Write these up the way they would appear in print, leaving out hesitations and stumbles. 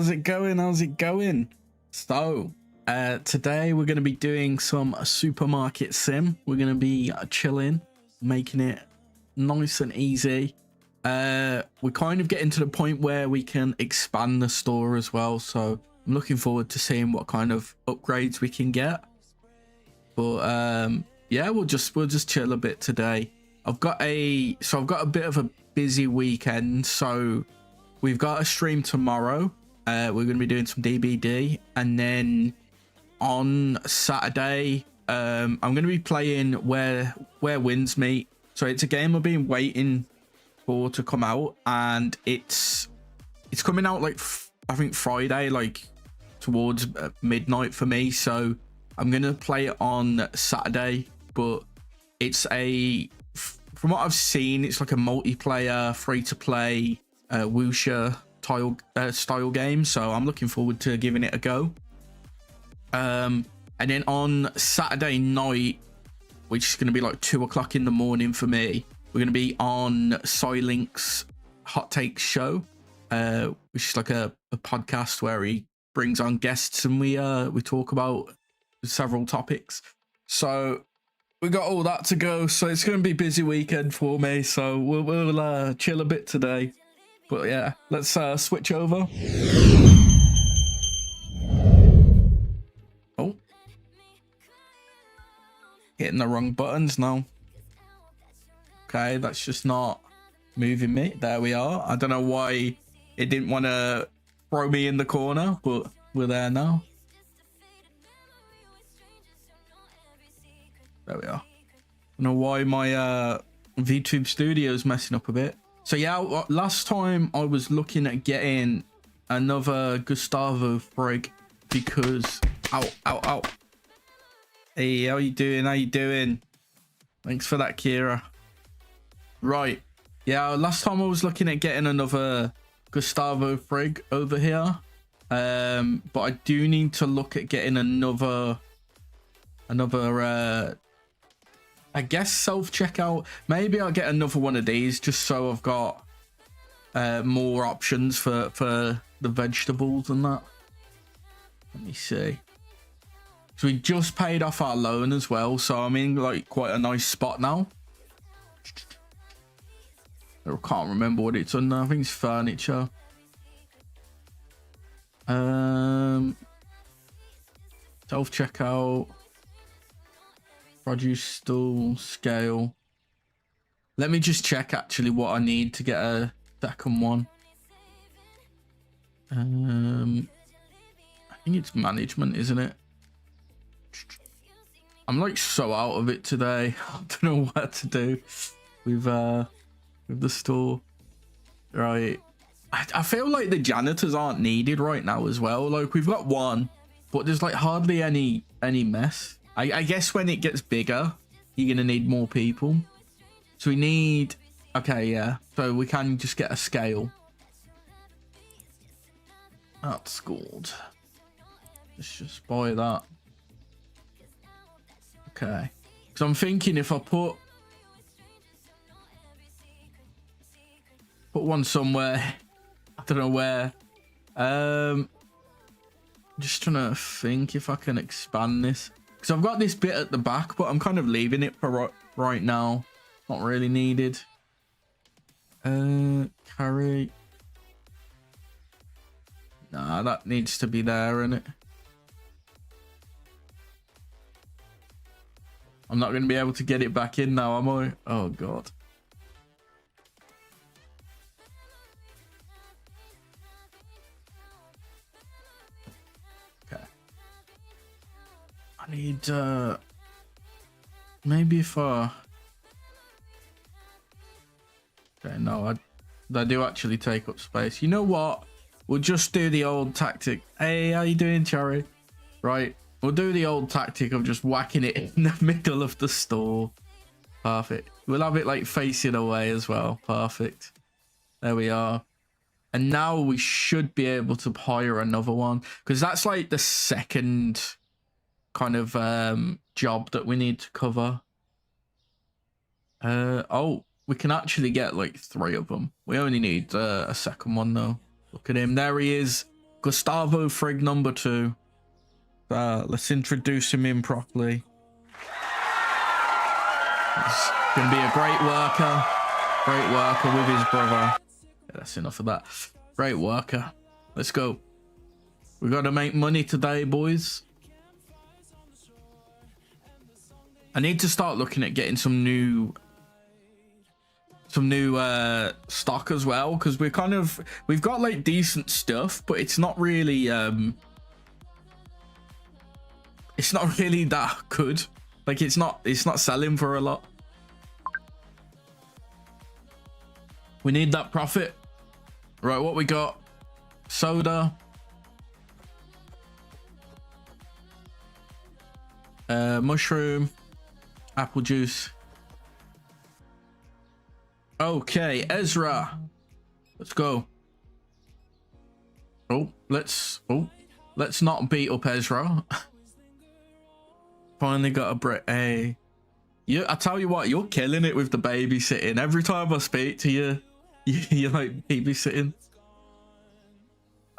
how's it going? How's it going? So, today we're going to be doing some supermarket sim. We're going to be chilling, making it nice and easy. We're kind of getting to the point where we can expand the store as well. So I'm looking forward to seeing what kind of upgrades we can get. But yeah, we'll just chill a bit today. I've got a bit of a busy weekend, so we've got a stream tomorrow. We're going to be doing some DBD, and then on Saturday, I'm going to be playing where winds meet. So it's a game I've been waiting for to come out, and it's coming out like I think Friday, like towards midnight for me. So I'm going to play it on Saturday, but it's from what I've seen, it's like a multiplayer, free-to-play wuxia style game. So I'm looking forward to giving it a go. And then on Saturday night, which is going to be like 2 o'clock in the morning for me, we're going to be on Cylink's Hot Takes show, which is like a podcast where he brings on guests and we talk about several topics. So we got all that to go, so it's going to be a busy weekend for me. So we'll chill a bit today. But yeah, let's switch over. Oh, hitting the wrong buttons now. Okay, that's just not moving me. There we are. I don't know why it didn't want to throw me in the corner, but we're there now. There we are. I don't know why my VTube studio is messing up a bit. So yeah, last time I was looking at getting another Gustavo Frig because ow. Hey, how you doing? How you doing? Thanks for that, Kira. Right. Yeah, last time I was looking at getting another Gustavo Frig over here. But I do need to look at getting another I guess self-checkout. Maybe I'll get another one of these just so I've got more options for the vegetables and that. Let me see. So we just paid off our loan as well, so I'm in like quite a nice spot now. I can't remember what it's under. I think it's furniture. Self-checkout. Produce stall, scale. Let me just check actually what I need to get a second one. I think it's management, isn't it? I'm like so out of it today. I don't know what to do with the store. Right. I feel like the janitors aren't needed right now as well. Like we've got one, but there's like hardly any mess. I guess when it gets bigger, you're going to need more people. So we need... Okay, yeah. So we can just get a scale. That's good. Let's just buy that. Okay. Because I'm thinking if I put one somewhere... I don't know where. Just trying to think if I can expand this. Because I've got this bit at the back, but I'm kind of leaving it for right now. Not really needed. Carry. Nah, that needs to be there, innit? I'm not going to be able to get it back in now, am I? Oh, God. I need maybe if okay, no, they do actually take up space. You know what, we'll just do the old tactic. Hey, how you doing, Cherry? Right, we'll do the old tactic of just whacking it in the middle of the store. Perfect. We'll have it like facing away as well. Perfect. There we are. And now we should be able to hire another one, because that's like the second kind of job that we need to cover. Oh, we can actually get like 3 of them. We only need a second one though. Look at him, there he is. Gustavo Frigg number 2. Let's introduce him in properly. He's going to be a great worker. Great worker with his brother. Yeah, that's enough of that. Great worker. Let's go. We got to make money today, boys. I need to start looking at getting some new stock as well, because we've got like decent stuff, but it's not really that good. Like it's not selling for a lot. We need that profit. Right, what we got? Soda. Mushroom. Apple juice. Okay, Ezra. Let's go. Let's not beat up Ezra. Finally got a Brit. Hey. I tell you what, you're killing it with the babysitting. Every time I speak to you, you're like babysitting.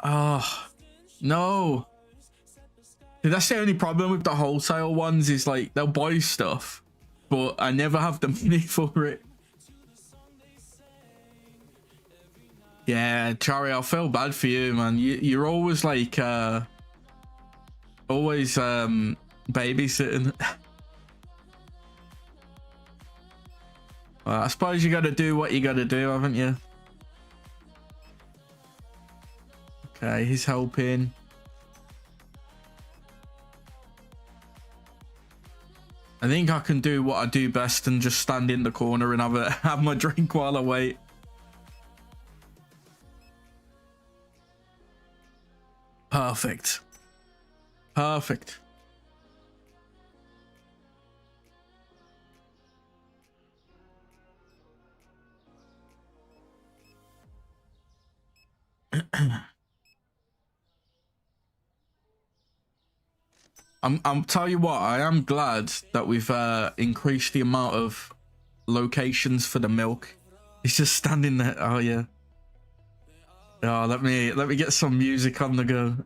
Oh, no. That's the only problem with the wholesale ones, is like they'll buy stuff, but I never have the money for it. Yeah, Charlie, I feel bad for you, man. You're always like, babysitting. Well, I suppose you got to do what you got to do, haven't you? Okay, he's helping. I think I can do what I do best and just stand in the corner and have my drink while I wait. Perfect. Perfect. I'm tell you what, I am glad that we've increased the amount of locations for the milk. It's just standing there. Oh yeah. Oh, let me get some music on the go.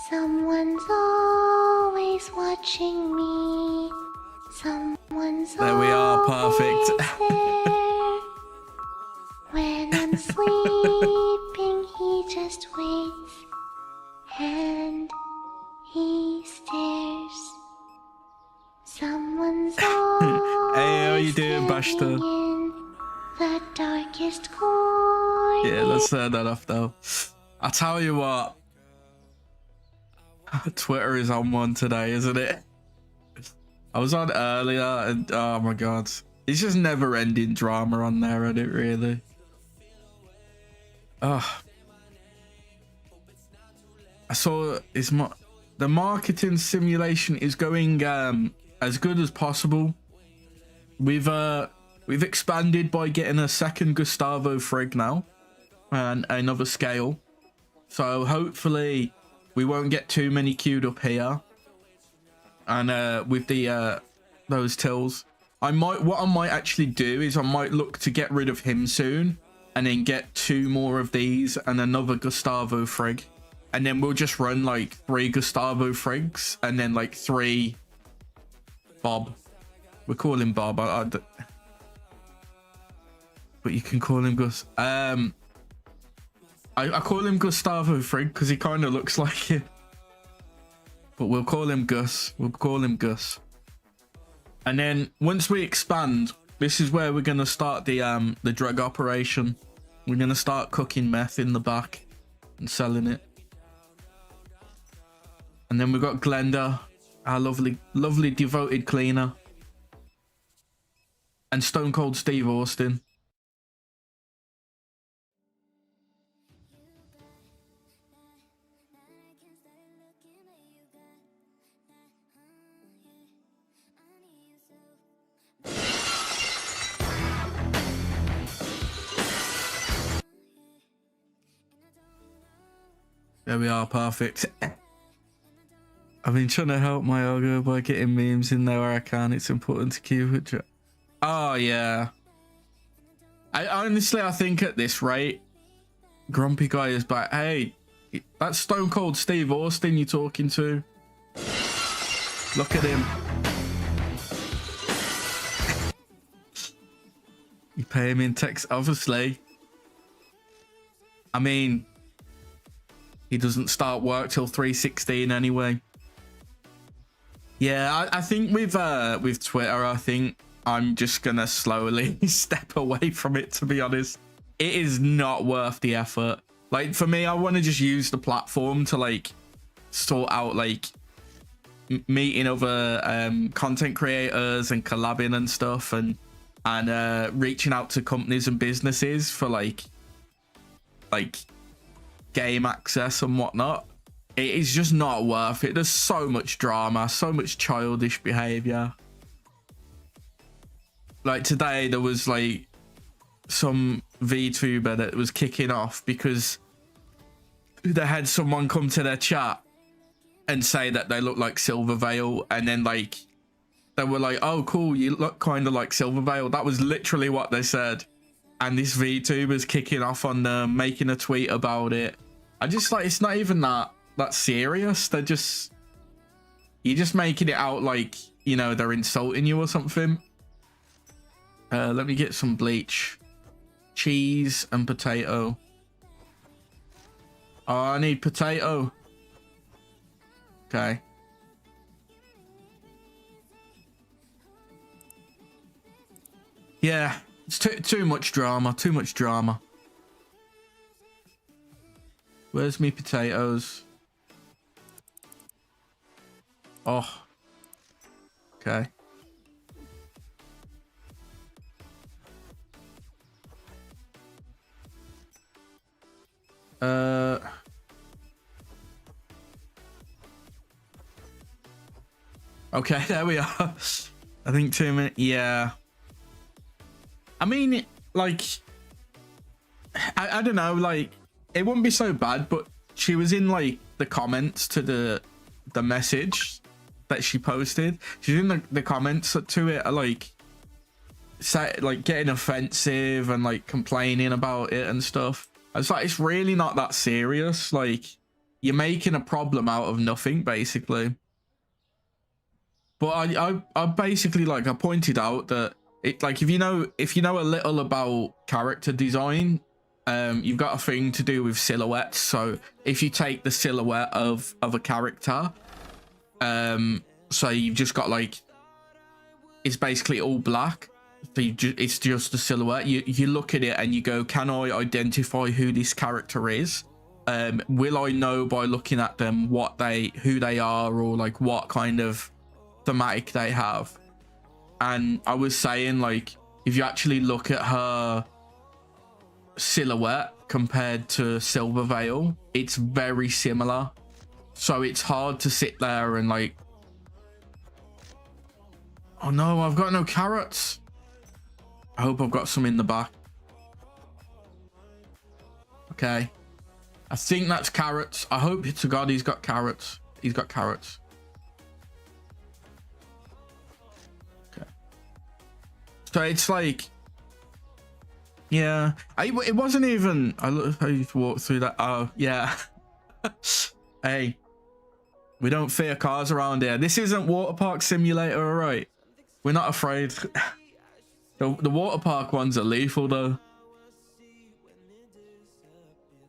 Someone's always watching me. Someone's there we are, perfect. there. When I'm sleeping, he just waits and he stares. Someone's always Hey, how you doing, Bashta? in the darkest corner. Yeah, let's turn that off though. I tell you what. Twitter is on one today, isn't it? I was on earlier and oh my god, it's just never ending drama on there, isn't it really? I saw the marketing simulation is going as good as possible. We've expanded by getting a second Gustavo Frigg now and another scale, so hopefully we won't get too many queued up here. And with the those tills, what I might actually do is I might look to get rid of him soon and then get 2 more of these and another Gustavo Frigg, and then we'll just run like 3 Gustavo Friggs and then like 3 Bob. We call him Bob, but you can call him Gus. I call him Gustavo Frigg because he kind of looks like it. But we'll call him Gus. We'll call him Gus. And then once we expand, this is where we're going to start the drug operation. We're gonna start cooking meth in the back and selling it. And then we've got Glenda, our lovely devoted cleaner. And Stone Cold Steve Austin. There we are, perfect. I've been trying to help my algo by getting memes in there where I can. It's important to keep it. Oh yeah. I think at this rate, Grumpy Guy is back. Hey, that's Stone Cold Steve Austin you're talking to. Look at him. You pay him in text, obviously. I mean, he doesn't start work till 3:16 anyway. Yeah, I think with Twitter, I think I'm just gonna slowly step away from it, to be honest. It is not worth the effort. Like, for me, I want to just use the platform to like sort out like meeting other content creators and collabing and stuff, and reaching out to companies and businesses for like game access and whatnot. It is just not worth it. There's so much drama, so much childish behavior. Like today there was like some VTuber that was kicking off because they had someone come to their chat and say that they look like Silvervale, and then like they were like, oh cool, you look kind of like Silvervale. That was literally what they said. And this VTuber's kicking off on them, making a tweet about it. I just like, it's not even that serious. You're just making it out like, you know, they're insulting you or something. Let me get some bleach, cheese and potato. Oh, I need potato. Okay. Yeah, it's too much drama, too much drama. Where's me potatoes? Oh. Okay. Okay, there we are. I think 2 minutes. Yeah. I mean, like, I don't know, like, it wouldn't be so bad, but she was in like the comments to the message that she posted. She's in the comments to it, like getting offensive and like complaining about it and stuff. It's like, it's really not that serious. Like, you're making a problem out of nothing, basically. But I basically, like, I pointed out that it, like, if you know a little about character design, you've got a thing to do with silhouettes. So if you take the silhouette of a character, so you've just got like, it's basically all black. So it's just a silhouette. You look at it and you go, can I identify who this character is? Will I know by looking at them who they are, or like what kind of thematic they have? And I was saying, like, if you actually look at her silhouette compared to Silvervale, it's very similar. So it's hard to sit there and like, oh no, I've got no carrots. I hope I've got some in the back. Okay, I think that's carrots. I hope to God he's got carrots. He's got carrots. Okay, so it's like, yeah, it wasn't even, I look how you walk through that. Oh yeah. Hey, we don't fear cars around here. This isn't water park simulator, all right? We're not afraid. The water park ones are lethal though.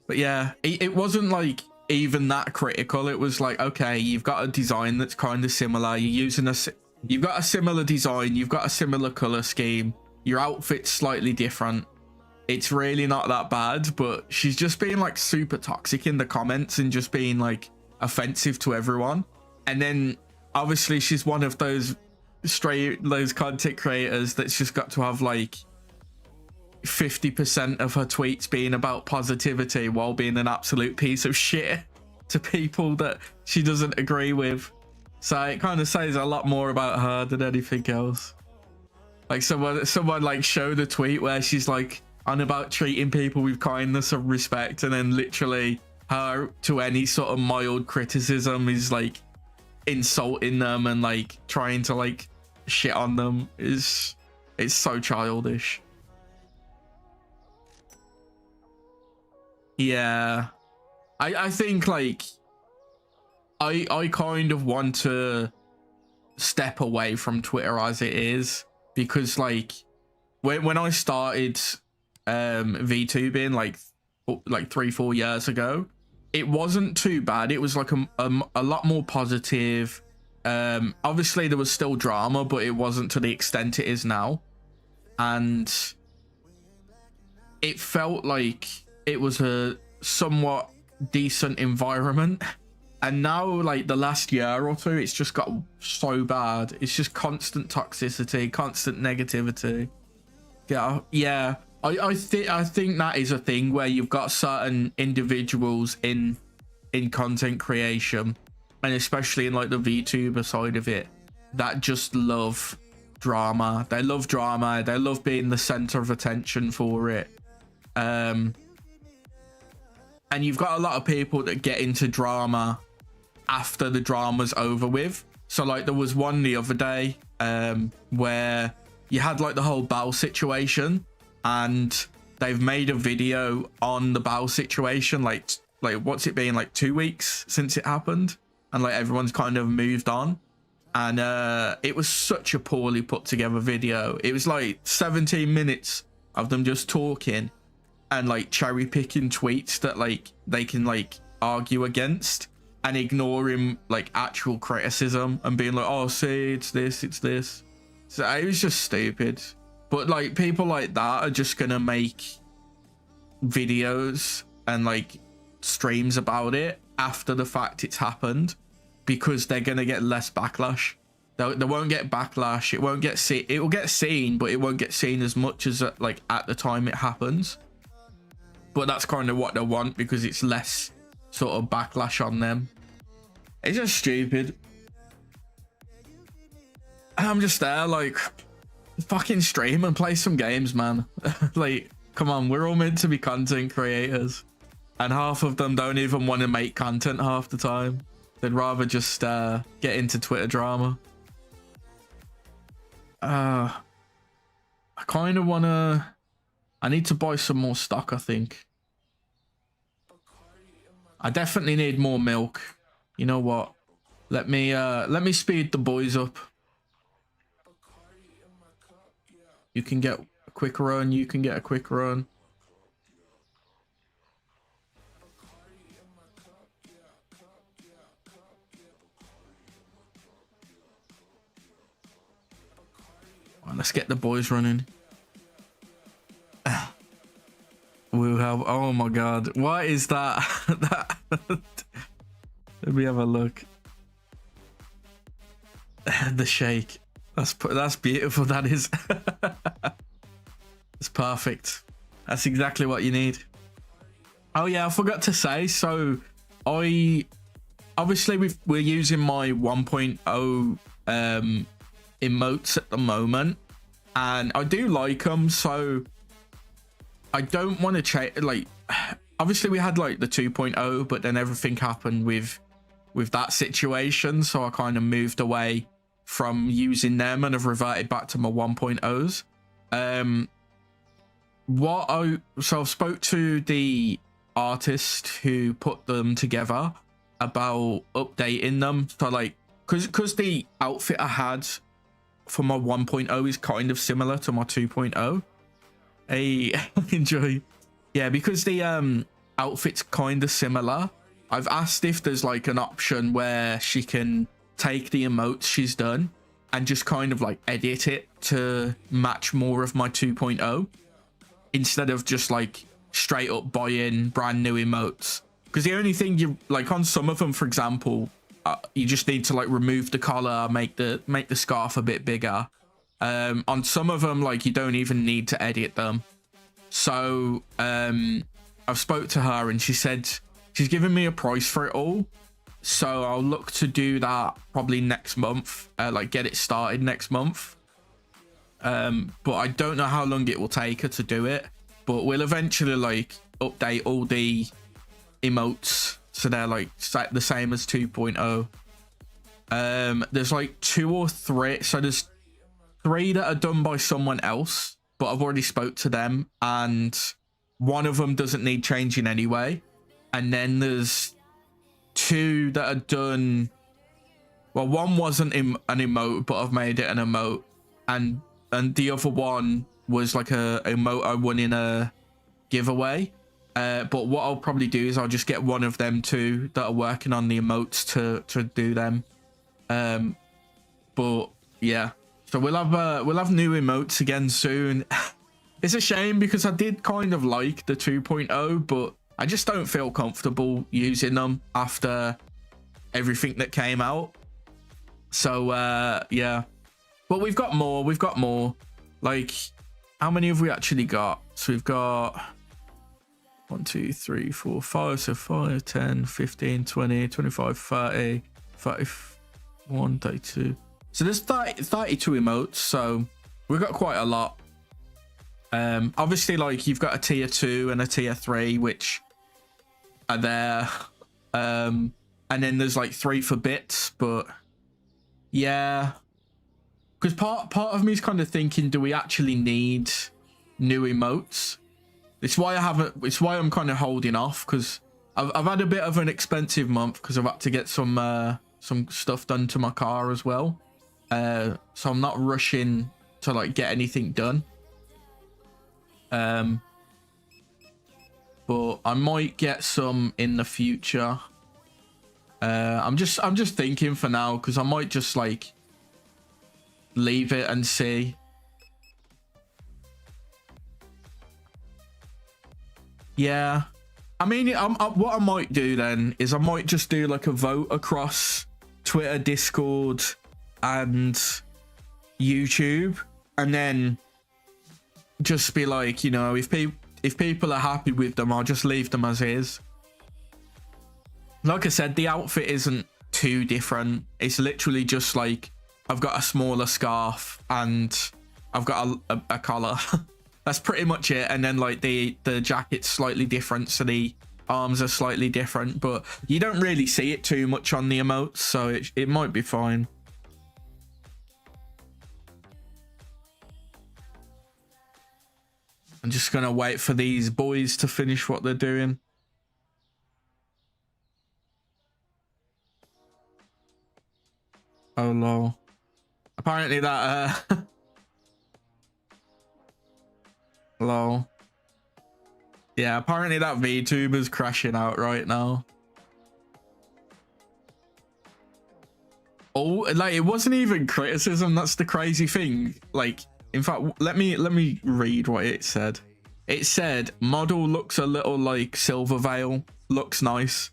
But yeah, it wasn't like even that critical. It was like, okay, you've got a design that's kind of similar. You've got a similar design. You've got a similar color scheme. Your outfit's slightly different. it's really not that bad, but she's just being like super toxic in the comments and just being like offensive to everyone. And then obviously she's one of those content creators that's just got to have like 50% of her tweets being about positivity while being an absolute piece of shit to people that she doesn't agree with. So it kind of says a lot more about her than anything else. Like someone like showed a tweet where she's like on about treating people with kindness and respect, and then literally her to any sort of mild criticism is like insulting them and like trying to like shit on them. It's so childish. Yeah, I think like I kind of want to step away from Twitter as it is, because like when I started VTubing like 3-4 years ago, it wasn't too bad. It was like a lot more positive. Obviously there was still drama, but it wasn't to the extent it is now, and it felt like it was a somewhat decent environment. And now like the last year or two, it's just got so bad. It's just constant toxicity, constant negativity. Yeah, I think that is a thing where you've got certain individuals in content creation, and especially in like the VTuber side of it, that just love drama. They love drama. They love being the center of attention for it. And you've got a lot of people that get into drama after the drama's over with. So like there was one the other day where you had like the whole Bell situation, and they've made a video on the Bell situation, like what's it been, like 2 weeks since it happened, and like everyone's kind of moved on. And it was such a poorly put together video. It was like 17 minutes of them just talking and like cherry picking tweets that like they can like argue against, and ignoring like actual criticism and being like, oh, see, it's this. So it was just stupid. But like people like that are just gonna make videos and like streams about it after the fact it's happened, because they're gonna get less backlash. They won't get backlash. It won't get seen. It will get seen, but it won't get seen as much as like at the time it happens. But that's kind of what they want, because it's less sort of backlash on them. It's just stupid. And I'm just there like, fucking stream and play some games, man. Like, come on, we're all meant to be content creators, and half of them don't even want to make content half the time. They'd rather just get into Twitter drama. I kind of want to... I need to buy some more stock, I think. I definitely need more milk. You know what? Let me speed the boys up. You can get a quick run. You can get a quick run. Well, let's get the boys running. We'll have, oh my god, what is that? Let me have a look. The shake, that's beautiful. That is. It's perfect. That's exactly what you need. Oh yeah, I forgot to say, so obviously we're using my 1.0 emotes at the moment, and I do like them, so I don't want to change. Like, obviously we had like the 2.0, but then everything happened with that situation, so I kind of moved away from using them and have reverted back to my 1.0s. So I've spoke to the artist who put them together about updating them, so like, because the outfit I had for my 1.0 is kind of similar to my 2.0. I enjoy, yeah, because the outfit's kind of similar. I've asked if there's like an option where she can take the emotes she's done and just kind of like edit it to match more of my 2.0. instead of just like straight up buying brand new emotes. Because the only thing you like on some of them, for example, you just need to like remove the collar, make the scarf a bit bigger. On some of them, like you don't even need to edit them. So I've spoke to her and she said she's given me a price for it all. So I'll look to do that probably next month, like get it started next month. But I don't know how long it will take her to do it. But we'll eventually like update all the emotes so they're like the same as 2.0. There's like 2 or 3. So there's 3 that are done by someone else, but I've already spoke to them, and one of them doesn't need changing anyway. And then there's 2 that are done. Well, one wasn't an emote, but I've made it an emote, and the other one was like a emote I won in a giveaway. But what I'll probably do is I'll just get one of them 2 that are working on the emotes to do them. But yeah, so we'll have new emotes again soon. It's a shame because I did kind of like the 2.0, but I just don't feel comfortable using them after everything that came out. So yeah, but we've got more. Like, how many have we actually got? So we've got 1, 2, 3, 4, 5. So 5, 10, 15, 20, 25, 30, 31, 32. So there's 32 emotes. So we've got quite a lot. Obviously, like, you've got a tier 2 and a tier 3, which are there. And then there's like 3 for bits, but yeah. Because part of me is kind of thinking, do we actually need new emotes? It's why I'm kind of holding off, because I've had a bit of an expensive month because I've had to get some stuff done to my car as well. So I'm not rushing to like get anything done. But I might get some in the future. I'm just thinking for now, because I might just like leave it and see. Yeah, I mean, what I might do then is I might just do like a vote across Twitter, Discord, and YouTube, and then just be like, you know, if people are happy with them, I'll just leave them as is. Like I said, the outfit isn't too different. It's literally just like I've got a smaller scarf and I've got a collar. That's pretty much it. And then like the jacket's slightly different, so the arms are slightly different, but you don't really see it too much on the emotes, so it might be fine. I'm just gonna wait for these boys to finish what they're doing. Oh lol. Apparently that lol. Yeah, apparently that VTuber's crashing out right now. Oh, like, it wasn't even criticism. That's the crazy thing. Like, in fact, let me read what it said. It said, model looks a little like Silverveil. Looks nice.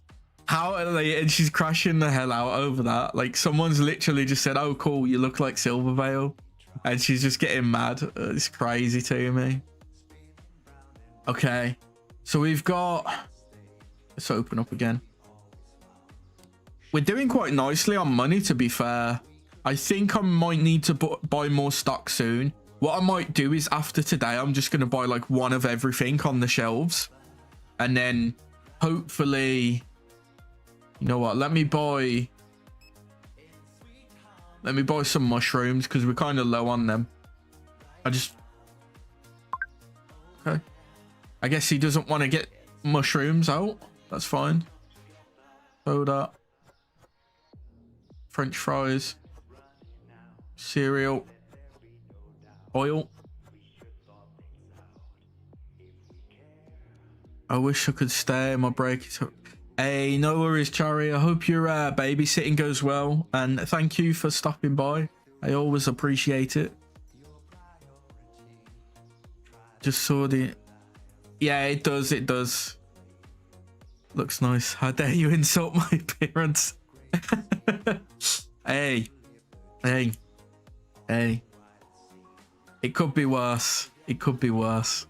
How are they? And she's crashing the hell out over that. Like, someone's literally just said, oh cool, you look like Silverveil. And she's just getting mad. It's crazy to me. Okay. So we've got, let's open up again. We're doing quite nicely on money, to be fair. I think I might need to buy more stock soon. What I might do is after today, I'm just going to buy like one of everything on the shelves. And then hopefully, you know what, let me buy some mushrooms because we're kind of low on them. Okay. I guess he doesn't want to get mushrooms out. That's fine. Soda. French fries. Cereal. Oil. I wish I could stay. My break is up. Hey, no worries, Charlie. I hope your babysitting goes well. And thank you for stopping by. I always appreciate it. Just saw the Yeah, it does. It does. Looks nice. How dare you insult my appearance? Hey, hey, hey. It could be worse. It could be worse.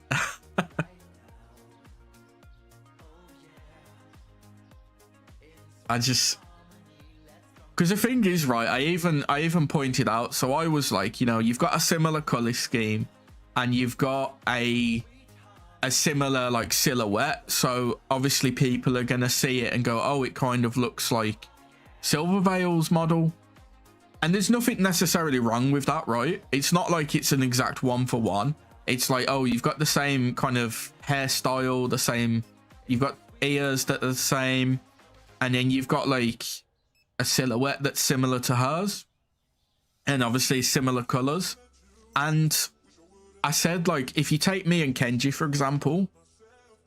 I just, because the thing is, right, I even pointed out, so I was like, you know, you've got a similar color scheme and you've got a similar like silhouette, so obviously people are gonna see it and go, oh, it kind of looks like Silverveil's model. And there's nothing necessarily wrong with that, right? It's not like it's an exact one for one. It's like, oh, you've got the same kind of hairstyle, the same, you've got ears that are the same, and then you've got like a silhouette that's similar to hers, and obviously similar colors. And I said, like, if you take me and Kenji, for example,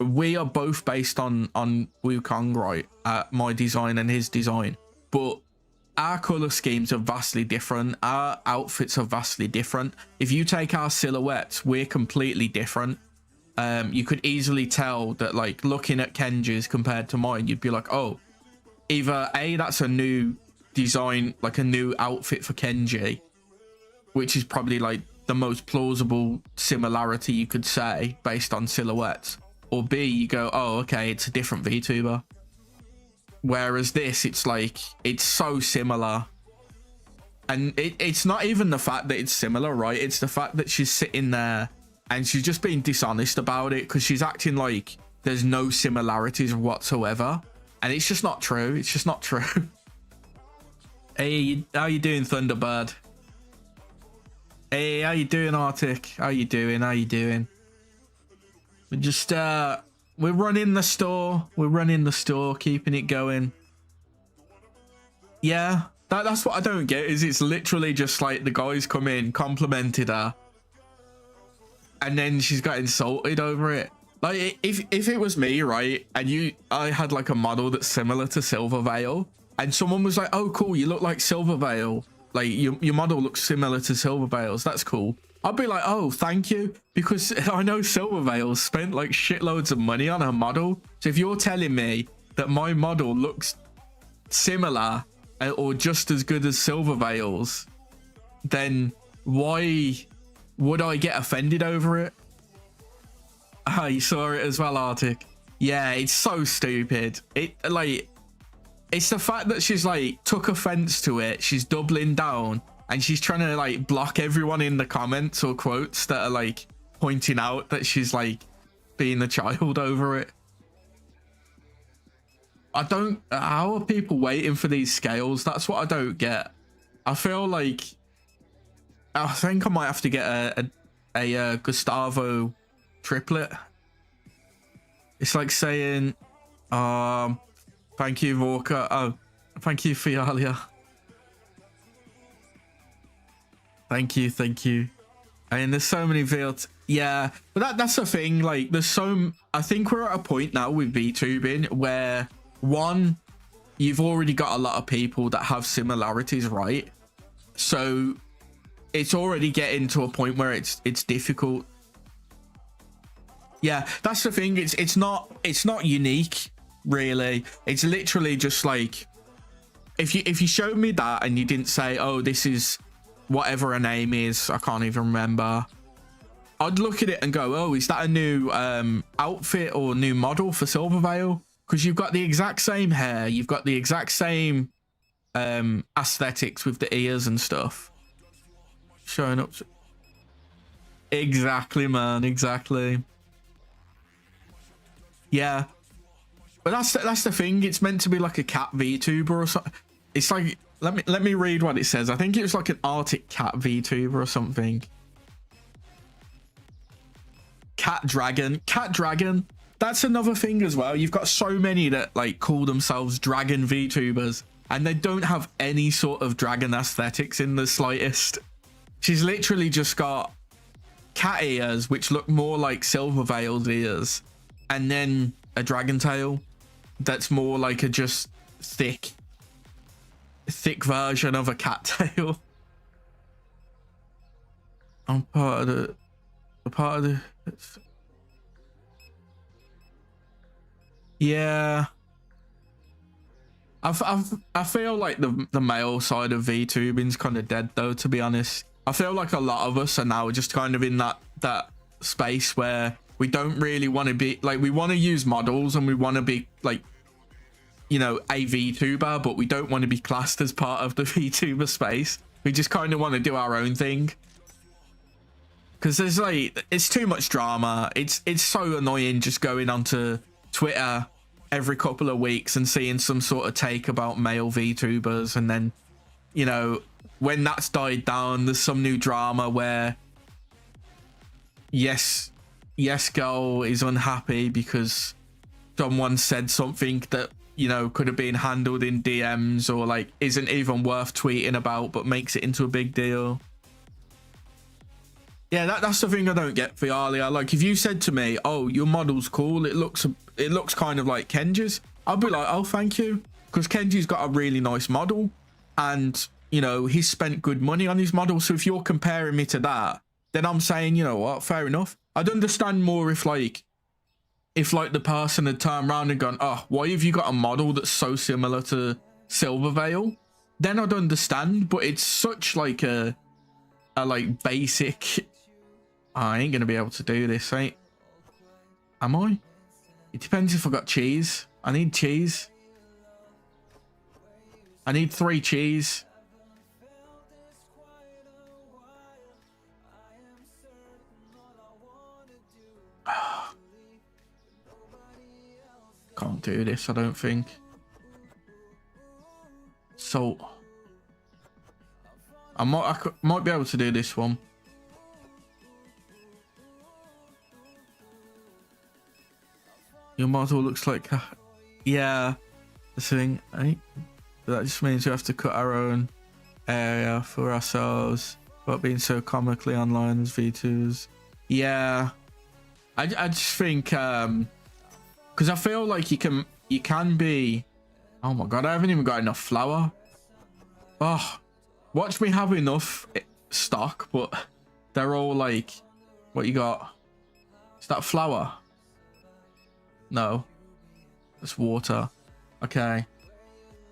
we are both based on Wukong, right? My design and his design. But our color schemes are vastly different. Our outfits are vastly different. If you take our silhouettes, we're completely different. You could easily tell that, like, looking at Kenji's compared to mine, you'd be like, oh, either A, that's a new design, like a new outfit for Kenji, which is probably like the most plausible similarity you could say based on silhouettes, or B, you go, oh, okay, it's a different VTuber. Whereas this, it's like, it's so similar. And it's not even the fact that it's similar, right? It's the fact that she's sitting there and she's just being dishonest about it, because she's acting like there's no similarities whatsoever. And it's just not true. It's just not true. Hey, how you doing, Thunderbird? Hey, how you doing, Arctic? How you doing? How you doing? We're just we're running the store. We're running the store, keeping it going. Yeah, that's what I don't get, is it's literally just like the guys come in, complimented her, and then she's got insulted over it. Like, if it was me, right, and I had like a model that's similar to Silverveil, and someone was like, oh, cool, you look like Silverveil. Like, your model looks similar to Silverveil's. That's cool. I'd be like, oh, thank you, because I know Silverveil spent like shitloads of money on her model. So if you're telling me that my model looks similar or just as good as Silverveil's, then why would I get offended over it? Ah, you saw it as well, Arctic. Yeah, it's so stupid. It's the fact that she's like took offense to it. She's doubling down and she's trying to like block everyone in the comments or quotes that are like pointing out that she's like being a child over it. How are people waiting for these scales? That's what I don't get. I feel like, I think I might have to get a Gustavo triplet. It's like saying, thank you, Vorka. Oh, thank you, Fialia. Thank you. And there's so many VLT. Yeah, but that's the thing. Like, I think we're at a point now with VTubing where, one, you've already got a lot of people that have similarities, right? So it's already getting to a point where it's difficult. Yeah, that's the thing. It's not unique, really. It's literally just like, if you showed me that and you didn't say, oh, this is whatever her name is, I can't even remember, I'd look at it and go, oh, is that a new outfit or new model for Silverveil? Because you've got the exact same hair, you've got the exact same aesthetics with the ears and stuff showing up. Exactly, man, exactly. Yeah, but that's the thing. It's meant to be like a cat VTuber or something. It's like, let me read what it says. I think it was like an Arctic cat VTuber or something. Cat dragon. That's another thing as well. You've got so many that like call themselves dragon VTubers and they don't have any sort of dragon aesthetics in the slightest. She's literally just got cat ears, which look more like Silverveil's ears, and then a dragon tail that's more like a just thick version of a cat tail. I'm part of the Yeah. I feel like the male side of VTubing's kind of dead though, to be honest. I feel like a lot of us are now just kind of in that space where we don't really want to be like, we want to use models and we want to be like, you know, a VTuber, but we don't want to be classed as part of the VTuber space. We just kind of want to do our own thing. Because there's like, it's too much drama. It's so annoying just going onto Twitter every couple of weeks and seeing some sort of take about male VTubers, and then, you know, when that's died down, there's some new drama where yes girl is unhappy because someone said something that, you know, could have been handled in DMs, or like isn't even worth tweeting about but makes it into a big deal. Yeah, that's the thing I don't get, Fialia. Like, if you said to me, oh, your model's cool, it looks kind of like Kenji's, I'd be like, oh, thank you, because Kenji's got a really nice model, and, you know, he's spent good money on his model. So if you're comparing me to that, then I'm saying, you know what, fair enough. I'd understand more if the person had turned around and gone, oh, why have you got a model that's so similar to Silverveil? Then I'd understand. But it's such like a like basic, I ain't gonna be able to do this, am I? It depends if I got cheese. I need cheese. I need 3 cheese. Can't do this, I don't think. So I might be able to do this one. Your model looks like, yeah, the thing, right? That just means we have to cut our own area for ourselves, but being so comically online as V2s. Yeah, I just think, because I feel like you can be, oh my god, I haven't even got enough flour. Oh, watch me have enough stock, but they're all like, what you got? Is that flour? No, it's water. Okay,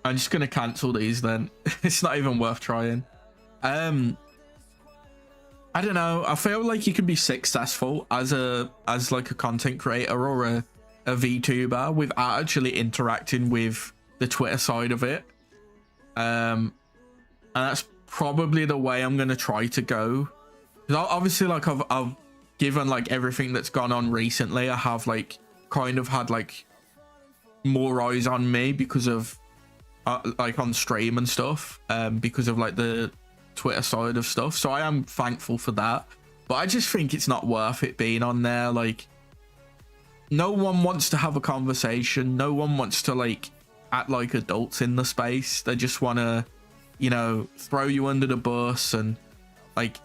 I'm just gonna cancel these then. It's not even worth trying. I don't know, I feel like you can be successful as like a content creator or a VTuber without actually interacting with the Twitter side of it. And that's probably the way I'm gonna try to go. Because obviously, like, I've given like everything that's gone on recently, I have like kind of had like more eyes on me because of like on stream and stuff, because of like the Twitter side of stuff. So I am thankful for that, but I just think it's not worth it being on there. Like, no one wants to have a conversation, no one wants to like act like adults in the space. They just want to, you know, throw you under the bus, and like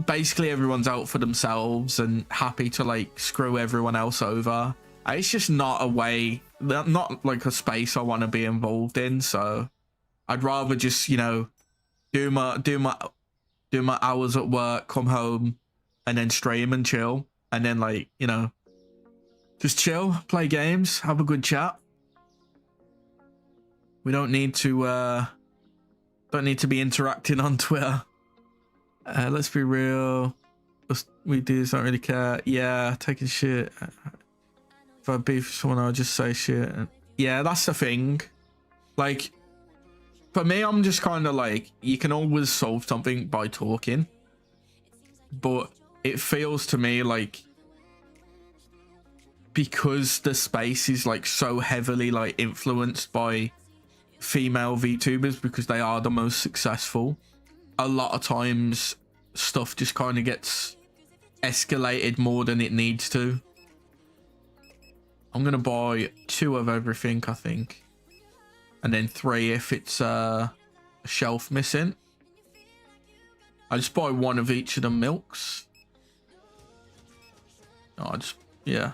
basically everyone's out for themselves and happy to like screw everyone else over. It's just not a way, not like a space I want to be involved in. So I'd rather just, you know, do my hours at work, come home, and then stream and chill, and then like, you know, just chill, play games, have a good chat. We don't need to be interacting on Twitter. Let's be real. We do don't really care. Yeah, taking shit. If I beef someone, I'll just say shit. Yeah, that's the thing. Like, for me, I'm just kind of like, you can always solve something by talking, but it feels to me like, because the space is like so heavily like influenced by female VTubers, because they are the most successful, a lot of times stuff just kind of gets escalated more than it needs to. I'm gonna buy 2 of everything, I think, and then 3 if it's a shelf missing. I just buy 1 of each of the milks. No, I just, yeah.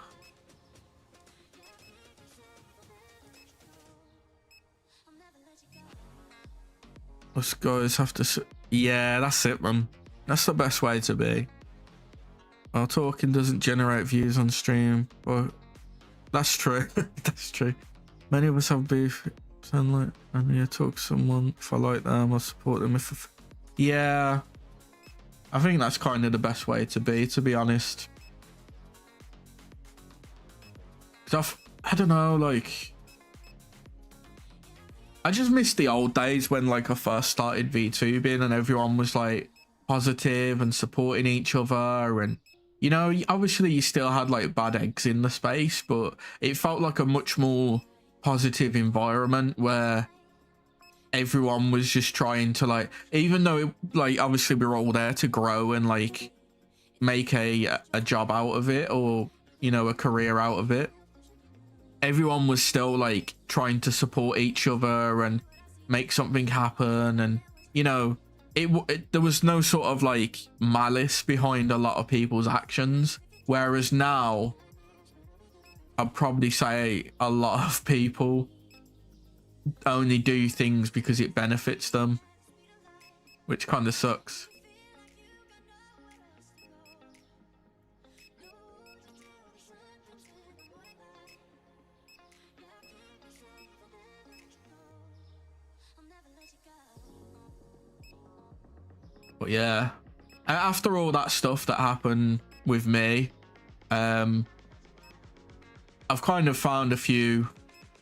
Us guys have to, yeah, that's it, man. That's the best way to be. Our talking doesn't generate views on stream, but That's true. That's true. Many of us have beef. Sound like I need to talk to someone if I like them or support them. Yeah, I think that's kind of the best way to be honest. Cause I don't know, like I just miss the old days when like I first started VTubing and everyone was like positive and supporting each other, and you know, obviously you still had like bad eggs in the space, but it felt like a much more positive environment where everyone was just trying to like, even though it, like obviously we're all there to grow and like make a job out of it, or you know, a career out of it, everyone was still like trying to support each other and make something happen. And you know, there was no sort of like malice behind a lot of people's actions, whereas now I'd probably say a lot of people only do things because it benefits them, which kind of sucks. But yeah, after all that stuff that happened with me, I've kind of found a few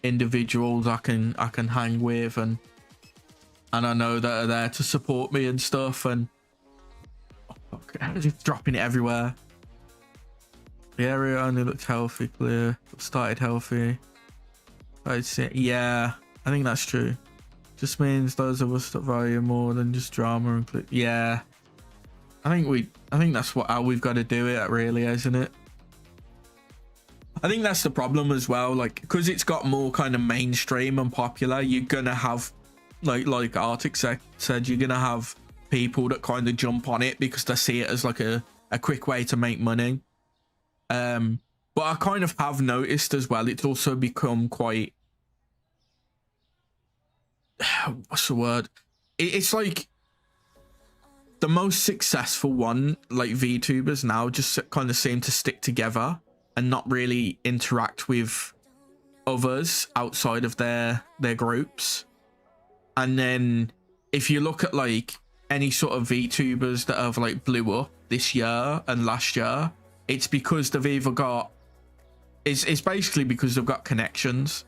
individuals I can hang with, and I know that are there to support me and stuff. And just dropping it everywhere. The area only looked healthy, clear. Started healthy. I'd say, yeah, I think that's true. Just means those of us that value more than just drama and click. Yeah, I think that's how we've got to do it, really, isn't it? I think that's the problem as well, like because it's got more kind of mainstream and popular, you're gonna have like Arctic said, you're gonna have people that kind of jump on it because they see it as like a quick way to make money. But I kind of have noticed as well, it's also become quite, what's the word, it's like the most successful one, like VTubers now just kind of seem to stick together and not really interact with others outside of their groups. And then if you look at like any sort of VTubers that have like blew up this year and last year, it's because they've either got, it's basically because they've got connections,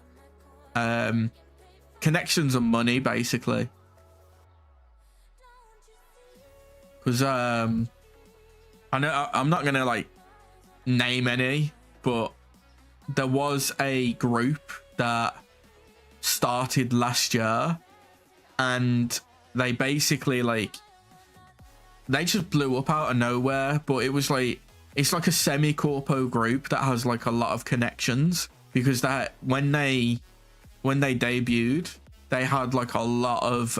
connections and money, basically. Because I know I'm not gonna like name any, but there was a group that started last year and they basically like, they just blew up out of nowhere. But it was like, it's like a semi-corpo group that has like a lot of connections, because that when they debuted, they had like a lot of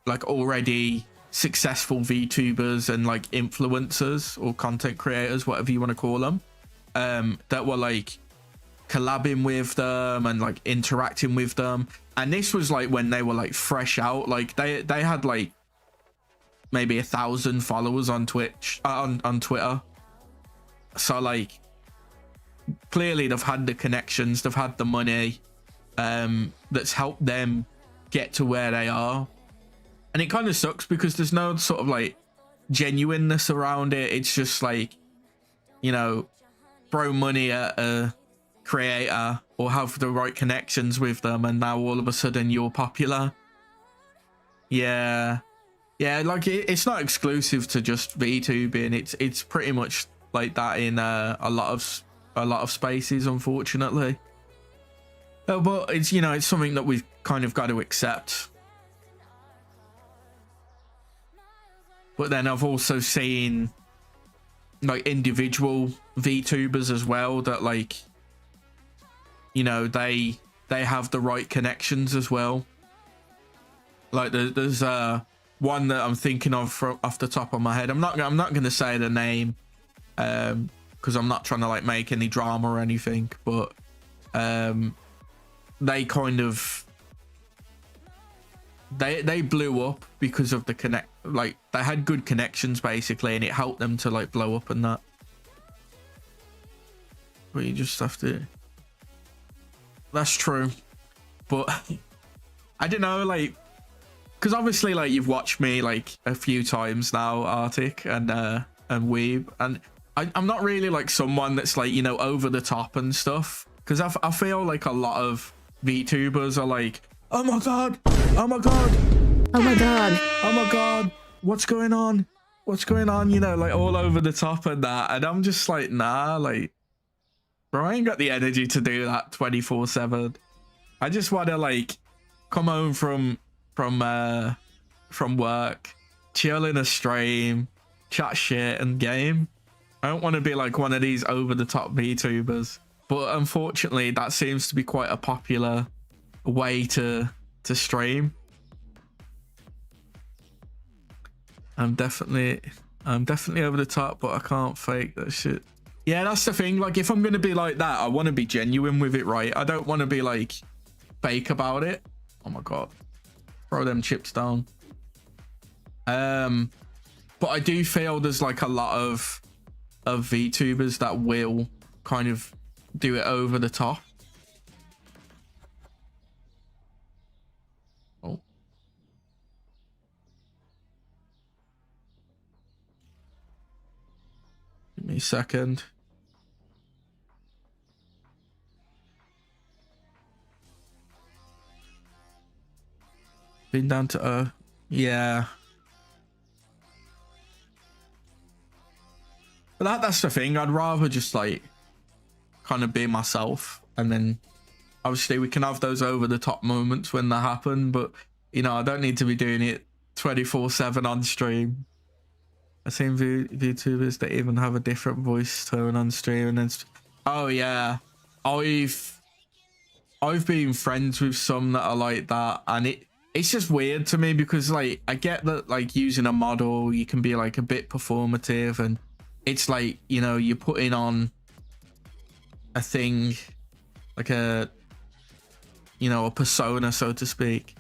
like already successful VTubers and like influencers or content creators, whatever you want to call them, that were like collabing with them and like interacting with them. And this was like when they were like fresh out, like they had like maybe 1,000 followers on Twitch, on Twitter. So like clearly they've had the connections, they've had the money, that's helped them get to where they are. And it kind of sucks because there's no sort of like genuineness around it. It's just like, you know, throw money at a creator or have the right connections with them, and now all of a sudden you're popular. Yeah, like it's not exclusive to just VTubing. It's pretty much like that in a lot of spaces, unfortunately. But it's, you know, it's something that we've kind of got to accept. But then I've also seen like individual VTubers as well that, like, you know, they have the right connections as well. Like there's one that I'm thinking of off the top of my head. I'm not going to say the name because I'm not trying to like make any drama or anything, but they kind of they blew up because of the like they had good connections basically, and it helped them to like blow up and that. but you just have to. That's true, but I don't know, like, because obviously, like, you've watched me like a few times now, Arctic and Weeb, and I'm not really like someone that's like, you know, over the top and stuff, because I feel like a lot of VTubers are like, oh my god, oh my god, oh my god, oh my god, what's going on, you know, like all over the top and that, and I'm just like, nah, like, bro, I ain't got the energy to do that 24/7. I just want to like come home from work, chill in a stream, chat shit and game. I don't want to be like one of these over the top VTubers, but unfortunately that seems to be quite a popular way to stream. I'm definitely over the top, but I can't fake that shit. Yeah, that's the thing. Like, if I'm gonna be like that, I want to be genuine with it, right? I don't want to be like fake about it. Oh my god, throw them chips down. But I do feel there's like a lot of VTubers that will kind of do it over the top. Oh, give me a second. Been down to yeah. But that's the thing. I'd rather just like kind of be myself, and then obviously we can have those over the top moments when that happen. But you know, I don't need to be doing it 24/7 on stream. I've seen VTubers that even have a different voice tone on stream, and then oh yeah, I've been friends with some that are like that, and it's just weird to me, because like I get that like using a model you can be like a bit performative, and it's like, you know, you're putting on a thing, like a, you know, a persona, so to speak.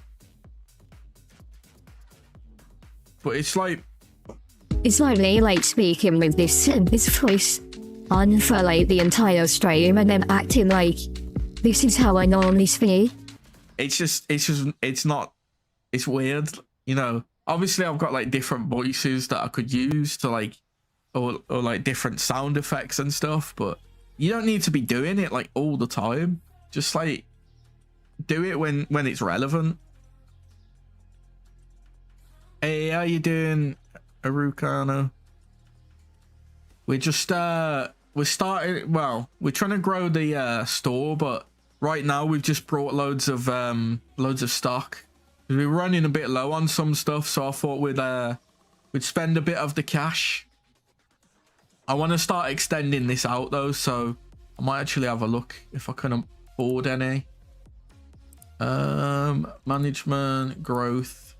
But it's like me like speaking with this voice on for like the entire stream and then acting like this is how I normally speak. It's weird, you know. Obviously I've got like different voices that I could use to like, or like different sound effects and stuff, but you don't need to be doing it like all the time. Just like do it when it's relevant. Hey, how you doing, Arukano? We're just we're starting, well, we're trying to grow the store, but right now we've just brought loads of stock. We're running a bit low on some stuff, so I thought we'd spend a bit of the cash. I want to start extending this out though, so I might actually have a look if I can afford any. Management, growth,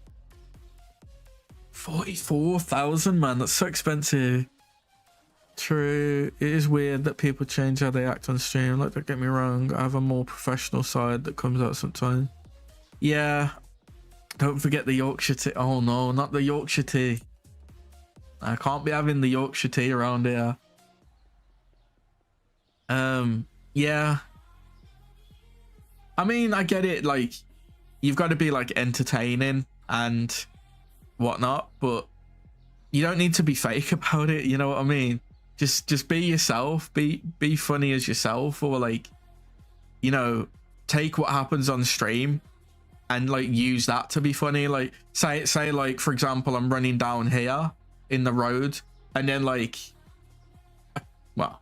44,000, man, that's so expensive. True, it is weird that people change how they act on stream. Like, don't get me wrong, I have a more professional side that comes out sometimes. Yeah, don't forget the Yorkshire tea. Oh no, not the Yorkshire tea. I can't be having the Yorkshire tea around here. Yeah, I mean, I get it, like you've got to be like entertaining and whatnot, but you don't need to be fake about it, you know what I mean? Just be yourself, be funny as yourself, or like, you know, take what happens on stream and like use that to be funny. Like say like, for example, I'm running down here in the road, and then like, well,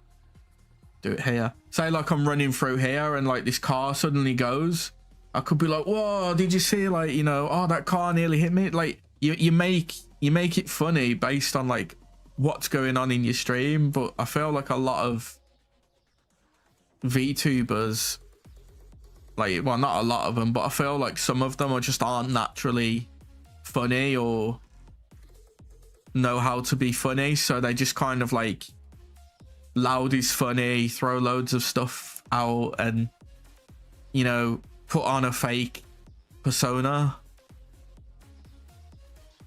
do it here. Say like I'm running through here and like this car suddenly goes, I could be like, whoa, did you see, like, you know, oh, that car nearly hit me. Like you make it funny based on like what's going on in your stream. But I feel like a lot of VTubers, like, well, not a lot of them, but I feel like some of them aren't naturally funny or know how to be funny, so they just kind of like, loud is funny, throw loads of stuff out, and, you know, put on a fake persona.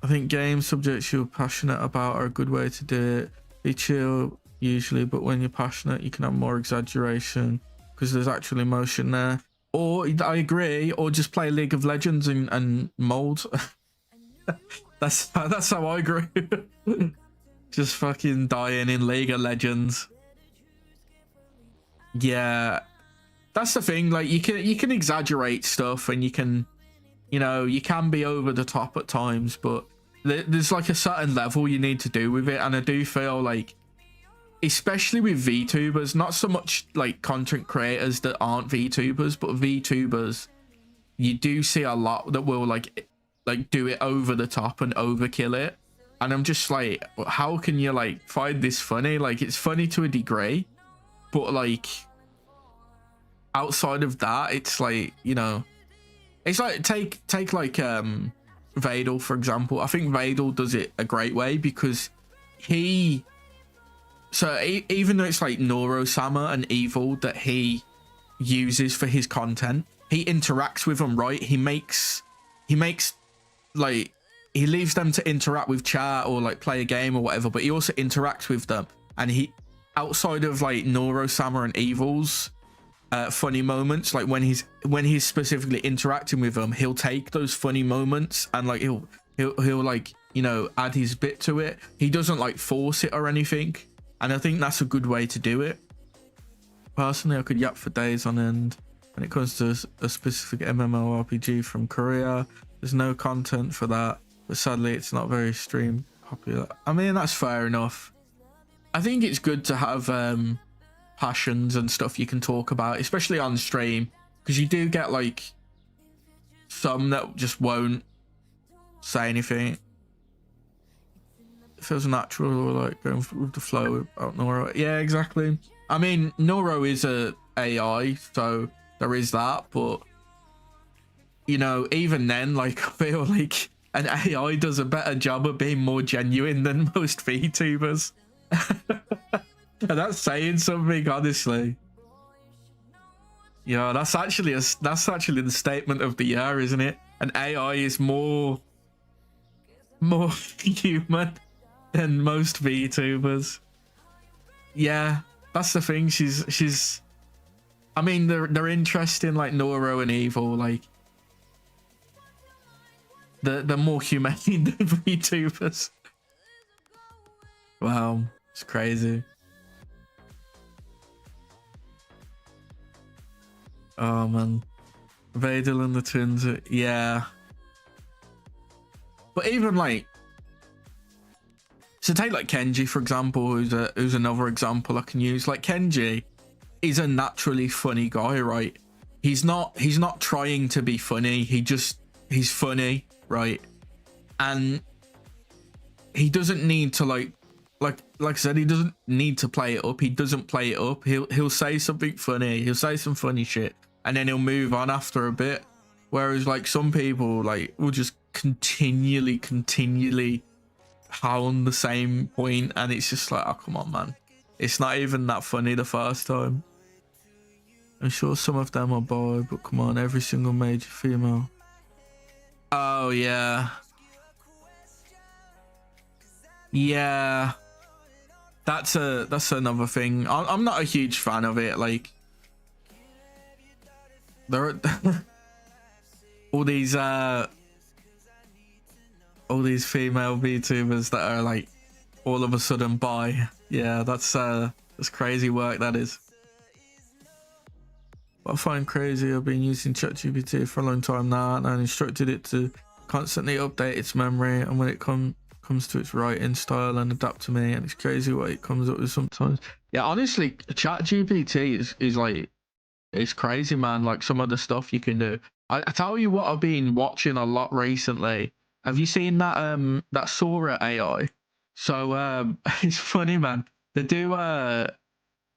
I think game subjects you're passionate about are a good way to do it. Be chill, usually, but when you're passionate, you can have more exaggeration because there's actual emotion there. Or I agree, or just play League of Legends and mold. that's how I grew. Just fucking dying in League of Legends. Yeah, that's the thing. Like you can exaggerate stuff, and you can, you know, you can be over the top at times, but there's like a certain level you need to do with it. And I do feel like, especially with VTubers, not so much like content creators that aren't VTubers, but VTubers, you do see a lot that will like do it over the top and overkill it. And I'm just like, how can you like find this funny? Like, it's funny to a degree, but like outside of that, it's like, you know, it's like take like Vadel, for example. I think Vadel does it a great way because even though it's like Neuro-sama and Evil that he uses for his content, he interacts with them, right? He makes like, he leaves them to interact with chat or like play a game or whatever, but he also interacts with them. And he, outside of like Neuro-sama and Evil's funny moments, like when he's specifically interacting with them, he'll take those funny moments and like he'll like, you know, add his bit to it. He doesn't like force it or anything, and I think that's a good way to do it. Personally, I could yap for days on end when it comes to a specific MMORPG from Korea. There's no content for that, but sadly it's not very stream popular. I mean, that's fair enough. I think it's good to have passions and stuff you can talk about, especially on stream, because you do get like some that just won't say anything. It feels natural, or like going with the flow about Noro. Yeah, exactly. I mean, Noro is a AI, so there is that, but you know, even then, like, I feel like an AI does a better job of being more genuine than most VTubers. And that's saying something, honestly. Yeah, that's actually the statement of the year, isn't it? An AI is more human than most VTubers. Yeah, that's the thing. She's I mean, they're interesting, like Noro and Evil, like they're more humane than VTubers. Wow, it's crazy. Oh man, Vadel and the twins, yeah. But even like, so take like Kenji, for example, who's another example I can use. Like, Kenji is a naturally funny guy, right? He's not trying to be funny. He's funny, right? And he doesn't need to like I said, he doesn't need to play it up. He doesn't play it up. He'll say something funny. He'll say some funny shit, and then he'll move on after a bit. Whereas like some people like will just continually pound the same point, and it's just like, oh come on, man. It's not even that funny the first time. I'm sure some of them are boy, but come on, every single major female. Oh yeah. Yeah. That's another thing. I'm not a huge fan of it. Like, there are all these female VTubers that are like all of a sudden bi. Yeah, that's crazy work, that is. What I find crazy, I've been using ChatGPT for a long time now, and I instructed it to constantly update its memory, and when it comes to its writing style and adapt to me, and it's crazy what it comes up with sometimes. Yeah, honestly, ChatGPT is like, it's crazy, man. Like some of the stuff you can do. I tell you what, I've been watching a lot recently. Have you seen that Sora AI? So it's funny, man. They do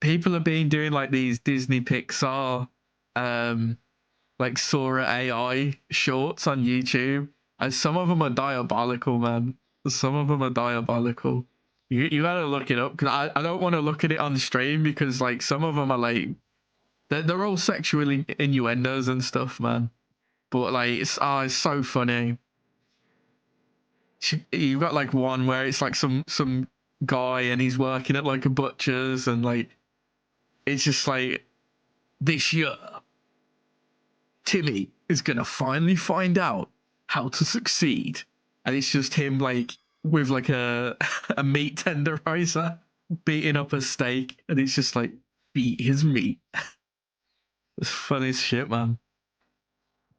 people have been doing like these Disney Pixar like Sora AI shorts on YouTube, and some of them are diabolical, man. Some of them are diabolical. You gotta look it up, because I don't want to look at it on stream, because like some of them are like they're all sexual innuendos and stuff, man. But like it's so funny. You've got like one where it's like some guy and he's working at like a butcher's, and like it's just like this year Timmy is gonna finally find out how to succeed. And it's just him like with like a a meat tenderizer beating up a steak, and he's just like, beat his meat. It's funny as shit, man.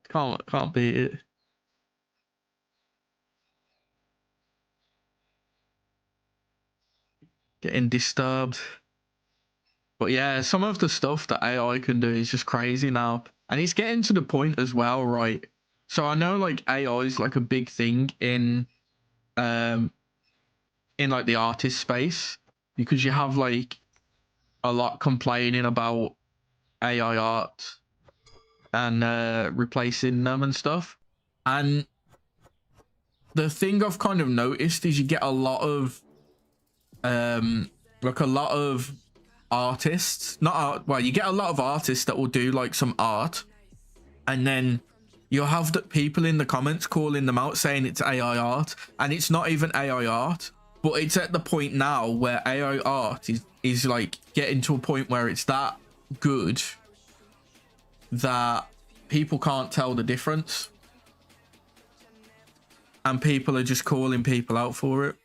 Can't beat it. Getting disturbed. But yeah, some of the stuff that AI can do is just crazy now. And it's getting to the point as well, right? So I know like AI is like a big thing in like the artist space, because you have like a lot complaining about AI art and replacing them and stuff. And the thing I've kind of noticed is you get a lot of like a lot of artists, not art, well, you get a lot of artists that will do like some art, and then you'll have the people in the comments calling them out saying it's AI art, and it's not even AI art. But it's at the point now where AI art is like getting to a point where it's that good that people can't tell the difference, and people are just calling people out for it.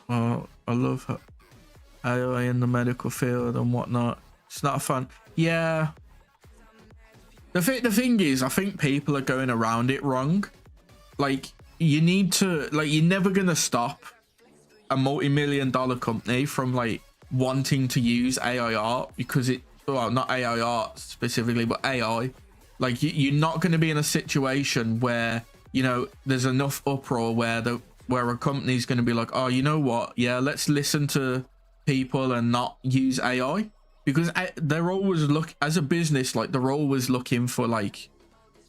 Oh, I love her. AI in the medical field and whatnot. It's not fun. Yeah. The thing is, I think people are going around it wrong. Like, you need to, like, you're never gonna stop a multi-million-dollar company from like wanting to use AI art, because it, well, not AI art specifically, but AI. Like, you're not going to be in a situation where, you know, there's enough uproar where a company's going to be like, oh, you know what? Yeah, let's listen to people and not use AI, because they're always as a business, like they're always looking for like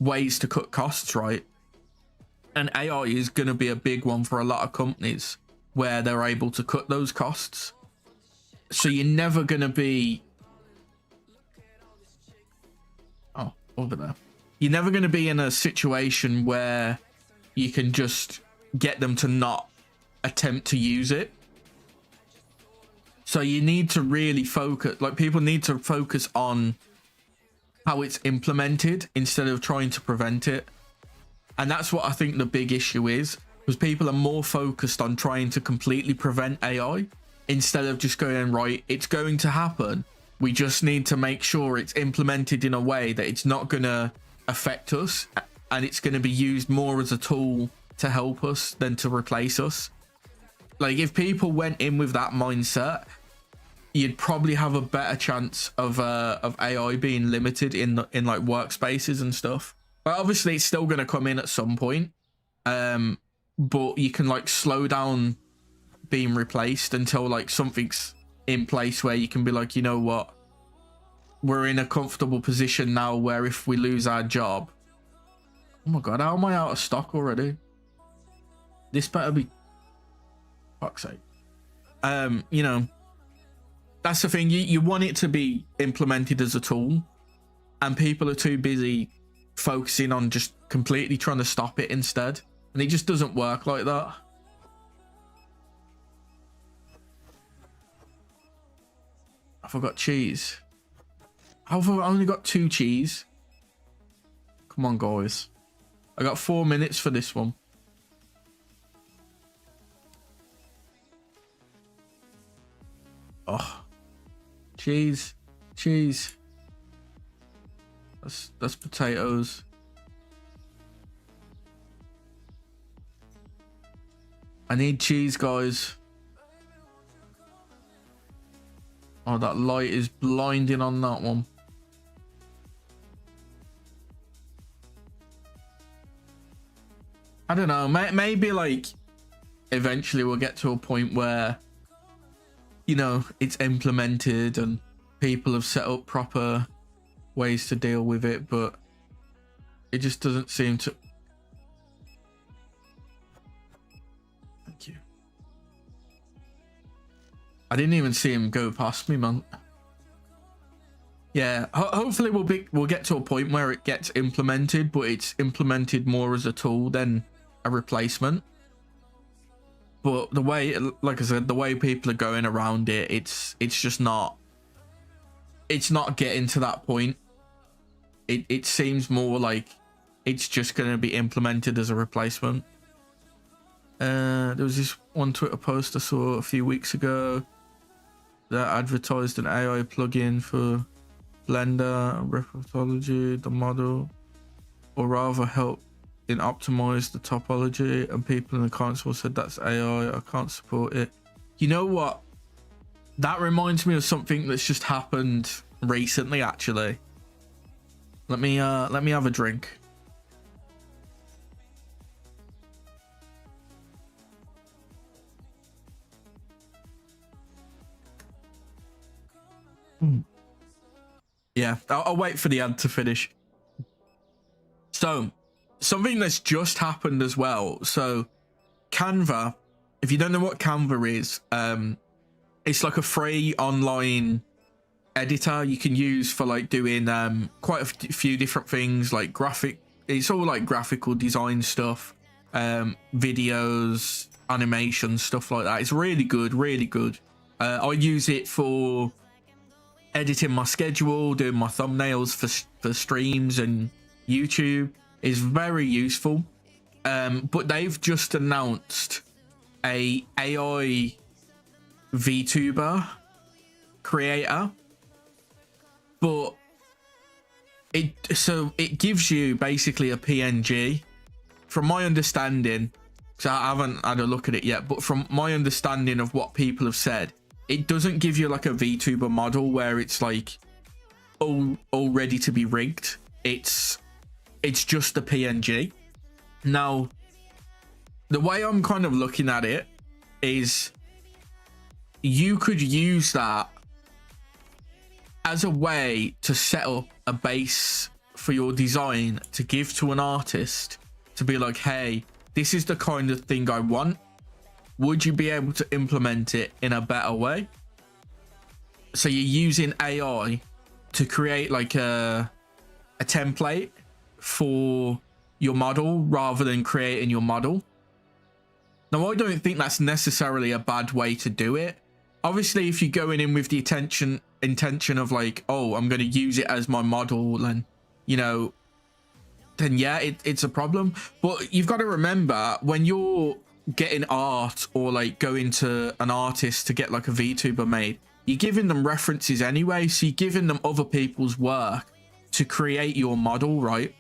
ways to cut costs, right? And AI is going to be a big one for a lot of companies where they're able to cut those costs. So you're never going to be, oh, over there. You're never going to be in a situation where you can just get them to not attempt to use it. So you need to really focus, like people need to focus on how it's implemented instead of trying to prevent it. And that's what I think the big issue is, because people are more focused on trying to completely prevent AI instead of just going, right, it's going to happen. We just need to make sure it's implemented in a way that it's not going to affect us, and it's going to be used more as a tool to help us than to replace us. Like, if people went in with that mindset, you'd probably have a better chance of AI being limited in like workspaces and stuff. But obviously it's still going to come in at some point. But you can like slow down being replaced until like something's in place where you can be like, you know what, we're in a comfortable position now where if we lose our job, oh my god, how am I out of stock already? This better be, fuck's sake. You know, that's the thing, you want it to be implemented as a tool, and people are too busy focusing on just completely trying to stop it instead, and it just doesn't work like that. I forgot cheese. How have I only got 2 cheese? Come on, guys. I got 4 minutes for this one. Oh, cheese. That's potatoes. I need cheese, guys. Oh, that light is blinding on that one. I don't know. Maybe like eventually we'll get to a point where, you know, it's implemented and people have set up proper ways to deal with it, but it just doesn't seem to. Thank you. I didn't even see him go past me, man. Yeah, hopefully we'll get to a point where it gets implemented, but it's implemented more as a tool than a replacement. but the way, like I said, the way people are going around it, it's just not, it's not getting to that point. It seems more like it's just going to be implemented as a replacement. There was this one Twitter post I saw a few weeks ago that advertised an AI plugin for Blender reflexology, the model, or rather help in optimize the topology, and people in the console said that's AI, I can't support it. You know what? That reminds me of something that's just happened recently, actually. Let me have a drink. Yeah, I'll wait for the ad to finish. So, something that's just happened as well. So, Canva, if you don't know what Canva is, it's like a free online editor you can use for like doing quite a few different things, like it's all like graphical design stuff, videos, animation, stuff like that. It's really good, really good. I use it for editing my schedule, doing my thumbnails for streams and YouTube. Is very useful. But they've just announced a AI VTuber creator, but it gives you basically a PNG. From my understanding, so I haven't had a look at it yet, but from my understanding of what people have said, it doesn't give you like a VTuber model where it's like all ready to be rigged. It's just a PNG. Now, the way I'm kind of looking at it is you could use that as a way to set up a base for your design to give to an artist to be like, hey, this is the kind of thing I want. Would you be able to implement it in a better way? So you're using AI to create like a template for your model rather than creating your model. Now, I don't think that's necessarily a bad way to do it. Obviously, if you're going in with the intention of like, oh, I'm going to use it as my model, and you know, then yeah, it's a problem. But you've got to remember, when you're getting art or like going to an artist to get like a VTuber made, you're giving them references anyway, so you're giving them other people's work to create your model, right?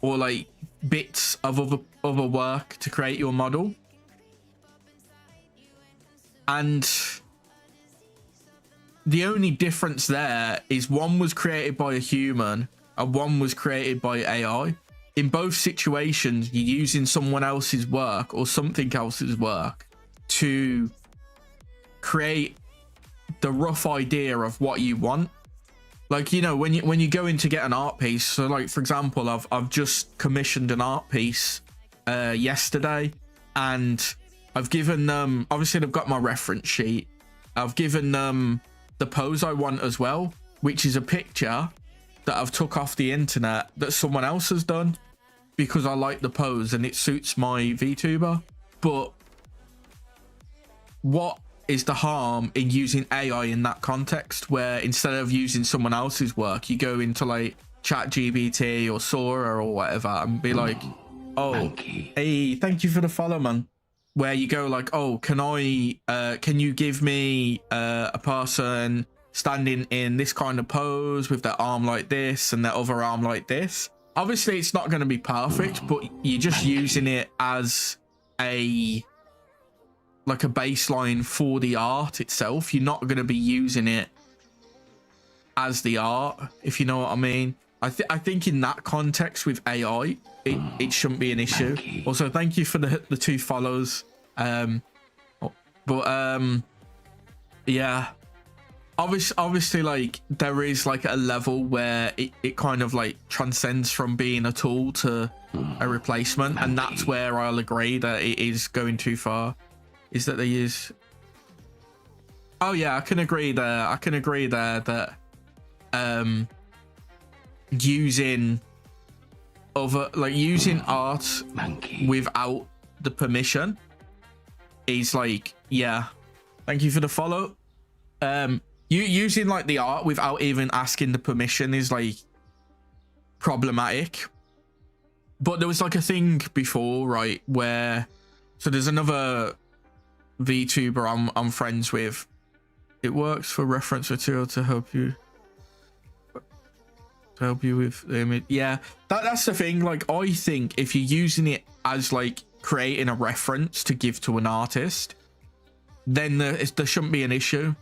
Or like bits of other work to create your model. And the only difference there is one was created by a human and one was created by AI. In both situations, you're using someone else's work or something else's work to create the rough idea of what you want. Like, you know, when you go in to get an art piece, so like, for example, I've just commissioned an art piece yesterday, and I've given them, obviously they've got my reference sheet. I've given them the pose I want as well, which is a picture that I've took off the internet that someone else has done because I like the pose and it suits my VTuber. But what is the harm in using AI in that context, where instead of using someone else's work, you go into like ChatGPT or Sora or whatever and be like, oh, monkey. Hey, thank you for the follow, man. Where you go like, oh, can you give me a person standing in this kind of pose with their arm like this and their other arm like this? Obviously, it's not going to be perfect, but you're just using it as like a baseline for the art itself. You're not going to be using it as the art, if you know what I mean. I think in that context with AI, it shouldn't be an issue. Also, thank you for the 2 follows. Yeah, obviously like there is like a level where it kind of like transcends from being a tool to a replacement, and that's where I'll agree that it is going too far. Is that they use, oh yeah, I can agree there that using art without the permission is like, yeah, thank you for the follow. You using like the art without even asking the permission is like problematic. But there was like a thing before, right, where so there's another VTuber I'm friends with. It works for reference material to help you with the image. Yeah, that's the thing. Like, I think if you're using it as like creating a reference to give to an artist, then there shouldn't be an issue.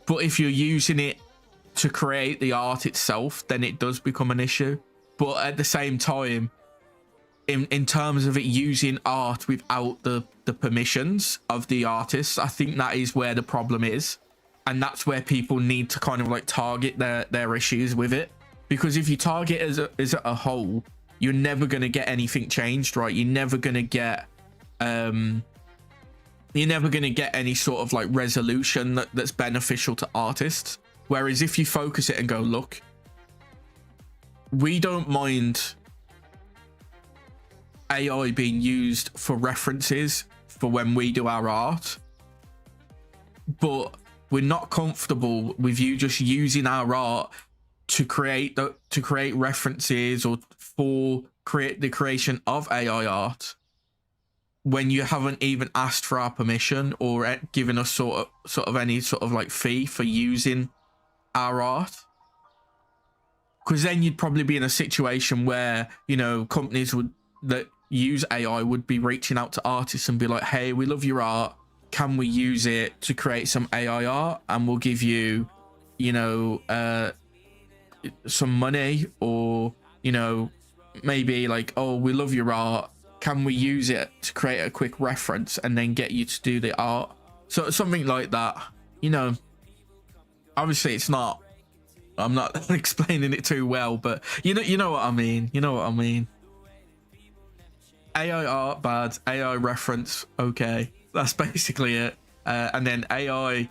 But if you're using it to create the art itself, then it does become an issue. But at the same time, in terms of it using art without the permissions of the artists, I think that is where the problem is. And that's where people need to kind of like target their issues with it. Because if you target as a whole, you're never going to get anything changed, right? You're never going to get any sort of like resolution that's beneficial to artists. Whereas if you focus it and go, look, we don't mind AI being used for references for when we do our art, but we're not comfortable with you just using our art to create references or for the creation of AI art when you haven't even asked for our permission or given us sort of any sort of like fee for using our art. Because then you'd probably be in a situation where, you know, companies that use AI would be reaching out to artists and be like, hey, we love your art, can we use it to create some AI art, and we'll give you, you know, some money, or, you know, maybe like, oh, we love your art, can we use it to create a quick reference and then get you to do the art? So something like that, you know. Obviously it's not, I'm not explaining it too well, but you know what I mean. You know what I mean. AI art bad, AI reference okay. That's basically it. And then AI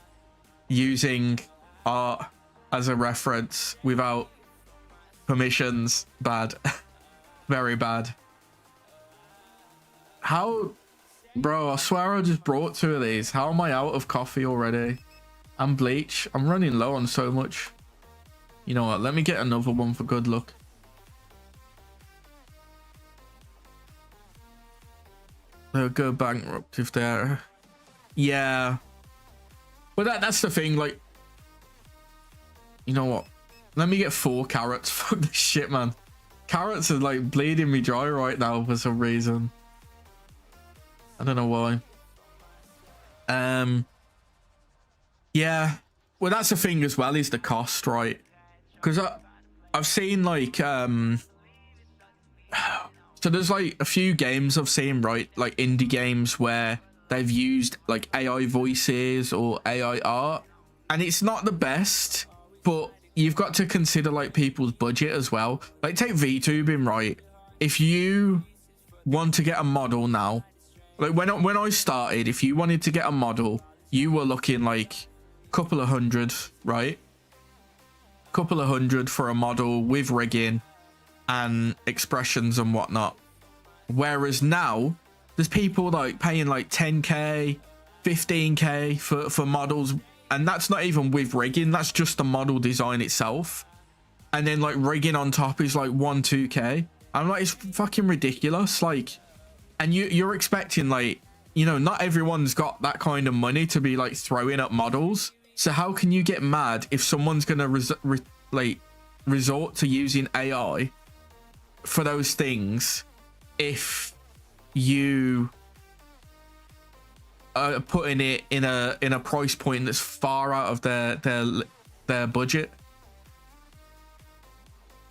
using art as a reference without permissions, bad. Very bad. How, bro, I swear I just brought 2 of these. How am I out of coffee already? And bleach. I'm running low on so much. You know what? Let me get another one for good luck. They'll go bankrupt if they're... Yeah. But that's the thing, like... You know what? Let me get 4 carrots. Fuck this shit, man. Carrots are like bleeding me dry right now for some reason. I don't know why. Yeah. Well, that's the thing as well, is the cost, right? Because I've seen like so there's like a few games I've seen, right, like indie games where they've used like AI voices or AI art, and it's not the best, but you've got to consider like people's budget as well. Like take VTubing, right? If you want to get a model now, like when I started, if you wanted to get a model, you were looking like a couple of hundred, right? Couple of hundred for a model with rigging and expressions and whatnot. Whereas now there's people like paying like 10k 15k for models, and that's not even with rigging, that's just the model design itself, and then like rigging on top is like 1-2k. I'm like, it's fucking ridiculous. Like, and you're expecting, like, you know, not everyone's got that kind of money to be like throwing up models. So how can you get mad if someone's gonna resort to using AI for those things if you are putting it in a price point that's far out of their budget?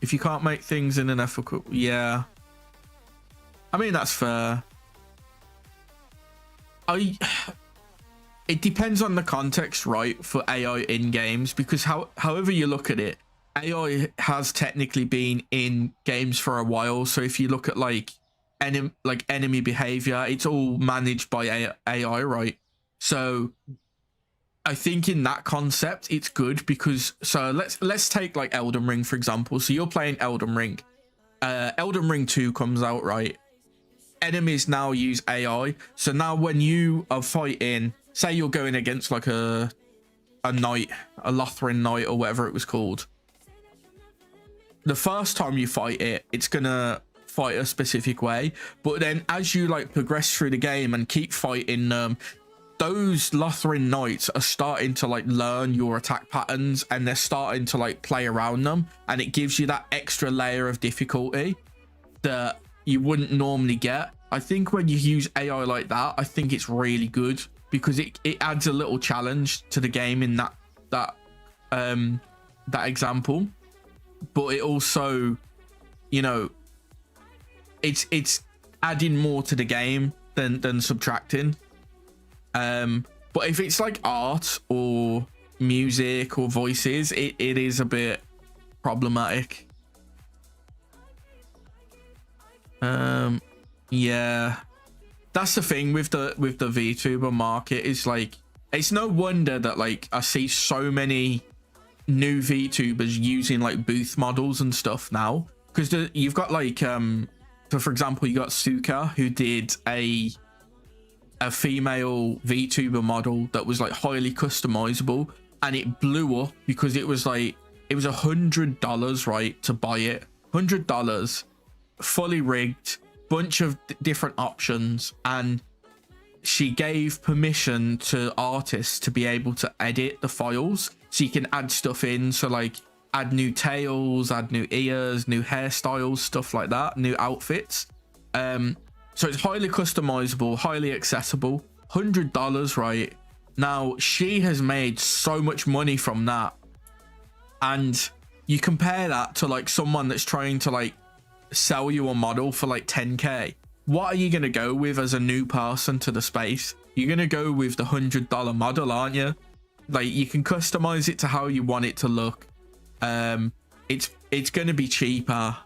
If you can't make things in an ethical, yeah, I mean, that's fair. It depends on the context, right, for AI in games, because however you look at it, AI has technically been in games for a while. So if you look at like enemy behavior, it's all managed by AI, right? So I think in that concept it's good, because so let's take like Elden Ring for example. So you're playing Elden Ring, Elden Ring 2 comes out, right? enemies now use AI. So now when you are fighting, say you're going against like a knight, a Lothran knight or whatever it was called, the first time you fight it, it's gonna fight a specific way, but then as you like progress through the game and keep fighting them, those Lothran knights are starting to like learn your attack patterns, and they're starting to like play around them, and it gives you that extra layer of difficulty that you wouldn't normally get. I think when you use AI like that, I think it's really good, because it adds a little challenge to the game in that example. But it also, you know, it's adding more to the game than subtracting. But if it's like art or music or voices, it is a bit problematic. Yeah, that's the thing with the VTuber market, is like, it's no wonder that like I see so many new VTubers using like booth models and stuff now, because you've got like so for example, you got Suka, who did a female VTuber model that was like highly customizable, and it blew up because it was like, it was $100, right, to buy it. $100, fully rigged, bunch of different options, and she gave permission to artists to be able to edit the files, so you can add stuff in, so like add new tails, add new ears, new hairstyles, stuff like that, new outfits. So it's highly customizable, highly accessible. $100, right? Now she has made so much money from that, and you compare that to like someone that's trying to like sell you a model for like 10k. What are you gonna go with as a new person to the space? You're gonna go with the $100 model, aren't you? Like, you can customize it to how you want it to look. It's gonna be cheaper.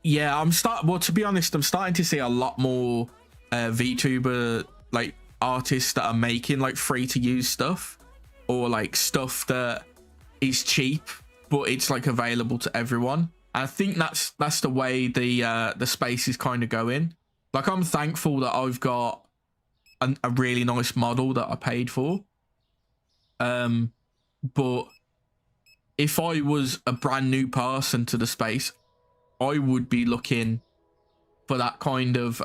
Yeah, well, to be honest, I'm starting to see a lot more VTuber like artists that are making like free to use stuff, or like stuff that is cheap but it's like available to everyone. I think that's the way the space is kind of going. Like, I'm thankful that I've got a really nice model that I paid for. But if I was a brand new person to the space, I would be looking for that kind of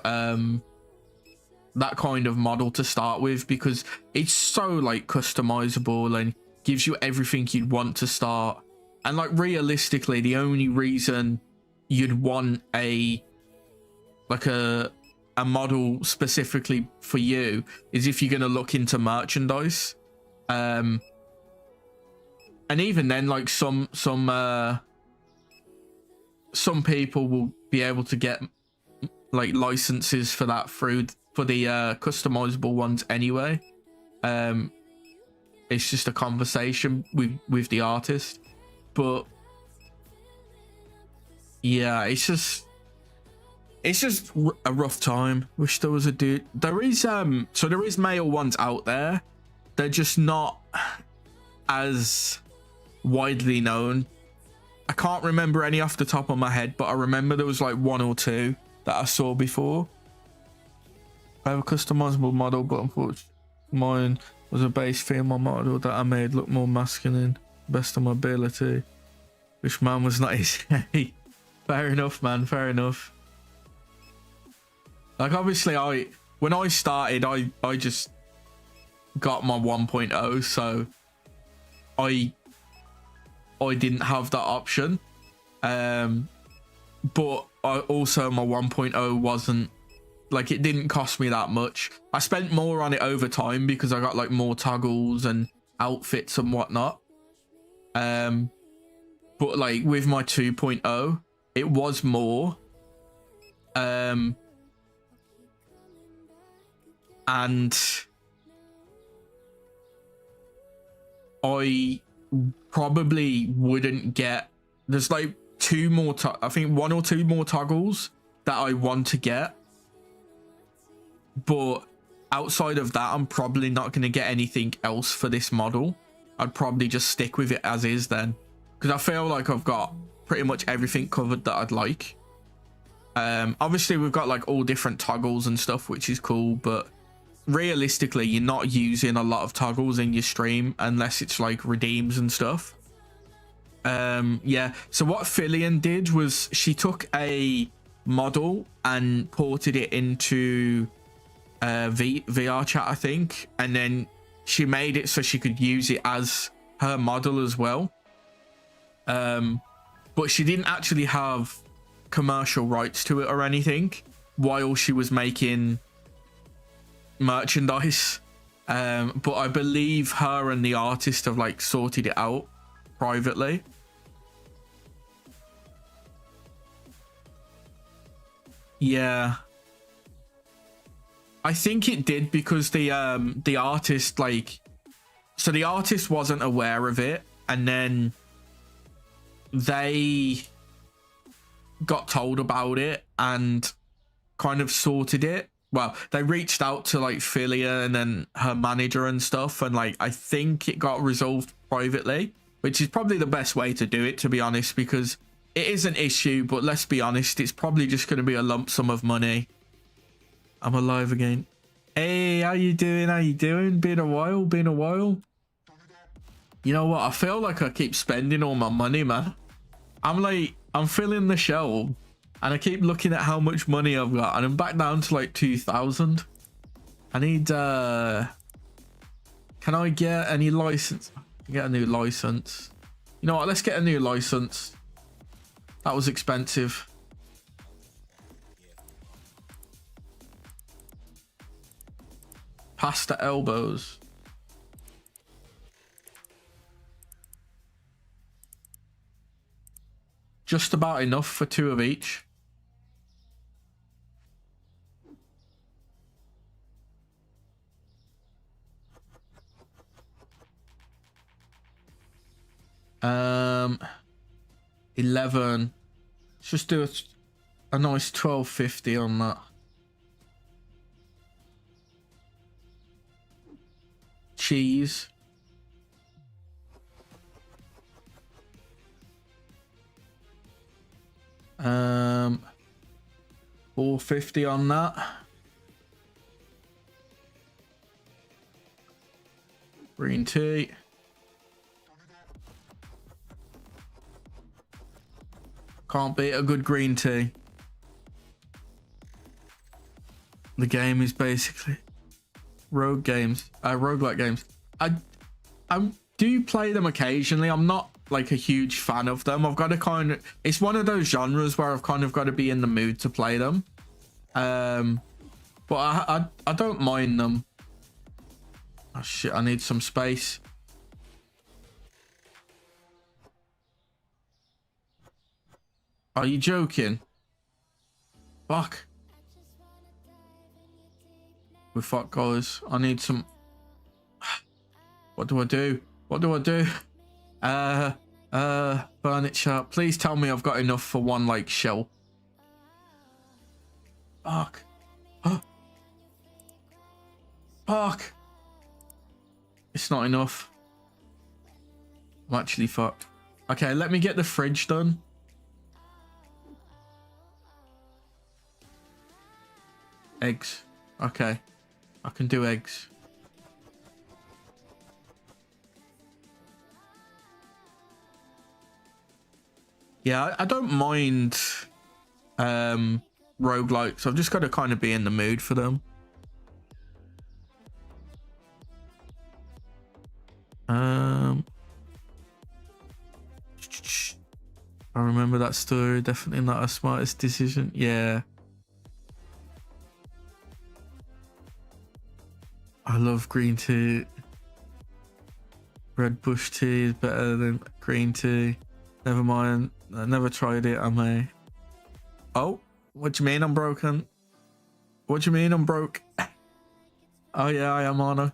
model to start with, because it's so like customizable and gives you everything you'd want to start. And like, realistically, the only reason you'd want a model specifically for you is if you're going to look into merchandise. And even then, like, some people will be able to get like licenses for that for the customizable ones anyway. It's just a conversation with the artist. But yeah, it's just a rough time. Wish there was a dude. There is male ones out there. They're just not as widely known. I can't remember any off the top of my head, but I remember there was like one or two that I saw before. I have a customizable model, but unfortunately mine was a base female model that I made look more masculine, best of my ability, which man was not easy. Fair enough, man, fair enough. Like, obviously when I started, I just got my 1.0, so I didn't have that option. But also my 1.0 wasn't like, it didn't cost me that much. I spent more on it over time because I got like more toggles and outfits and whatnot. But like with my 2.0, it was more. And I probably wouldn't get, there's like I think one or two more toggles that I want to get, but outside of that, I'm probably not going to get anything else for this model. I'd probably just stick with it as is then, because I feel like I've got pretty much everything covered that I'd like. Obviously we've got like all different toggles and stuff, which is cool, but realistically you're not using a lot of toggles in your stream unless it's like redeems and stuff. Yeah, so what Fillion did was she took a model and ported it into VR chat, I think, and then she made it so she could use it as her model as well. But she didn't actually have commercial rights to it or anything while she was making merchandise. But I believe her and the artist have like sorted it out privately. Yeah, I think it did because the artist, like, so the artist wasn't aware of it, and then they got told about it and kind of sorted it. Well, they reached out to like Philia and then her manager and stuff, and like I think it got resolved privately, which is probably the best way to do it, to be honest, because it is an issue, but let's be honest, it's probably just going to be a lump sum of money. I'm alive again. Hey, how you doing? How you doing? Been a while, been a while. You know what? I feel like I keep spending all my money, man. I'm filling the shelf and I keep looking at how much money I've got, and I'm back down to like 2,000. I need, can I get any license? Get a new license. You know what? Let's get a new license. That was expensive. Pasta elbows. Just about enough for 2 of each. Um, 11. Let's just do a nice 12.50 on that. Cheese. $4.50 on that. Green tea. Can't beat a good green tea. The game is basically rogue games, roguelike games. I do play them occasionally. I'm not like a huge fan of them. I've got to kind of, it's one of those genres where I've kind of got to be in the mood to play them. But I don't mind them. Oh shit, I need some space. Are you joking? Fuck. We fuck, guys. I need some. What do I do? What do I do? Burn it sharp. Please tell me I've got enough for one like shell. Fuck. Fuck. It's not enough. I'm actually fucked. Okay, let me get the fridge done. Eggs. Okay. I can do eggs. Yeah, I don't mind roguelikes. I've just got to kind of be in the mood for them. I remember that story. Definitely not our smartest decision. Yeah. I love green tea. Red bush tea is better than green tea. Never mind. I never tried it. I may. Oh, what do you mean I'm broken? What do you mean I'm broke? Oh yeah, I am on a.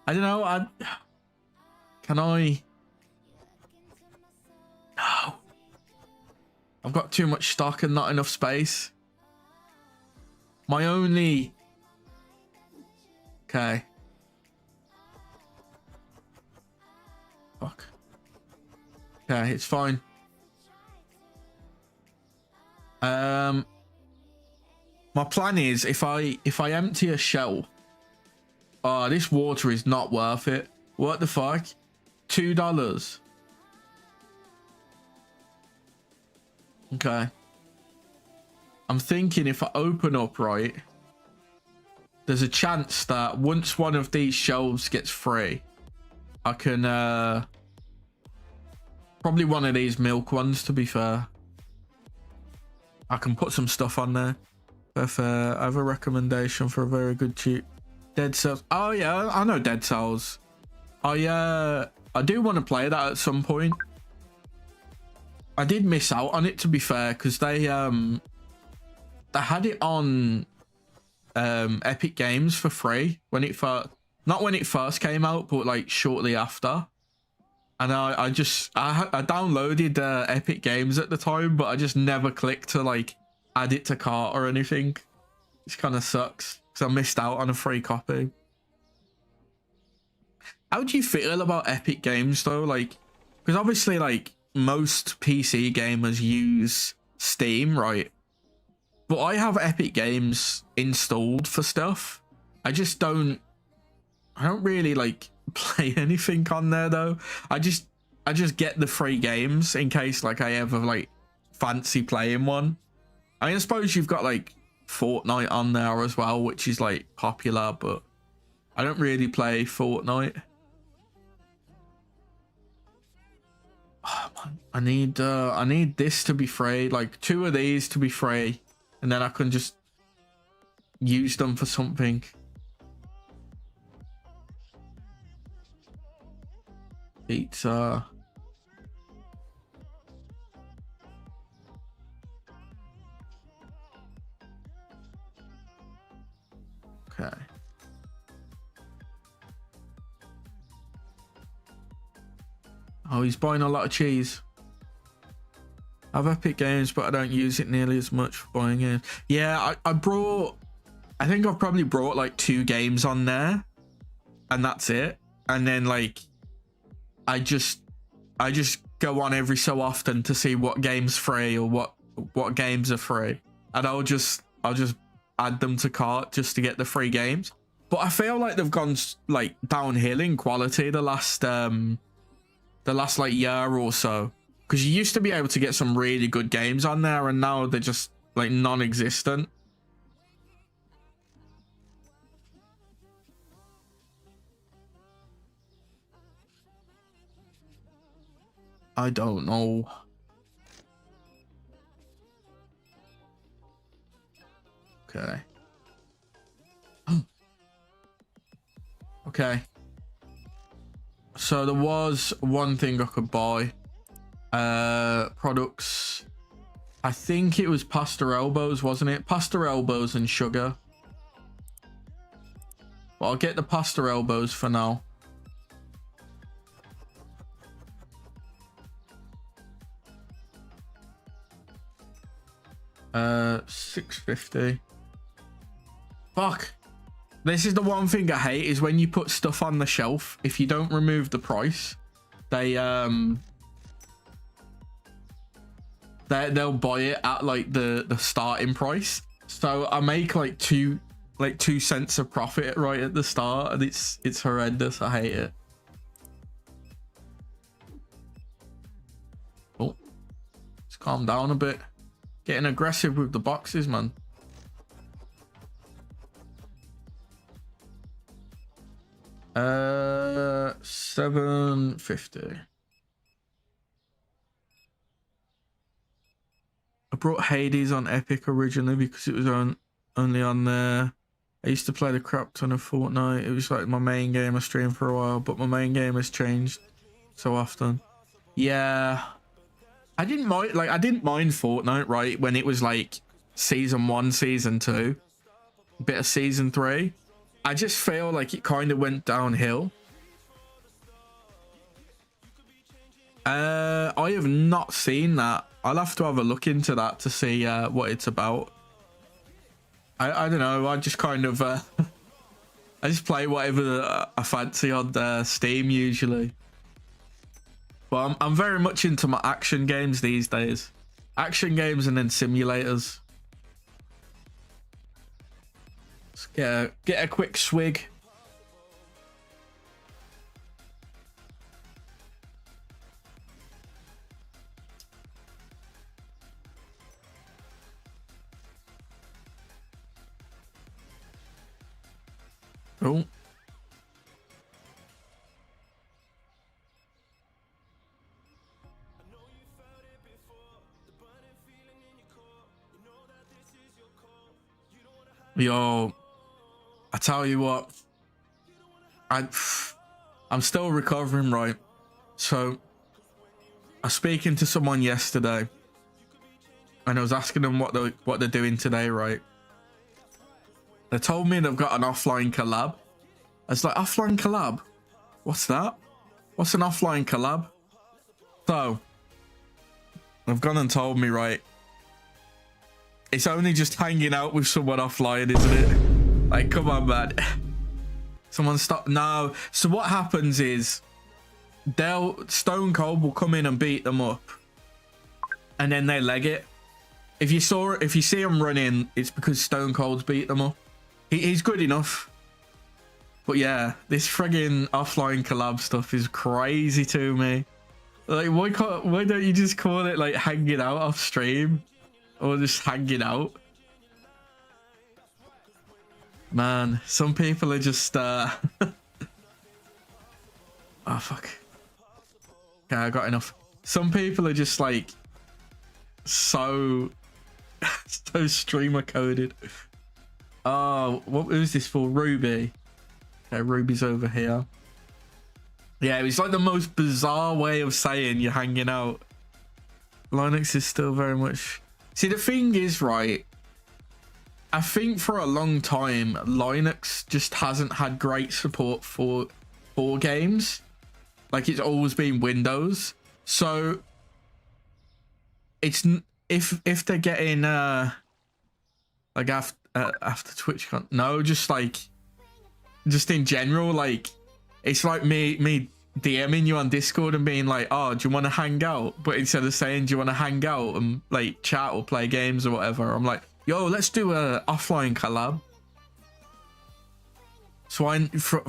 I don't know. Can I? No. I've got too much stock and not enough space. My only. Okay. Fuck. Okay, it's fine. My plan is if I empty a shelf. Oh, this water is not worth it. What the fuck? $2. Okay. I'm thinking if I open up right, there's a chance that once one of these shelves gets free, I can probably one of these milk ones, to be fair. I can put some stuff on there. If I have a recommendation for a very good cheap Dead Cells. Oh yeah, I know Dead Cells. I do want to play that at some point. I did miss out on it, to be fair, because they had it on Epic Games for free when it first, not when it first came out, but like shortly after. And I downloaded Epic Games at the time, but I just never clicked to like add it to cart or anything. Which kind of sucks because I missed out on a free copy. How do you feel about Epic Games though? Like, because obviously like most PC gamers use Steam, right? But I have Epic Games installed for stuff. I don't really like play anything on there though. I just get the free games in case like I ever like fancy playing one. I mean, I suppose you've got like Fortnite on there as well, which is like popular, but I don't really play Fortnite. Oh, man. I need this to be free, like 2 of these to be free, and then I can just use them for something. Pizza. Okay. Oh, he's buying a lot of cheese. I have Epic Games, but I don't use it nearly as much for buying games. Yeah, I think I've probably brought like 2 games on there, and that's it. And then like, I just go on every so often to see what game's free or what games are free, and I'll just add them to cart just to get the free games. But I feel like they've gone like downhill in quality the last like year or so, because you used to be able to get some really good games on there, and now they're just like non-existent. I don't know. Okay. Okay. So there was one thing I could buy. Products. I think it was pasta elbows, wasn't it? Pasta elbows and sugar. Well, I'll get the pasta elbows for now. $6.50. Fuck. This is the one thing I hate, is when you put stuff on the shelf, if you don't remove the price, they'll buy it at like the starting price. So I make like 2 cents of profit right at the start, and it's horrendous. I hate it. Oh, let's calm down a bit. Getting aggressive with the boxes, man. $7.50. I brought Hades on Epic originally because it was only on there. I used to play the crap ton of Fortnite. It was like my main game I streamed for a while, but my main game has changed so often. Yeah, I didn't mind Fortnite right when it was like season 1, season 2, a bit of season 3. I just feel like it kind of went downhill. I have not seen that. I'll have to have a look into that to see what it's about. I don't know. I just kind of I just play whatever I fancy on Steam usually. But I'm very much into my action games these days. Action games and then simulators. Let's get a quick swig. Oh. Yo, I tell you what, I'm still recovering, right? So I was speaking to someone yesterday and I was asking them what they're doing today, right? They told me they've got an offline collab. I was like, offline collab? What's that? What's an offline collab? So they've gone and told me, right? It's only just hanging out with someone offline, isn't it? Like, come on, man. Someone stop. No. So what happens is Stone Cold will come in and beat them up. And then they leg it. If you see him running, it's because Stone Cold's beat them up. He's good enough. But yeah, this friggin' offline collab stuff is crazy to me. Like, why don't you just call it like hanging out off stream? Or just hanging out? Man, some people are just oh fuck. Okay, I got enough. Some people are just like so streamer coded. Oh, what was this for? Ruby. Okay, Ruby's over here. Yeah, it's like the most bizarre way of saying you're hanging out. Linux is still very much... See, the thing is, right, I think for a long time, Linux just hasn't had great support for games. Like, it's always been Windows. So, it's... If they're getting, like, after TwitchCon... No, just, like... Just in general, like... It's like me DMing you on Discord and being like, oh, do you want to hang out? But instead of saying, do you want to hang out and like chat or play games or whatever, I'm like, yo, let's do a offline collab. So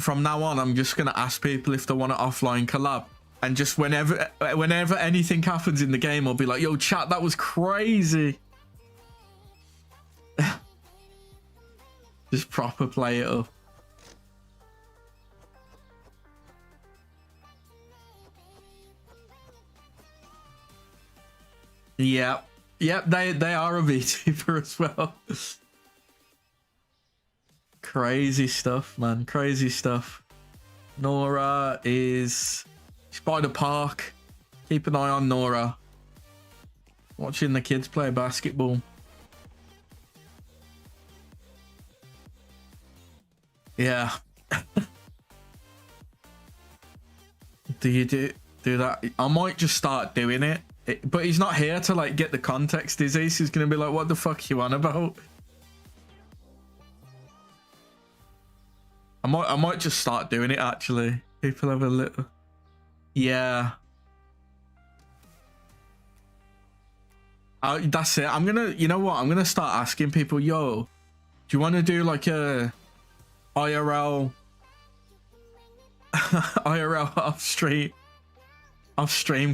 from now on, I'm just going to ask people if they want an offline collab. And just whenever anything happens in the game, I'll be like, yo, chat, that was crazy. Just proper play it up. Yeah, yep, they are a VTuber as well. Crazy stuff, man. Crazy stuff. Nora is by the park. Keep an eye on Nora. Watching the kids play basketball. Yeah. Do you do that? I might just start doing it. But he's not here to like get the context, is he? So he's gonna be like, what the fuck you on about? I might just start doing it actually. People have a little... Yeah. That's it. I'm gonna, you know what? I'm gonna start asking people, yo, do you want to do like a IRL IRL off stream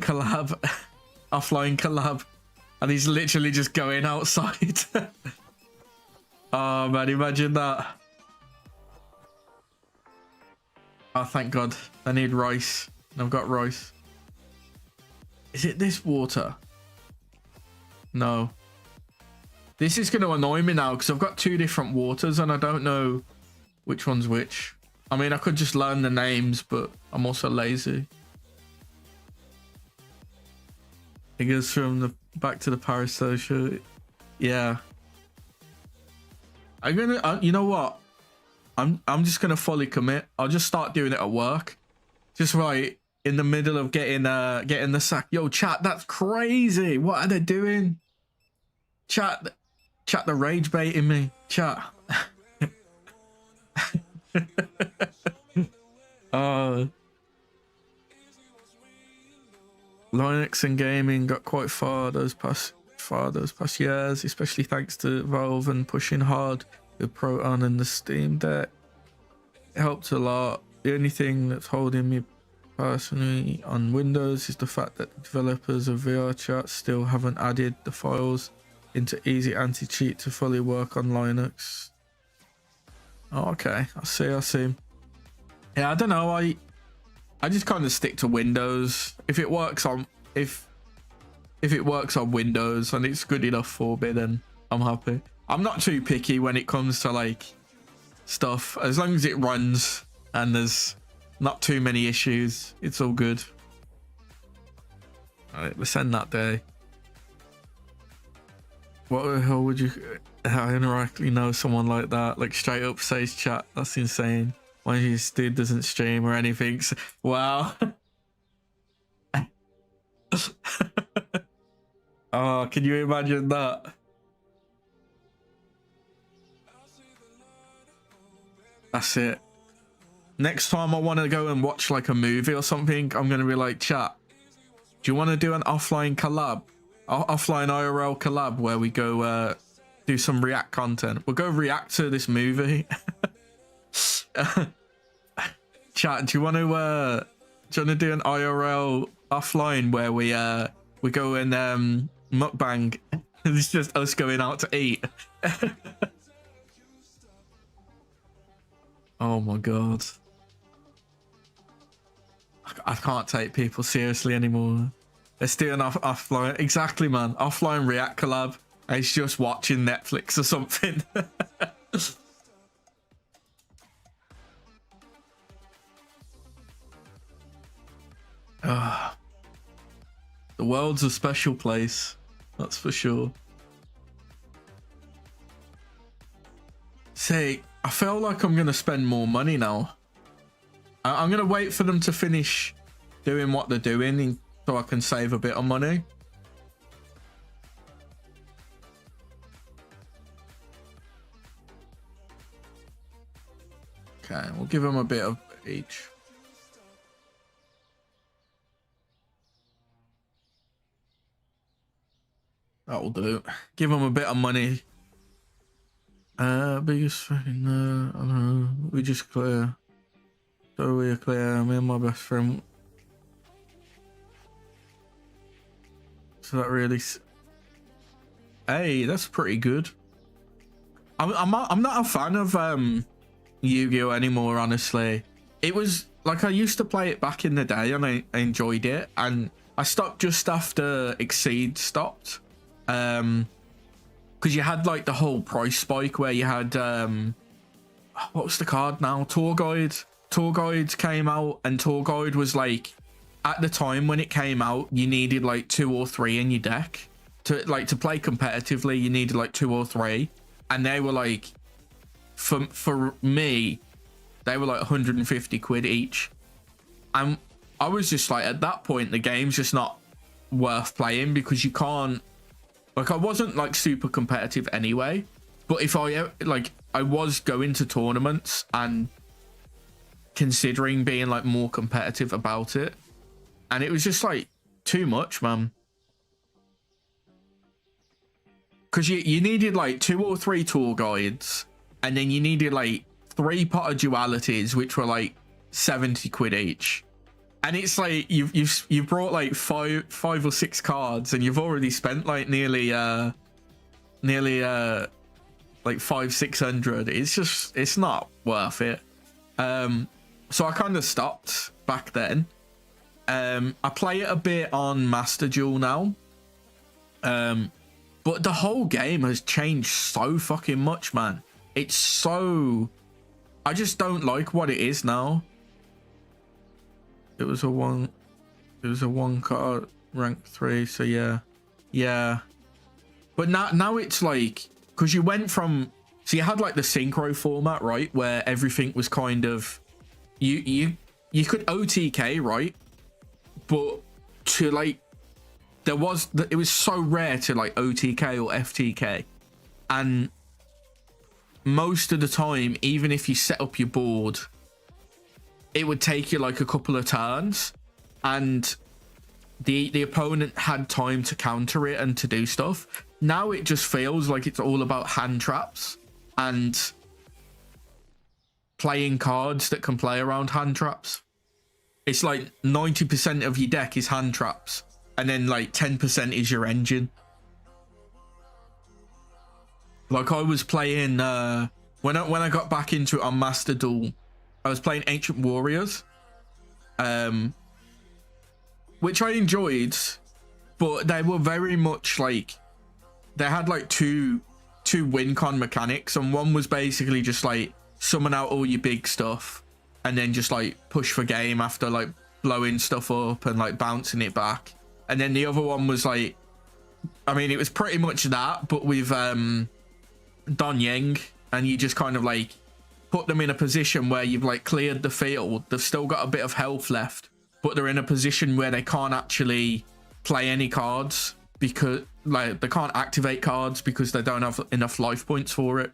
collab? Offline collab, and he's literally just going outside. Oh man, imagine that. Oh, thank God. I need rice. I've got rice. Is it this water? No. This is going to annoy me now because I've got two different waters and I don't know which one's which. I mean, I could just learn the names, but I'm also lazy. It goes from the back to the parasocial. Yeah. I'm gonna. You know what? I'm just gonna fully commit. I'll just start doing it at work. Just right in the middle of getting the sack. Yo, chat, that's crazy. What are they doing? Chat, they're rage baiting me. Chat. Linux and gaming got quite far those past far those past years, especially thanks to Valve and pushing hard with Proton and the Steam Deck. It helped a lot. The only thing that's holding me personally on Windows is the fact that the developers of VR chat still haven't added the files into easy anti-cheat to fully work on Linux. Oh, okay, I see. Yeah, I don't know. I just kind of stick to Windows. If it works on if it works on Windows and it's good enough for me, then I'm happy. I'm not too picky when it comes to like stuff. As long as it runs and there's not too many issues, it's all good. All right, let's end that day. What the hell would you? I indirectly know someone like that. Like straight up says chat. That's insane. Why this dude doesn't stream or anything? Wow. Oh, can you imagine that? That's it. Next time I want to go and watch like a movie or something, I'm going to be like, chat, do you want to do an offline collab? Offline IRL collab where we go do some react content. We'll go react to this movie. Chat, do you want to do an IRL offline where we go and mukbang? It's just us going out to eat. Oh my god. I can't take people seriously anymore. Let's do an offline. Exactly, man. Offline react collab. It's just watching Netflix or something. The world's a special place. That's for sure. Say, I feel like I'm going to spend more money now. I'm going to wait for them to finish doing what they're doing so I can save a bit of money. Okay, we'll give them a bit of each. That'll do. Give them a bit of money. Biggest fucking, I don't know. We just clear. So we're clear. Me and my best friend. So that really. Hey, that's pretty good. I'm not a fan of Yu-Gi-Oh anymore. Honestly, it was like I used to play it back in the day, and I enjoyed it. And I stopped just after Exceed stopped. Because you had like the whole price spike where you had what was the card now? Tour Guide came out, and Tour Guide was like, at the time when it came out, you needed like 2 or 3 in your deck to play competitively. You needed like 2 or 3, and they were like, for me, they were like 150 quid each, and I was just like, at that point the game's just not worth playing because you can't. Like, I wasn't like super competitive anyway, but if I was going to tournaments and considering being like more competitive about it, and it was just like too much, man. Because you needed like 2 or 3 tour guides, and then you needed like 3 pot of dualities, which were like 70 quid each. And it's like you've brought like 5 or 6 cards, and you've already spent like nearly like 500-600. It's not worth it. So I kind of stopped back then. I play it a bit on Master Duel now. But the whole game has changed so fucking much, man. It's so, I just don't like what it is now. It was a one card rank 3, so yeah. But now it's like, because you went from, so you had like the synchro format, right, where everything was kind of, you could OTK, right, but to like, it was so rare to like OTK or FTK, and most of the time, even if you set up your board, it would take you like a couple of turns, and the opponent had time to counter it and to do stuff. Now it just feels like it's all about hand traps and playing cards that can play around hand traps. It's like 90% of your deck is hand traps, and then like 10% is your engine. Like I was playing when I got back into it on Master Duel, I was playing Ancient Warriors, which I enjoyed, but they were very much like, they had like two win con mechanics, and one was basically just like summon out all your big stuff and then just like push for game after like blowing stuff up and like bouncing it back. And then the other one was like, I mean, it was pretty much that, but with Don Yang, and you just kind of like put them in a position where you've like cleared the field. They've still got a bit of health left, but they're in a position where they can't actually play any cards because like they can't activate cards because they don't have enough life points for it.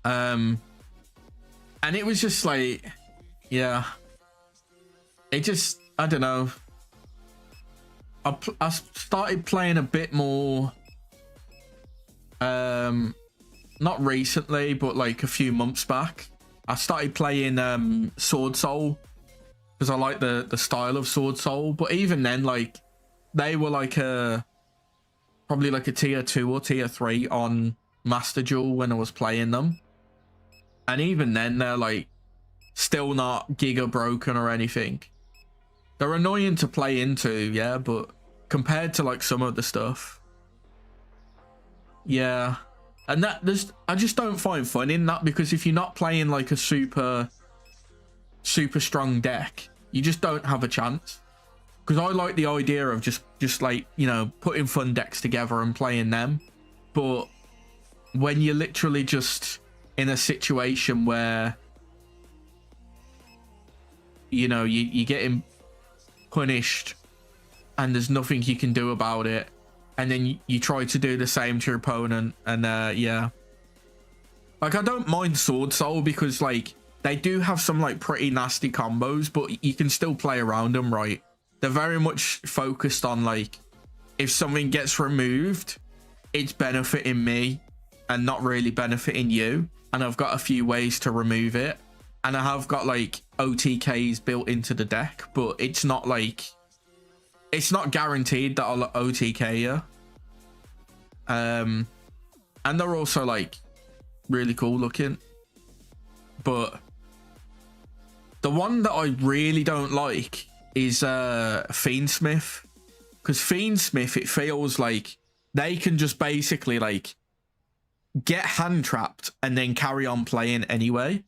And it was just like, yeah, it just, I don't know. I started playing a bit more, not recently, but like a few months back. I started playing Sword Soul because I like the style of Sword Soul. But even then, like, they were like probably like a tier 2 or tier 3 on Master Duel when I was playing them. And even then, they're like still not giga broken or anything. They're annoying to play into, yeah, but compared to like some of the stuff, yeah. And I just don't find fun in that, because if you're not playing like a super strong deck, you just don't have a chance. Because I like the idea of just like, you know, putting fun decks together and playing them. But when you're literally just in a situation where, you know, you're getting punished and there's nothing you can do about it, and then you try to do the same to your opponent, and yeah, like, I don't mind Sword Soul because like they do have some like pretty nasty combos, but you can still play around them, right? They're very much focused on like, if something gets removed, it's benefiting me and not really benefiting you, and I've got a few ways to remove it, and I have got like OTKs built into the deck, but it's not like, it's not guaranteed that I'll OTK you. And they're also like really cool looking. But the one that I really don't like is Fiendsmith, because Fiendsmith, it feels like they can just basically like get hand trapped and then carry on playing anyway.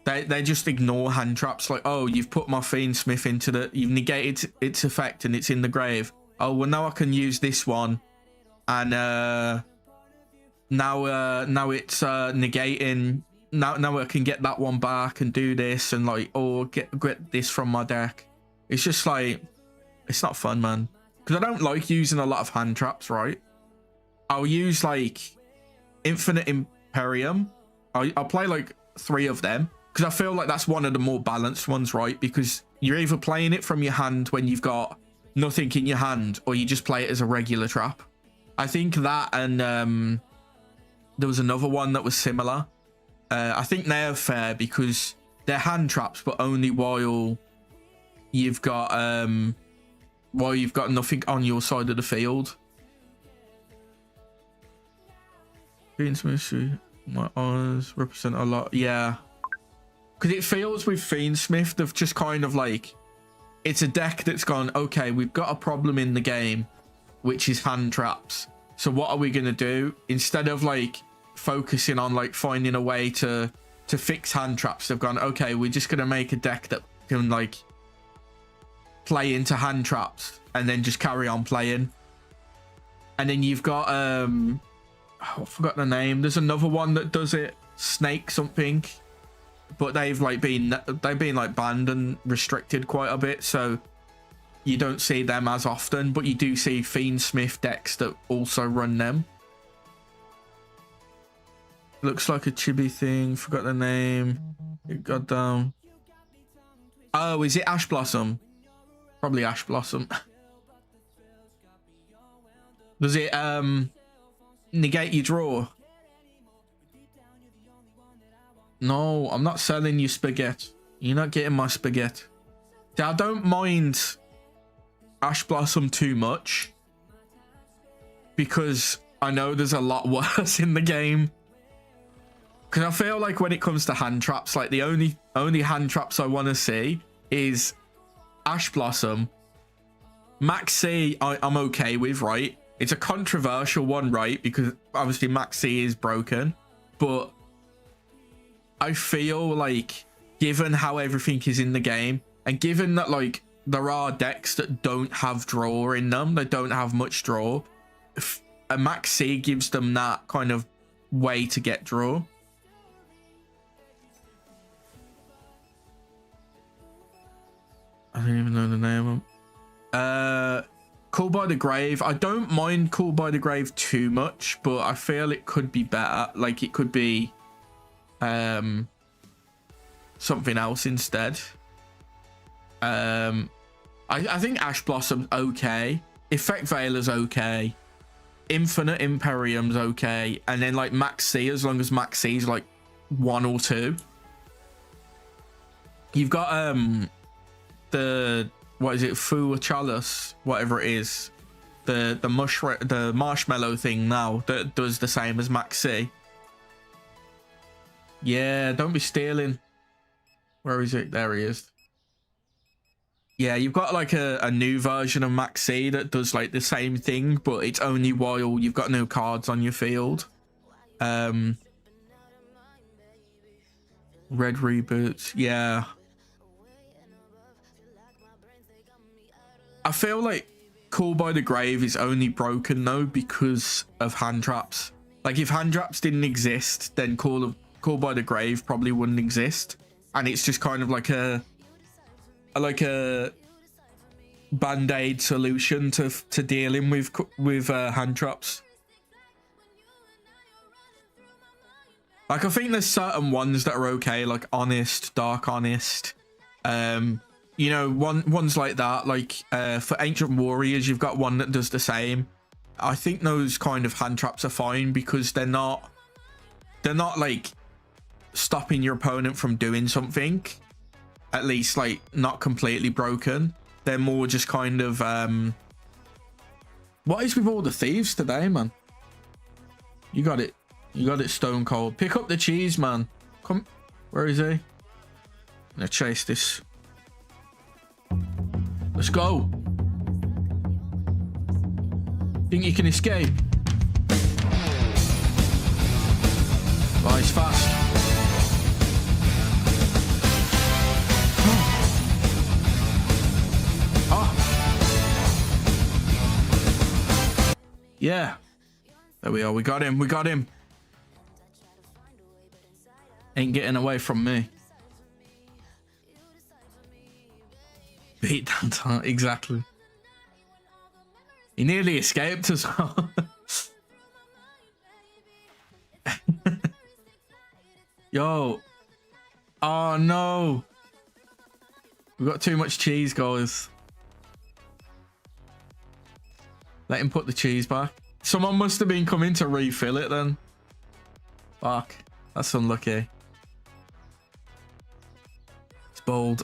They just ignore hand traps, like, oh, you've put my Fiendsmith into the, you've negated its effect and it's in the grave. Oh, well, now I can use this one, and now it's negating. Now I can get that one back and do this, and like, oh, get this from my deck. It's just like, it's not fun, man. Because I don't like using a lot of hand traps, right? I'll use like Infinite Imperium. I'll play like 3 of them, because I feel like that's one of the more balanced ones, right? Because you're either playing it from your hand when you've got nothing in your hand, or you just play it as a regular trap. I think that, and there was another one that was similar. I think they're fair because they're hand traps, but only while you've got nothing on your side of the field. My eyes represent a lot, yeah. Because it feels with Fiendsmith, they've just kind of like, it's a deck that's gone, okay, we've got a problem in the game, which is hand traps. So what are we going to do? Instead of like focusing on like finding a way to fix hand traps, they've gone, okay, we're just going to make a deck that can like play into hand traps and then just carry on playing. And then you've got, oh, I forgot the name. There's another one that does it, Snake something. But they've been like banned and restricted quite a bit, so you don't see them as often, but you do see Fiendsmith decks that also run them. Looks like a chibi thing, forgot the name. Goddamn. Oh, is it Ash Blossom? Probably Ash Blossom. Does it negate your draw? No, I'm not selling you spaghetti. You're not getting my spaghetti. See, I don't mind Ash Blossom too much because I know there's a lot worse in the game. Because I feel like when it comes to hand traps, like the only hand traps I want to see is Ash Blossom. Max C, I'm okay with, right? It's a controversial one, right? Because obviously Max C is broken. But I feel like, given how everything is in the game, and given that, like, there are decks that don't have draw in them, they don't have much draw, a Max C gives them that kind of way to get draw. I don't even know the name of them. Call by the Grave. I don't mind Call by the Grave too much, but I feel it could be better. Like, it could be something else instead. I think Ash Blossom's okay. Effect Veiler's okay. Infinite Imperium's okay. And then, like, Max C, as long as Max C's, like, 1 or 2. You've got, the... What is it? Fu Chalice, whatever it is. The marshmallow thing now that does the same as Max C. Yeah, don't be stealing. Where is it? There he is. Yeah, you've got like a new version of Max C that does like the same thing, but it's only while you've got no cards on your field. Red reboots, yeah. I feel like Call by the Grave is only broken though because of hand traps. Like if hand traps didn't exist, then Call by the Grave probably wouldn't exist, and it's just kind of like a band-aid solution to dealing with hand traps. Like I think there's certain ones that are okay, like Honest, Dark Honest. You know, ones like that, like for Ancient Warriors, you've got one that does the same. I think those kind of hand traps are fine because they're not like stopping your opponent from doing something, at least like not completely broken. They're more just kind of what is with all the thieves today, man? You got it stone cold. Pick up the cheese, man. Come, where is he? I'm gonna chase this. Let's go. Think you can escape? Oh, he's fast. Oh. Yeah. There we are. We got him. We got him. Ain't getting away from me. Beat down time. Exactly. He nearly escaped as well. Yo. Oh no. We've got too much cheese, guys. Let him put the cheese back. Someone must have been coming to refill it then. Fuck. That's unlucky. It's bold.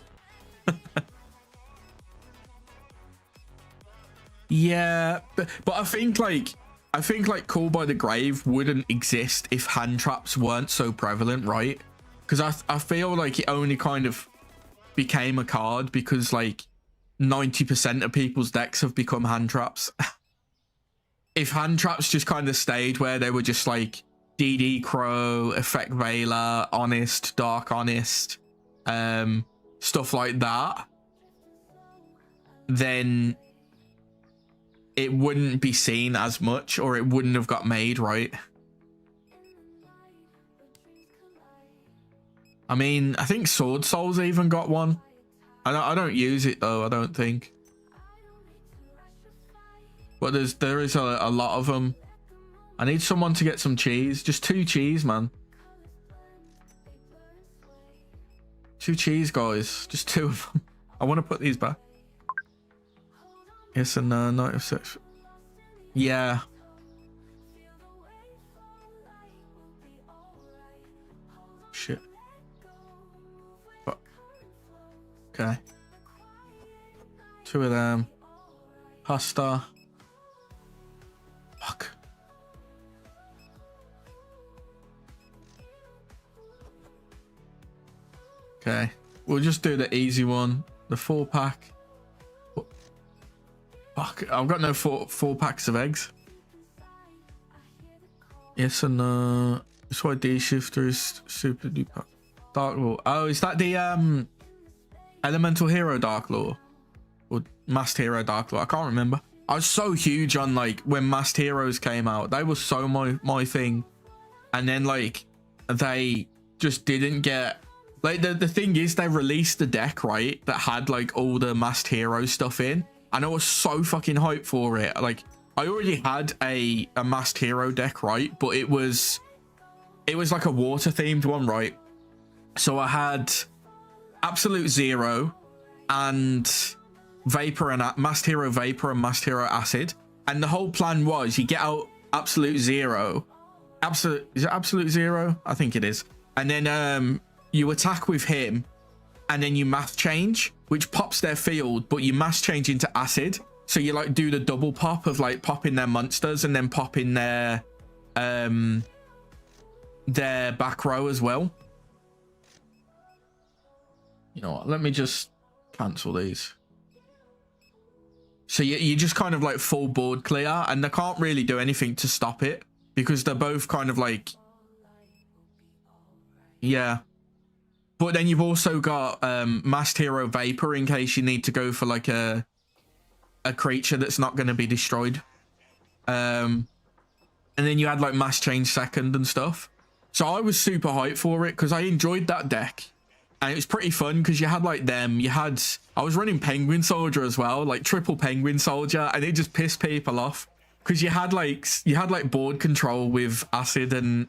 Yeah, but I think like Call by the Grave wouldn't exist if hand traps weren't so prevalent, right? Because I feel like it only kind of became a card because like 90% of people's decks have become hand traps. If hand traps just kind of stayed where they were just like DD Crow, Effect Veiler, Honest, Dark Honest, stuff like that, then it wouldn't be seen as much, or it wouldn't have got made, right? I mean, I think Sword Soul's even got one. I don't use it though, I don't think. But there is a lot of them. I need someone to get some cheese. Just 2 cheese, man. 2 cheese, guys. Just 2 of them. I want to put these back. Yes and no, night of sex. Yeah. Shit. Fuck. Okay. 2 of them. Pasta. Fuck. Okay. We'll just do the easy one. The 4-pack. Fuck. I've got no four packs of eggs. Yes and no. That's why D shifter is super duper. Dark Law. Oh, is that the Elemental Hero Dark Law? Or Masked Hero Dark Law? I can't remember. I was so huge on like when Masked Heroes came out. They were so my thing. And then like they just didn't get like the thing is they released the deck, right? That had like all the Masked Hero stuff in. And I was so fucking hyped for it. Like I already had a Masked Hero deck, right? But it was like a water themed one, right? So I had Absolute Zero and Vapor and Masked Hero Vapor and Masked Hero Acid. And the whole plan was you get out Absolute Zero. Is it Absolute Zero? I think it is. And then you attack with him and then you mass change, which pops their field, but you mass change into Acid. So you like do the double pop of like popping their monsters and then popping their back row as well. You know what? Let me just cancel these. So you just kind of like full board clear, and they can't really do anything to stop it because they're both kind of like, yeah. But then you've also got Masked Hero Vapor in case you need to go for like a creature that's not going to be destroyed. And then you had like Mass Change Second and stuff. So I was super hyped for it because I enjoyed that deck. And it was pretty fun because you had like them. I was running Penguin Soldier as well, like triple Penguin Soldier, and it just pissed people off because you had like board control with Acid and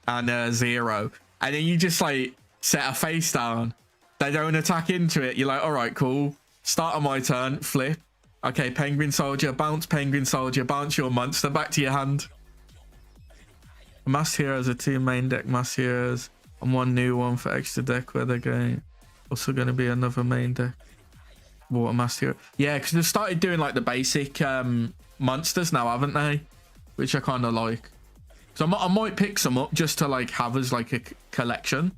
Zero, and then you just like set a face down. They don't attack into it. You're like, all right, cool. Start on my turn. Flip. Okay, Penguin Soldier, bounce your monster back to your hand. Masked Heroes are 2 main deck Masked Heroes and 1 new one for extra deck where they're going. Also going to be another main deck. Water Masked Hero. Yeah, because they've started doing like the basic monsters now, haven't they? Which I kind of like. So I might pick some up just to like have as like a collection.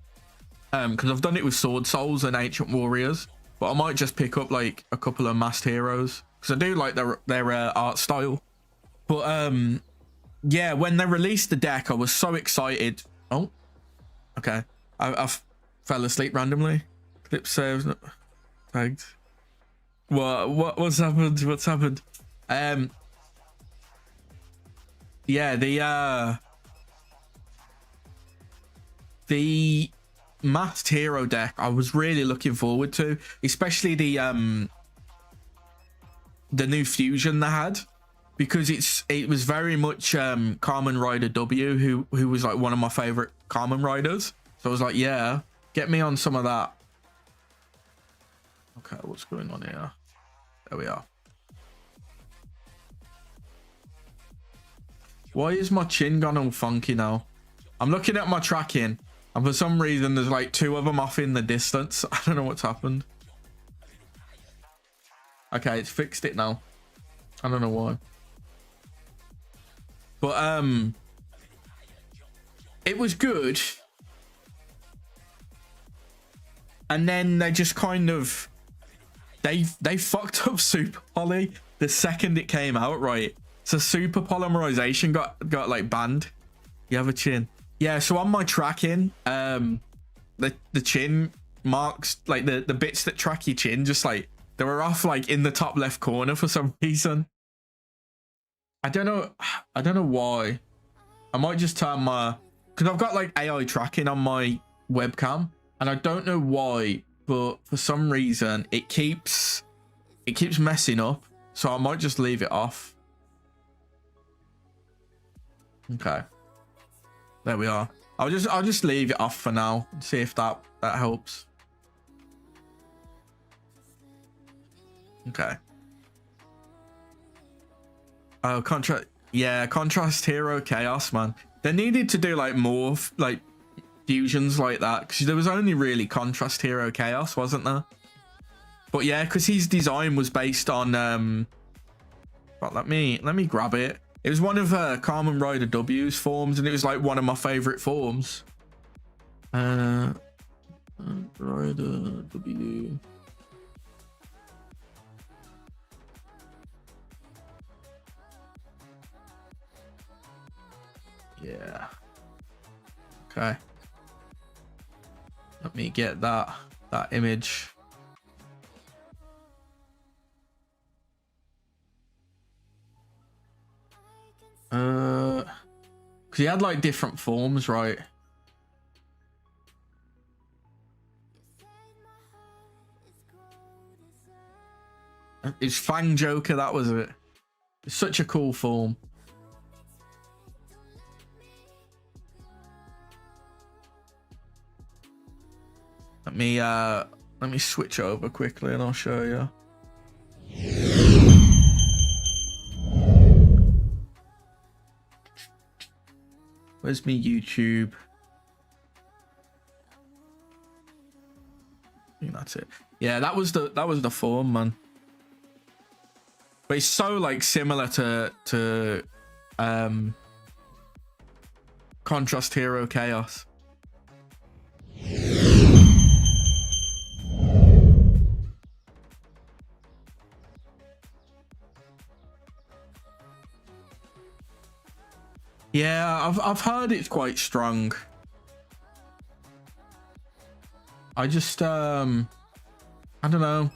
Because I've done it with Sword Souls and Ancient Warriors. But I might just pick up like a couple of Masked Heroes. Because I do like their art style. But yeah, when they released the deck, I was so excited. Oh, okay. I fell asleep randomly. Clip saves not tagged. What's happened? What's happened? Yeah, the Masked Hero deck I was really looking forward to, especially the new fusion they had, because it was very much Kamen Rider W, who was like one of my favorite Kamen Riders. So I was like, yeah, get me on some of that. Okay, what's going on here? There we are. Why is my chin gone all funky now? I'm looking at my tracking, and for some reason there's like 2 of them off in the distance. I don't know what's happened. Okay, it's fixed it now. I don't know why. But it was good. And then they just kind of they fucked up Super Poly the second it came out, right? So super polymerization got like banned. You have a chin. Yeah, so on my tracking, the chin marks, like the bits that track your chin, just like they were off like in the top left corner for some reason. I don't know why. I might just turn my, because I've got like AI tracking on my webcam, and I don't know why, but for some reason it keeps messing up. So I might just leave it off. Okay, there we are. I'll just leave it off for now and see if that helps. Oh, contrast hero chaos, man. They needed to do like more like fusions like that, because there was only really contrast hero chaos, wasn't there? But yeah, because his design was based on but let me grab it. It was one of Carmen Rider W's forms, and it was like one of my favorite forms. Rider W. Yeah. Okay. Let me get that image. Because he had like different forms, right? It's Fang Joker, that was it. It's such a cool form. Let me switch over quickly and I'll show you. Where's me YouTube? I think that's it. Yeah, that was the form, man. But it's so like similar to Contrast Hero Chaos. Yeah, I've heard it's quite strong. I just I don't know.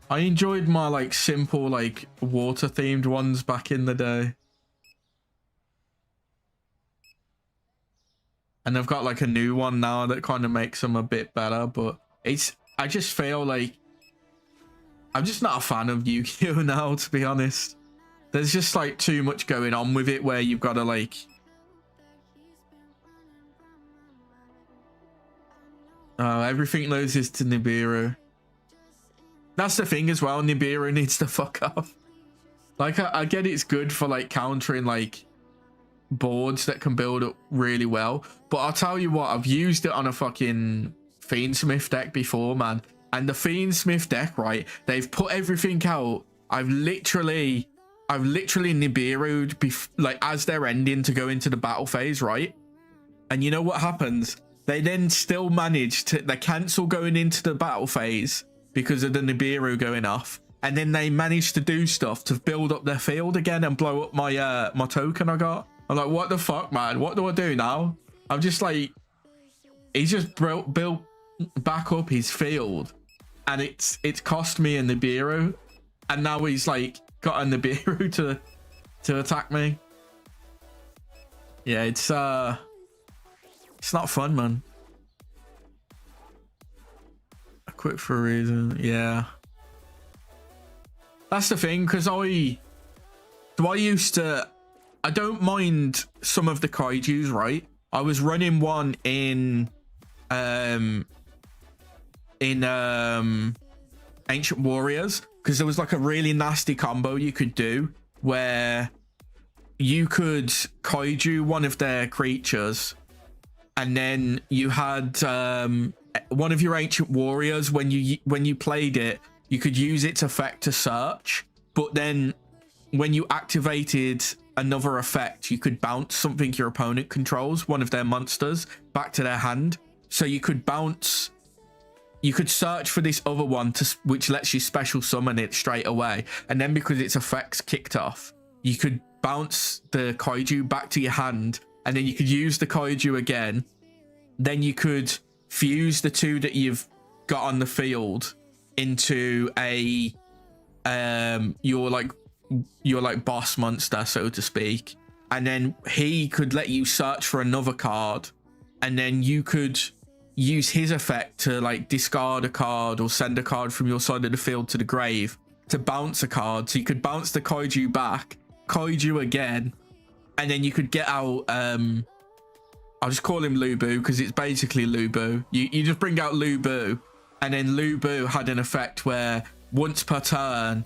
I enjoyed my like simple like water themed ones back in the day. And I've got like a new one now that kind of makes them a bit better, but I just feel like I'm just not a fan of Yu-Gi-Oh now, to be honest. There's just like too much going on with it where you've got to like everything loses to Nibiru. That's the thing as well, Nibiru needs to fuck off. Like I get it's good for like countering like boards that can build up really well, but I'll tell you what, I've used it on a fucking Fiendsmith deck before, man. And the Fiendsmith deck, right, they've put everything out. I've literally Nibiru'd like as they're ending to go into the battle phase, right? And you know what happens? They then still manage to they cancel going into the battle phase because of the Nibiru going off, and then they manage to do stuff to build up their field again and blow up my my token I got. I'm like, what the fuck, man? What do I do now? I'm just like, he's just built back up his field, and it's cost me a Nibiru, and now he's like got a Nibiru to attack me. Yeah, it's not fun, man. I quit for a reason. Yeah, that's the thing, because I don't mind some of the kaijus, right? I was running one in Ancient Warriors, because there was like a really nasty combo you could do where you could kaiju one of their creatures, and then you had one of your Ancient Warriors, when you played it, you could use its effect to search, but then when you activated another effect, you could bounce something your opponent controls, one of their monsters, back to their hand. So you could bounce, you could search for this other one which lets you special summon it straight away, and then because its effects kicked off, you could bounce the kaiju back to your hand, and then you could use the kaiju again. Then you could fuse the two that you've got on the field into a your boss monster, so to speak, and then he could let you search for another card, and then you could use his effect to like discard a card or send a card from your side of the field to the grave to bounce a card. So you could bounce the kaiju back, kaiju again, and then you could get out I'll just call him Lubu because it's basically Lubu. You just bring out Lubu, and then Lubu had an effect where once per turn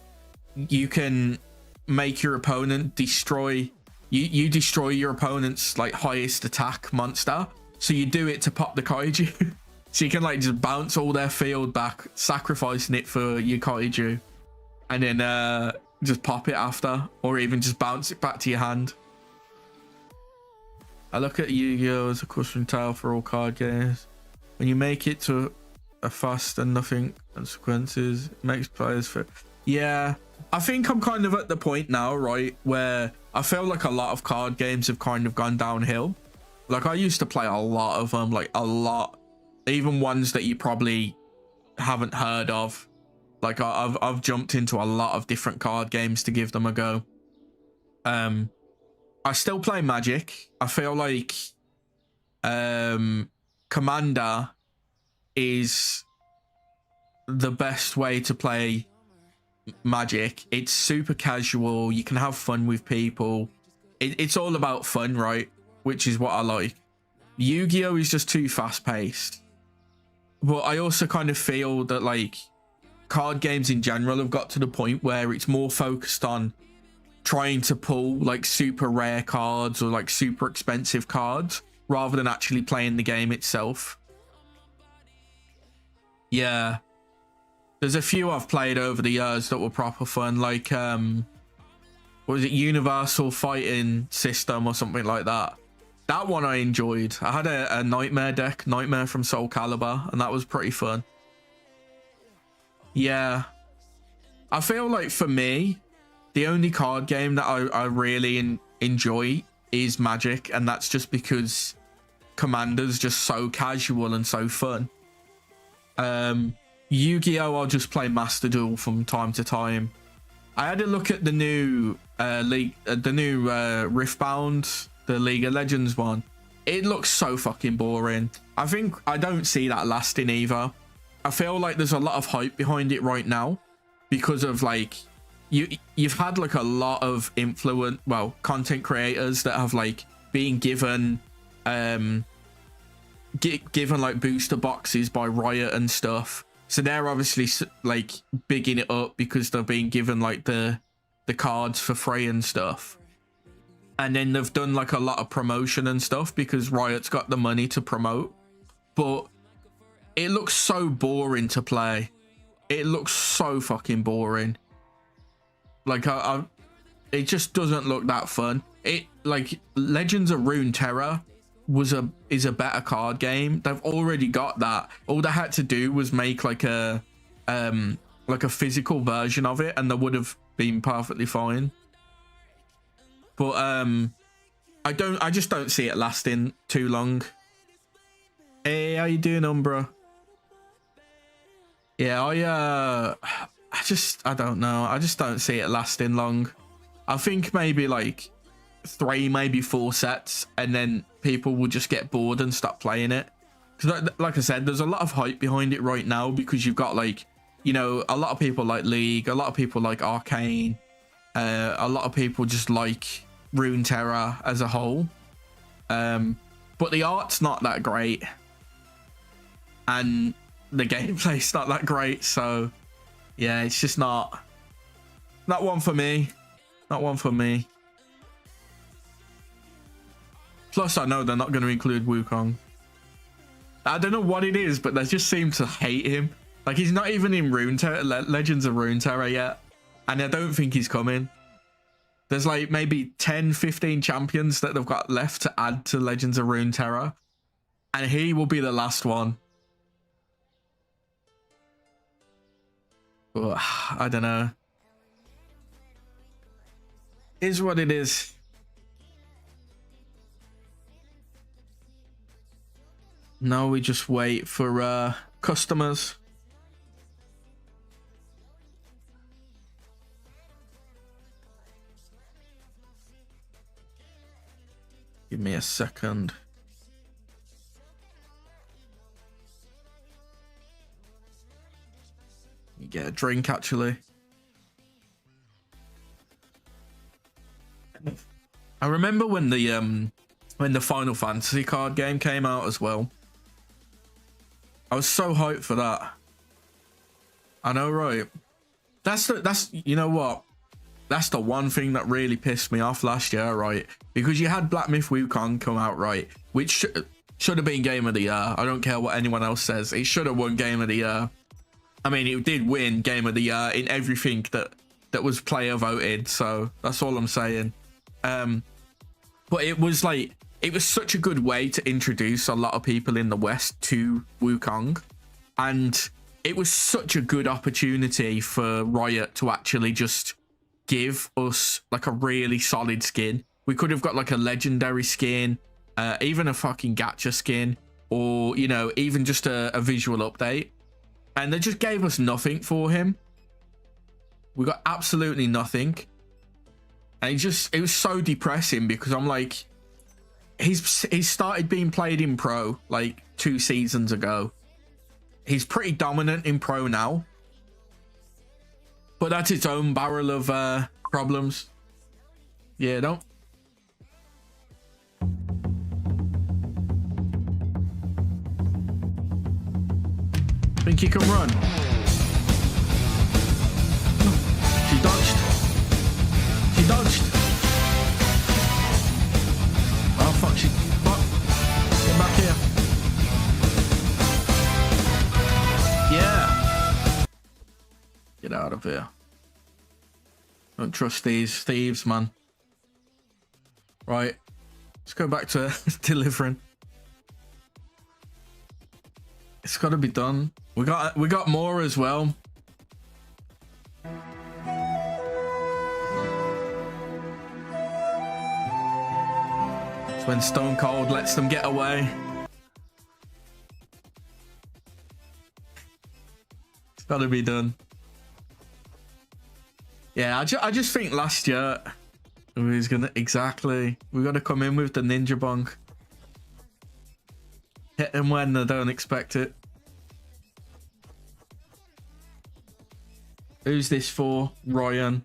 you can make your opponent destroy you destroy your opponent's like highest attack monster. So you do it to pop the kaiju. So you can like just bounce all their field back, sacrificing it for your kaiju, and then just pop it after, or even just bounce it back to your hand. I look at Yu-Gi-Oh as a cautionary tale for all card games. When you make it to a fast and nothing consequences, it makes players feel. Yeah, I think I'm kind of at the point now, right, where I feel like a lot of card games have kind of gone downhill. Like I used to play a lot of them, like a lot, even ones that you probably haven't heard of. Like I've jumped into a lot of different card games to give them a go. I still play Magic. I feel like Commander is the best way to play Magic. It's super casual. You can have fun with people. It's all about fun, right? Which is what I like. Yu-Gi-Oh is just too fast paced. But I also kind of feel that like card games in general have got to the point where it's more focused on trying to pull like super rare cards or like super expensive cards rather than actually playing the game itself. Yeah, there's a few I've played over the years that were proper fun, like what was it, Universal Fighting System or something like that. That one I enjoyed. I had a Nightmare deck, Nightmare from Soul Calibur, and that was pretty fun. Yeah, I feel like for me, the only card game that I really enjoy is Magic, and that's just because Commander's just so casual and so fun. Yu-Gi-Oh! I'll just play Master Duel from time to time. I had a look at the new Riftbound, the League of Legends one. It looks so fucking boring. I don't see that lasting either. I feel like there's a lot of hype behind it right now because of like you've had like a lot of content creators that have like been given given like booster boxes by Riot and stuff. So they're obviously like bigging it up because they're being given like the cards for free and stuff. And then they've done like a lot of promotion and stuff because Riot's got the money to promote. But it looks so boring to play. It looks so fucking boring. Like it just doesn't look that fun. It like Legends of Runeterra is a better card game. They've already got that. All they had to do was make like a physical version of it, and they would have been perfectly fine. But I just don't see it lasting too long. Hey, how you doing, Umbra? Yeah, I don't know. I just don't see it lasting long. I think maybe like 3, maybe 4 sets, and then people will just get bored and stop playing it. Because like I said, there's a lot of hype behind it right now because you've got like, you know, a lot of people like League, a lot of people like Arcane, a lot of people just like Runeterra as a whole. But the art's not that great, and the gameplay's not that great. So yeah, it's just not one for me. Not one for me. Plus, I know they're not going to include Wukong. I don't know what it is, but they just seem to hate him. Like, he's not even in Legends of Runeterra yet. And I don't think he's coming. There's like maybe 10, 15 champions that they've got left to add to Legends of Runeterra. And he will be the last one. But, I don't know. Is what it is. Now we just wait for customers. Give me a second. You get a drink actually. I remember when the Final Fantasy card game came out as well. I was so hyped for that. I know, right? That's you know what? That's the one thing that really pissed me off last year, right? Because you had Black Myth Wukong come out, right? Which should have been Game of the Year. I don't care what anyone else says. It should have won Game of the Year. I mean, it did win Game of the Year in everything that was player voted. So that's all I'm saying. But it was like, it was such a good way to introduce a lot of people in the West to Wukong. And it was such a good opportunity for Riot to actually just give us like a really solid skin. We could have got like a legendary skin, even a fucking gacha skin, or, you know, even just a visual update. And they just gave us nothing for him. We got absolutely nothing. And it was so depressing because I'm like, he's started being played in pro like 2 seasons ago. He's pretty dominant in pro now, but that's its own barrel of problems. Yeah, don't. Think you can run? She dodged. She dodged. Oh fuck! Fuck! Get back here. Yeah. Get out of here. Don't trust these thieves, man. Right. Let's go back to delivering. It's got to be done. We got more as well. It's when Stone Cold lets them get away. It's got to be done. Yeah, I just think last year we was gonna we got to come in with the ninja bonk. Hit them when they don't expect it. Who's this for? Ryan.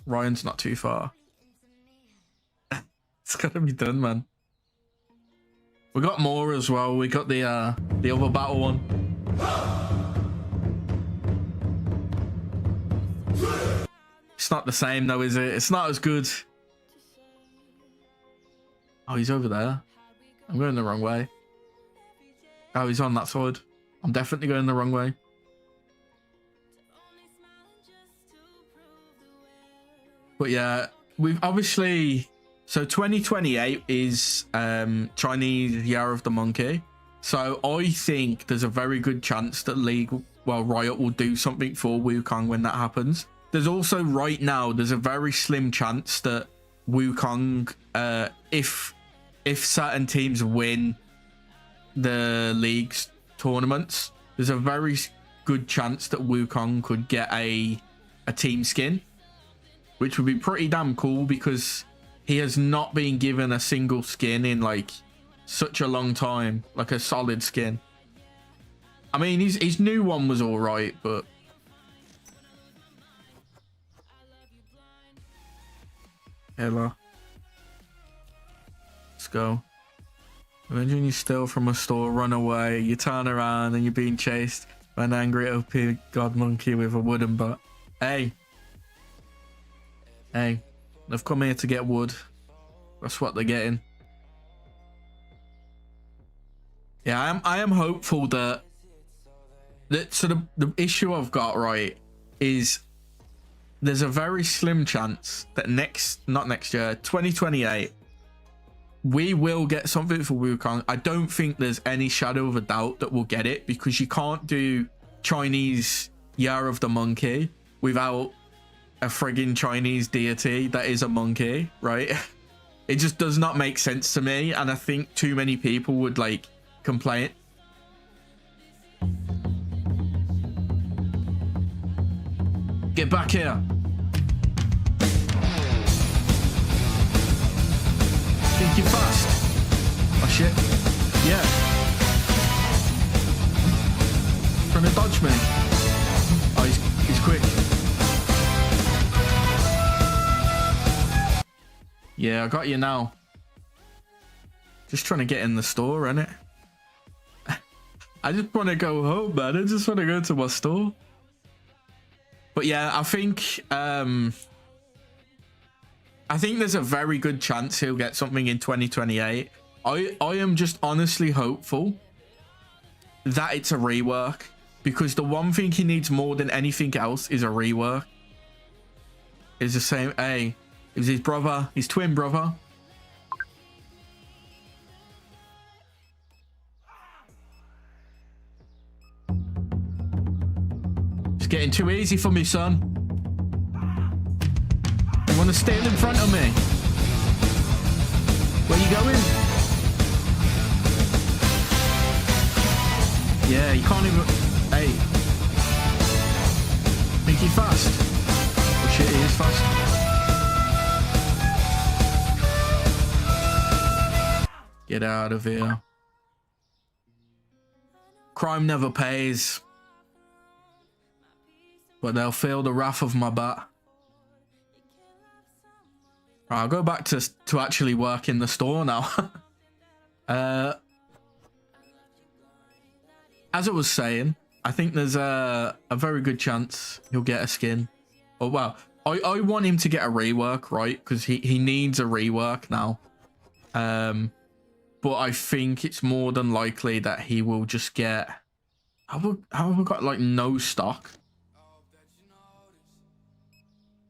Ryan's not too far. It's gotta be done, man. We got more as well. We got the other battle one. It's not the same though, is it? It's not as good. Oh, he's over there. I'm going the wrong way. Oh, he's on that side. I'm definitely going the wrong way. But yeah, we've obviously... So 2028 is Chinese Year of the Monkey. So I think there's a very good chance that Riot will do something for Wukong when that happens. There's also right now, there's a very slim chance that Wukong, if certain teams win the league's tournaments, there's a very good chance that Wukong could get a team skin, which would be pretty damn cool because he has not been given a single skin in like such a long time, like a solid skin. I mean, his new one was all right, but hello. Let's go. Imagine you steal from a store, run away, you turn around and you're being chased by an angry OP god monkey with a wooden butt. Hey. Hey. They've come here to get wood. That's what they're getting. Yeah, I am hopeful that so the issue I've got, right, is there's a very slim chance that not next year, 2028, we will get something for Wukong. I don't think there's any shadow of a doubt that we'll get it because you can't do Chinese Year of the Monkey without a friggin' Chinese deity that is a monkey, right? It just does not make sense to me, and I think too many people would like complain. Get back here. Think you're fast? Oh shit. Yeah. Trying to dodge me. Oh, he's quick. Yeah, I got you now. Just trying to get in the store, innit? I just want to go home, man. I just want to go to my store. But yeah, I think I think there's a very good chance he'll get something in 2028. I am just honestly hopeful that it's a rework, because the one thing he needs more than anything else is a rework. It's the same. Hey, it was his brother, his twin brother. It's getting too easy for me, son. You want to stand in front of me? Where you going? Yeah, you can't even. Hey, think he fast? Oh shit, he is fast. Get out of here. Crime never pays, but they'll feel the wrath of my bat. Right, I'll go back to actually work in the store now. As I was saying, I think there's a very good chance he'll get a skin. Oh, well, I want him to get a rework, right? Because he needs a rework now. But I think it's more than likely that he will just get... How have I got, like, no stock?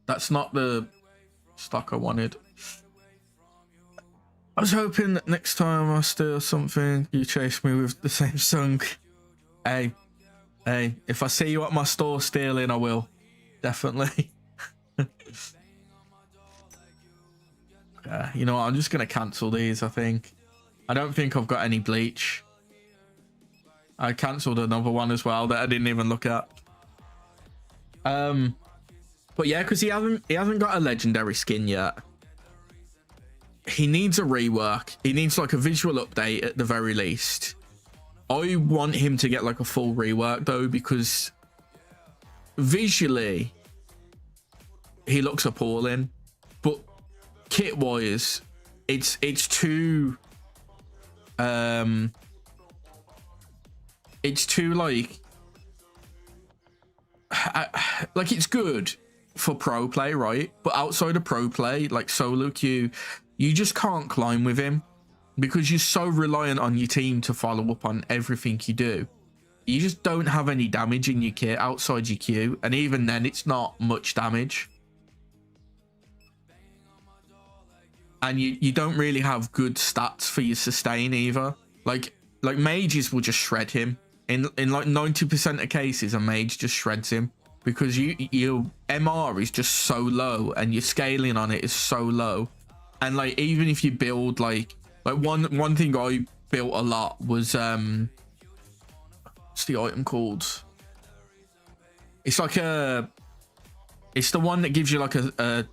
That's not the stock I wanted. I was hoping that next time I steal something, you chase me with the same song. Hey, if I see you at my store stealing, I will. Definitely. You know what? I'm just going to cancel these, I think. I don't think I've got any bleach. I cancelled another one as well that I didn't even look at. But yeah, because he hasn't got a legendary skin yet. He needs a rework. He needs like a visual update at the very least. I want him to get like a full rework though, because visually he looks appalling, but kit wise it's too like it's good for pro play, right? But outside of pro play, like solo queue, you just can't climb with him because you're so reliant on your team to follow up on everything you do. You just don't have any damage in your kit outside your queue, and even then it's not much damage. And you don't really have good stats for your sustain either. Like mages will just shred him. In like 90% of cases, a mage just shreds him because your MR is just so low and your scaling on it is so low. And like even if you build like one thing I built a lot was what's the item called? It's like it's the one that gives you like a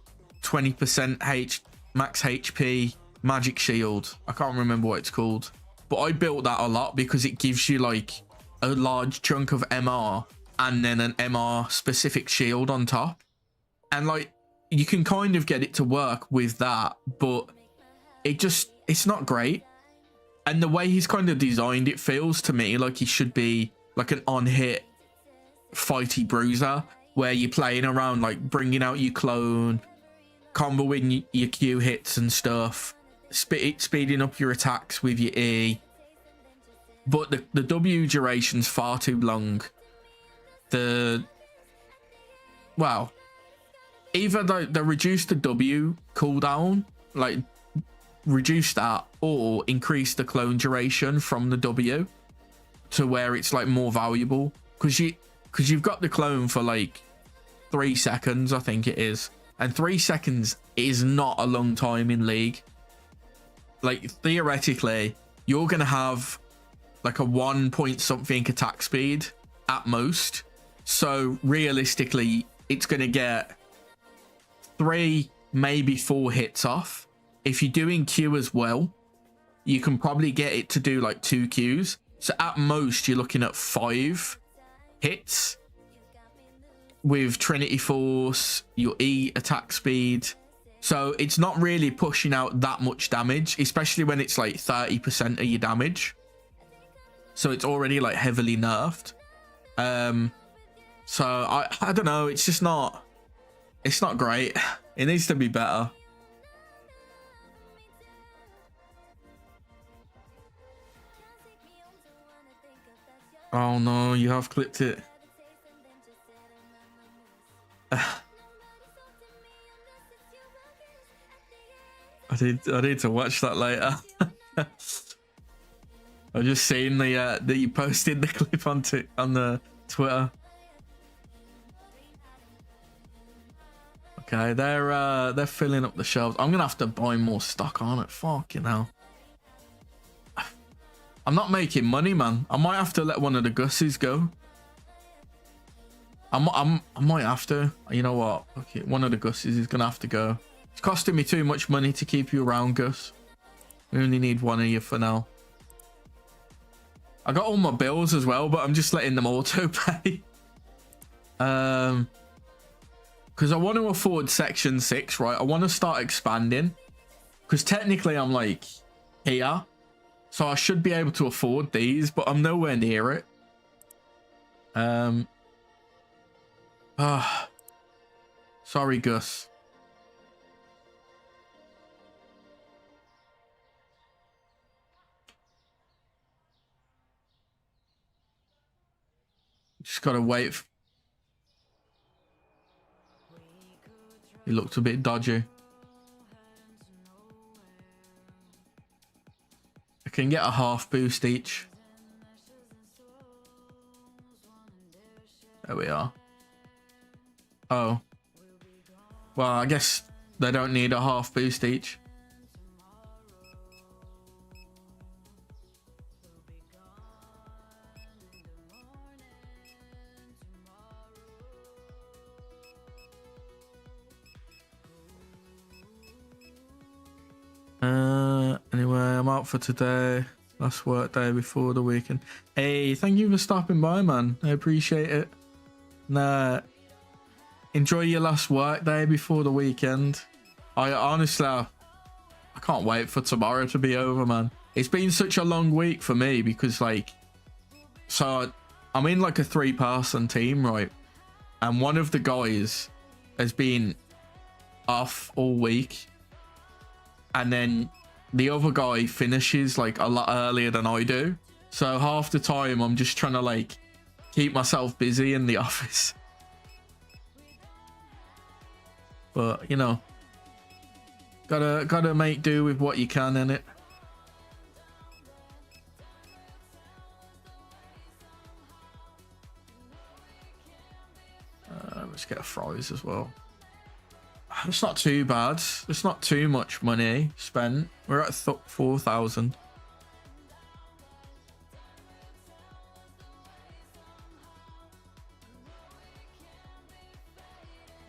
20% max HP magic shield. I can't remember what it's called, but I built that a lot because it gives you like a large chunk of MR and then an MR specific shield on top, and like you can kind of get it to work with that, but it's not great. And the way he's kind of designed it feels to me like he should be like an on-hit fighty bruiser where you're playing around like bringing out your clone, comboing your Q hits and stuff, speeding up your attacks with your E. But the W duration's far too long. Either they reduce the W cooldown, like reduce that, or increase the clone duration from the W to where it's like more valuable, because you've got the clone for like 3 seconds, I think it is, and 3 seconds is not a long time in League. Like theoretically you're gonna have like a 1 point something attack speed at most, so realistically it's gonna get 3 maybe 4 hits off. If you're doing Q as well, you can probably get it to do like 2 Qs, so at most you're looking at 5 hits with Trinity Force, your E attack speed. So it's not really pushing out that much damage, especially when it's like 30% of your damage, so it's already like heavily nerfed. So I don't know, it's not great. It needs to be better. Oh no, you have clipped it. I need to watch that later. I've just seen the that you posted the clip on the Twitter. Okay, they're filling up the shelves. I'm gonna have to buy more stock on it. Fucking hell. I'm not making money, man. I might have to let one of the Gusses go. I might have to. You know what? Okay, one of the Gusses is gonna have to go. It's costing me too much money to keep you around, Gus. We only need one of you for now. I got all my bills as well, but I'm just letting them auto pay. Because I want to afford Section 6, right? I want to start expanding. Because technically I'm like here. So I should be able to afford these, but I'm nowhere near it. Sorry, Gus. Just gotta wait. He looked a bit dodgy. I can get a half boost each. There we are. Oh. Well, I guess they don't need a half boost each. Anyway, I'm out for today. Last work day before the weekend. Hey, thank you for stopping by, man. I appreciate it. Nah, enjoy your last work day before the weekend. I honestly, I can't wait for tomorrow to be over, man. It's been such a long week for me because, like, so I'm in like a 3-person team, right? And one of the guys has been off all week. And then the other guy finishes like a lot earlier than I do. So half the time I'm just trying to like keep myself busy in the office. But you know, gotta make do with what you can, innit? Let's get a fries as well. It's not too bad. It's not too much money spent. We're at 4,000.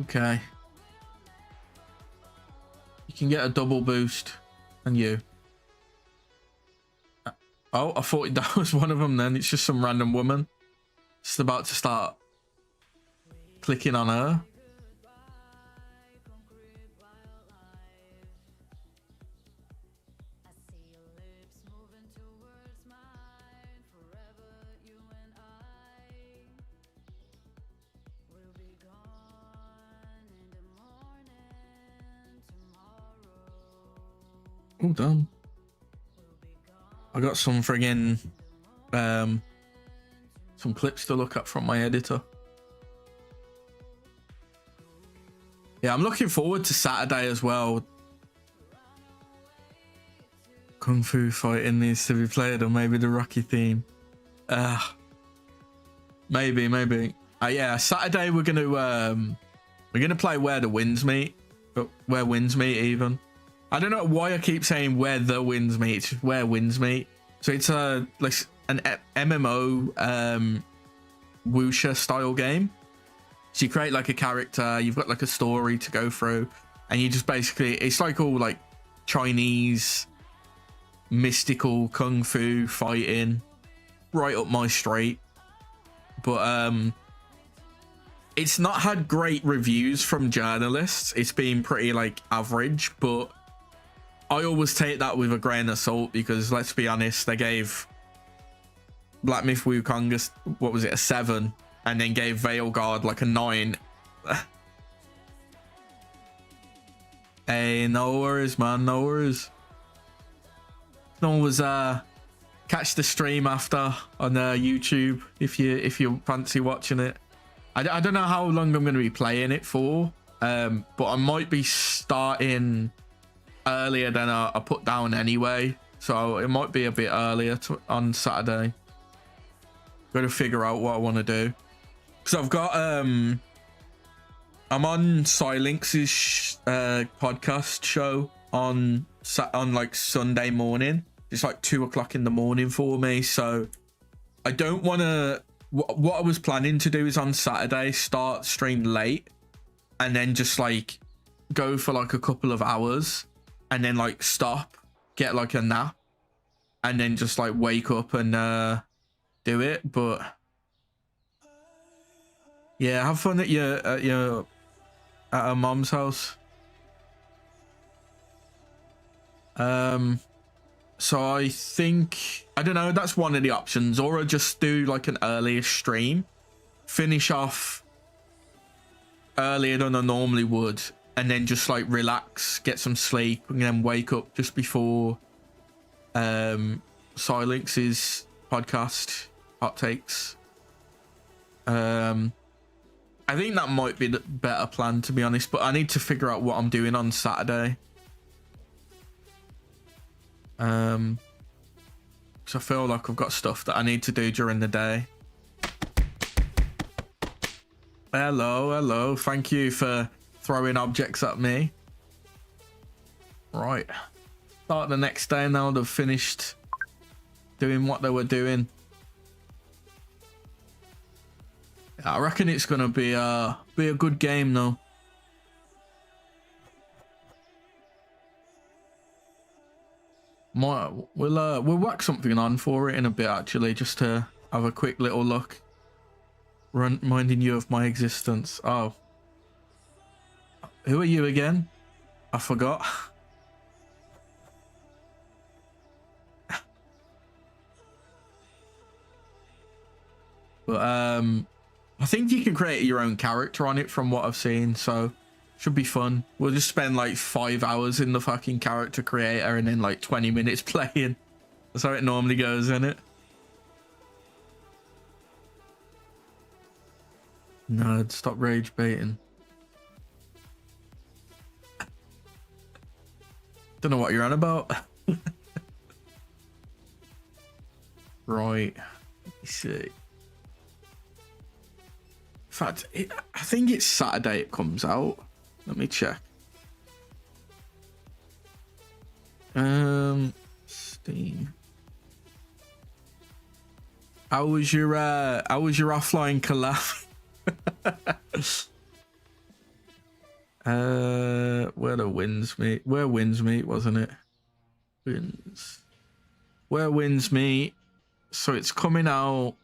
Okay. You can get a double boost. And you. Oh, I thought that was one of them then. It's just some random woman. Just about to start clicking on her. Oh, damn. I got some friggin' some clips to look at from my editor. Yeah, I'm looking forward to Saturday as well. Kung Fu fighting needs to be played, or maybe the Rocky theme. Maybe. Yeah, Saturday we're gonna play Where the Winds Meet, but Where Winds Meet even. I don't know why I keep saying Where the Winds Meet. It's just Where Winds Meet. So it's like an MMO wuxia style game. So you create like a character, you've got like a story to go through, and you just basically, it's like all like Chinese mystical kung fu fighting, right up my street. But it's not had great reviews from journalists. It's been pretty like average, but I always take that with a grain of salt because let's be honest, they gave Black Myth Wukong a 7, and then gave Veilguard like a 9. Hey, no worries, man, no worries. catch the stream after on YouTube if you fancy watching it. I don't know how long I'm going to be playing it for, but I might be starting earlier than I put down anyway, so it might be a bit earlier on Saturday. Got to figure out what I want to do, because I've got I'm on Silinx's podcast show on like Sunday morning. It's like 2 o'clock in the morning for me, so I don't want to. What I was planning to do is on Saturday start stream late and then just like go for like a couple of hours and then like stop, get like a nap, and then just like wake up and do it. But yeah, have fun at your at mom's house. So I think, I don't know, that's one of the options, or I just do like an earlier stream, finish off earlier than I normally would, and then just like relax, get some sleep, and then wake up just before Silinx's podcast hot takes. I think that might be the better plan, to be honest, but I need to figure out what I'm doing on Saturday. So I feel like I've got stuff that I need to do during the day. Hello. Thank you for throwing objects at me. Right. Start the next day now. They've finished doing what they were doing. I reckon it's gonna be a good game though. We'll whack something on for it in a bit, actually, just to have a quick little look, reminding you of my existence. Oh, who are you again? I forgot. But I think you can create your own character on it from what I've seen, so should be fun. We'll just spend like 5 hours in the fucking character creator and then like 20 minutes playing. That's how it normally goes, isn't it? No, stop rage baiting. Don't know what you're on about. Right. Let me see. In fact, I think it's Saturday it comes out. Let me check. Steam. How was your offline collab? Where the winds meet? Where winds meet, wasn't it? Winds. Where winds meet. So it's coming out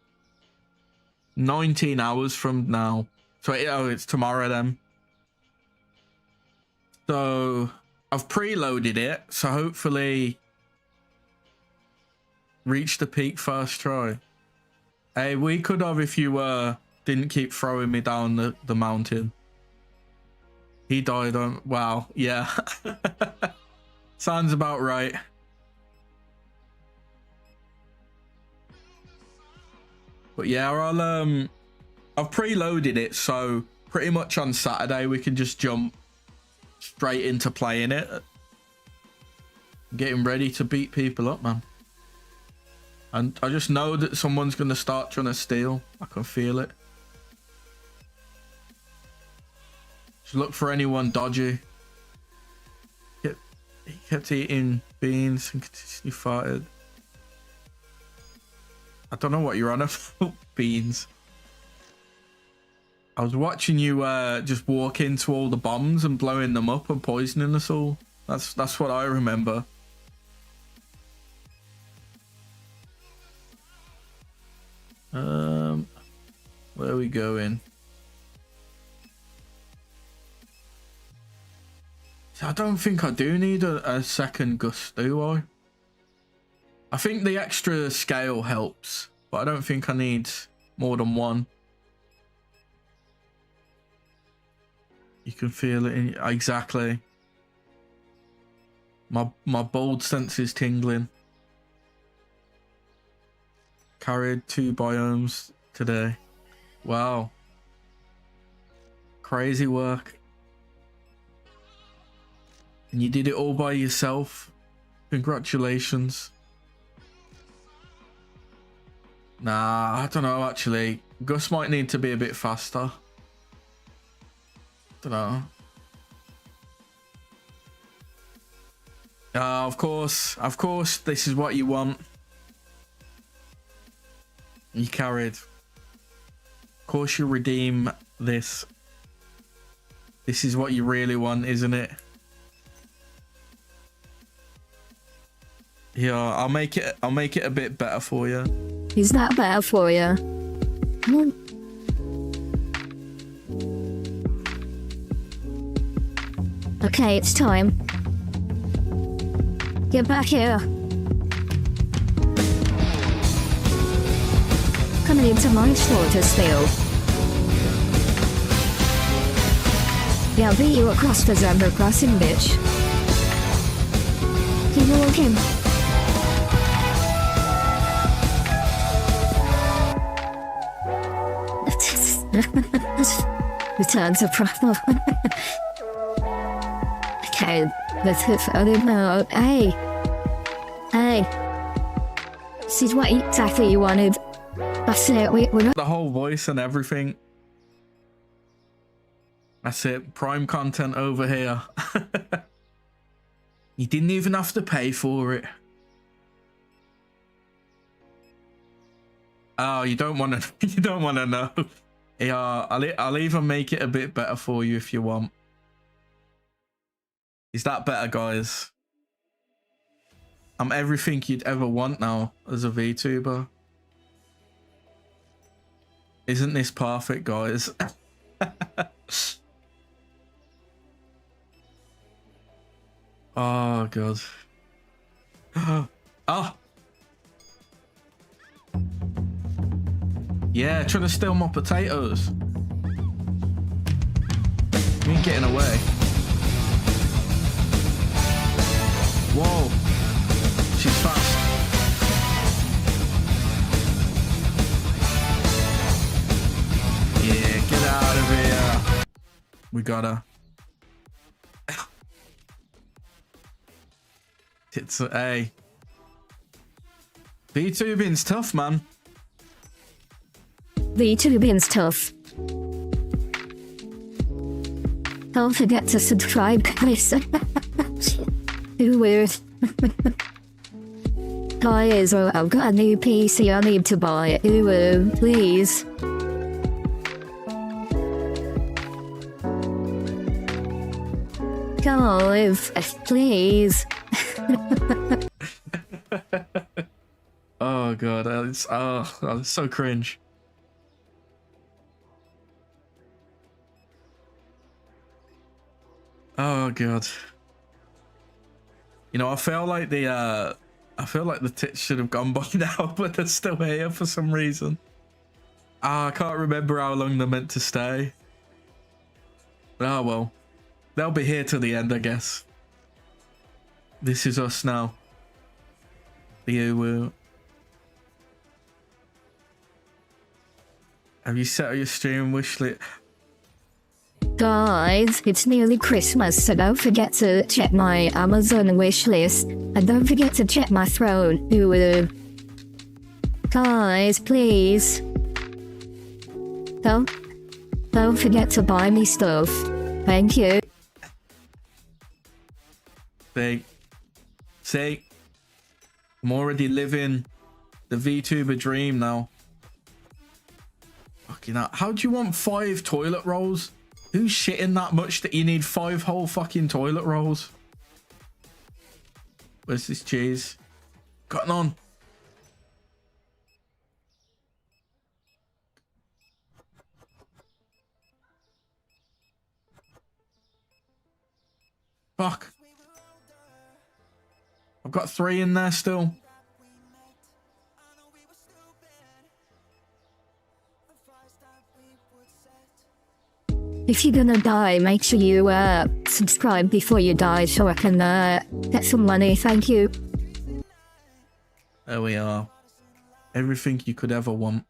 19 hours from now. So it's tomorrow then. So I've preloaded it, so hopefully reach the peak first try. Hey, we could have if you didn't keep throwing me down the mountain. He died on, wow, yeah. Sounds about right. But yeah, I've preloaded it, so pretty much on Saturday we can just jump straight into playing it. Getting ready to beat people up, man. And I just know that someone's going to start trying to steal. I can feel it. Just look for anyone dodgy. He kept eating beans and continuously farted. I don't know what you're on about. Beans. I was watching you just walk into all the bombs and blowing them up and poisoning us all. That's what I remember. Where are we going? I don't think I do need a second gust, do I? I think the extra scale helps, but I don't think I need more than one. You can feel it in exactly. My bold sense is tingling. Carried 2 biomes today. Wow. Crazy work. And you did it all by yourself. Congratulations. Nah, I don't know actually. Gus might need to be a bit faster. Don't know. Of course, this is what you want. You carried. Of course you redeem this. This is what you really want, isn't it? Yeah, I'll make it a bit better for you. Is that better for you? Okay, it's time. Get back here. Coming into my slaughter's field. Yeah, I'll beat you across the zebra crossing, bitch. Keep walking. Return to proper. Okay, let's hit for other now. Hey. This is what exactly you wanted. That's it. We're not. The whole voice and everything. That's it. Prime content over here. You didn't even have to pay for it. Oh, you don't want to. You don't want to know. Yeah, I'll even make it a bit better for you if you want. Is that better, guys? I'm everything you'd ever want now as a VTuber. Isn't this perfect, guys? Oh, God. Oh! Yeah, trying to steal my potatoes. You ain't getting away. Whoa. She's fast. Yeah, get out of here. We got her. It's a VTubing's tough, man. VTubing's tough. Don't forget to subscribe, guys. Too weird. Guys, I've got a new PC I need to buy. Please. Guys, please. Oh god, it's so cringe. Oh god. You know, I feel like the tits should have gone by now, but they're still here for some reason. I can't remember how long they're meant to stay. Oh well. They'll be here till the end, I guess. This is us now. You have you set your stream wish list? Guys, it's nearly Christmas, so don't forget to check my Amazon wish list. And don't forget to check my throne. Guys, please. Don't forget to buy me stuff. Thank you. See, I'm already living the VTuber dream now. Fucking hell. How do you want 5 toilet rolls? Who's shitting that much that you need 5 whole fucking toilet rolls? Where's this cheese? Cotton on. Fuck. I've got 3 in there still. If you're gonna die, make sure you subscribe before you die so I can get some money. Thank you. There we are. Everything you could ever want.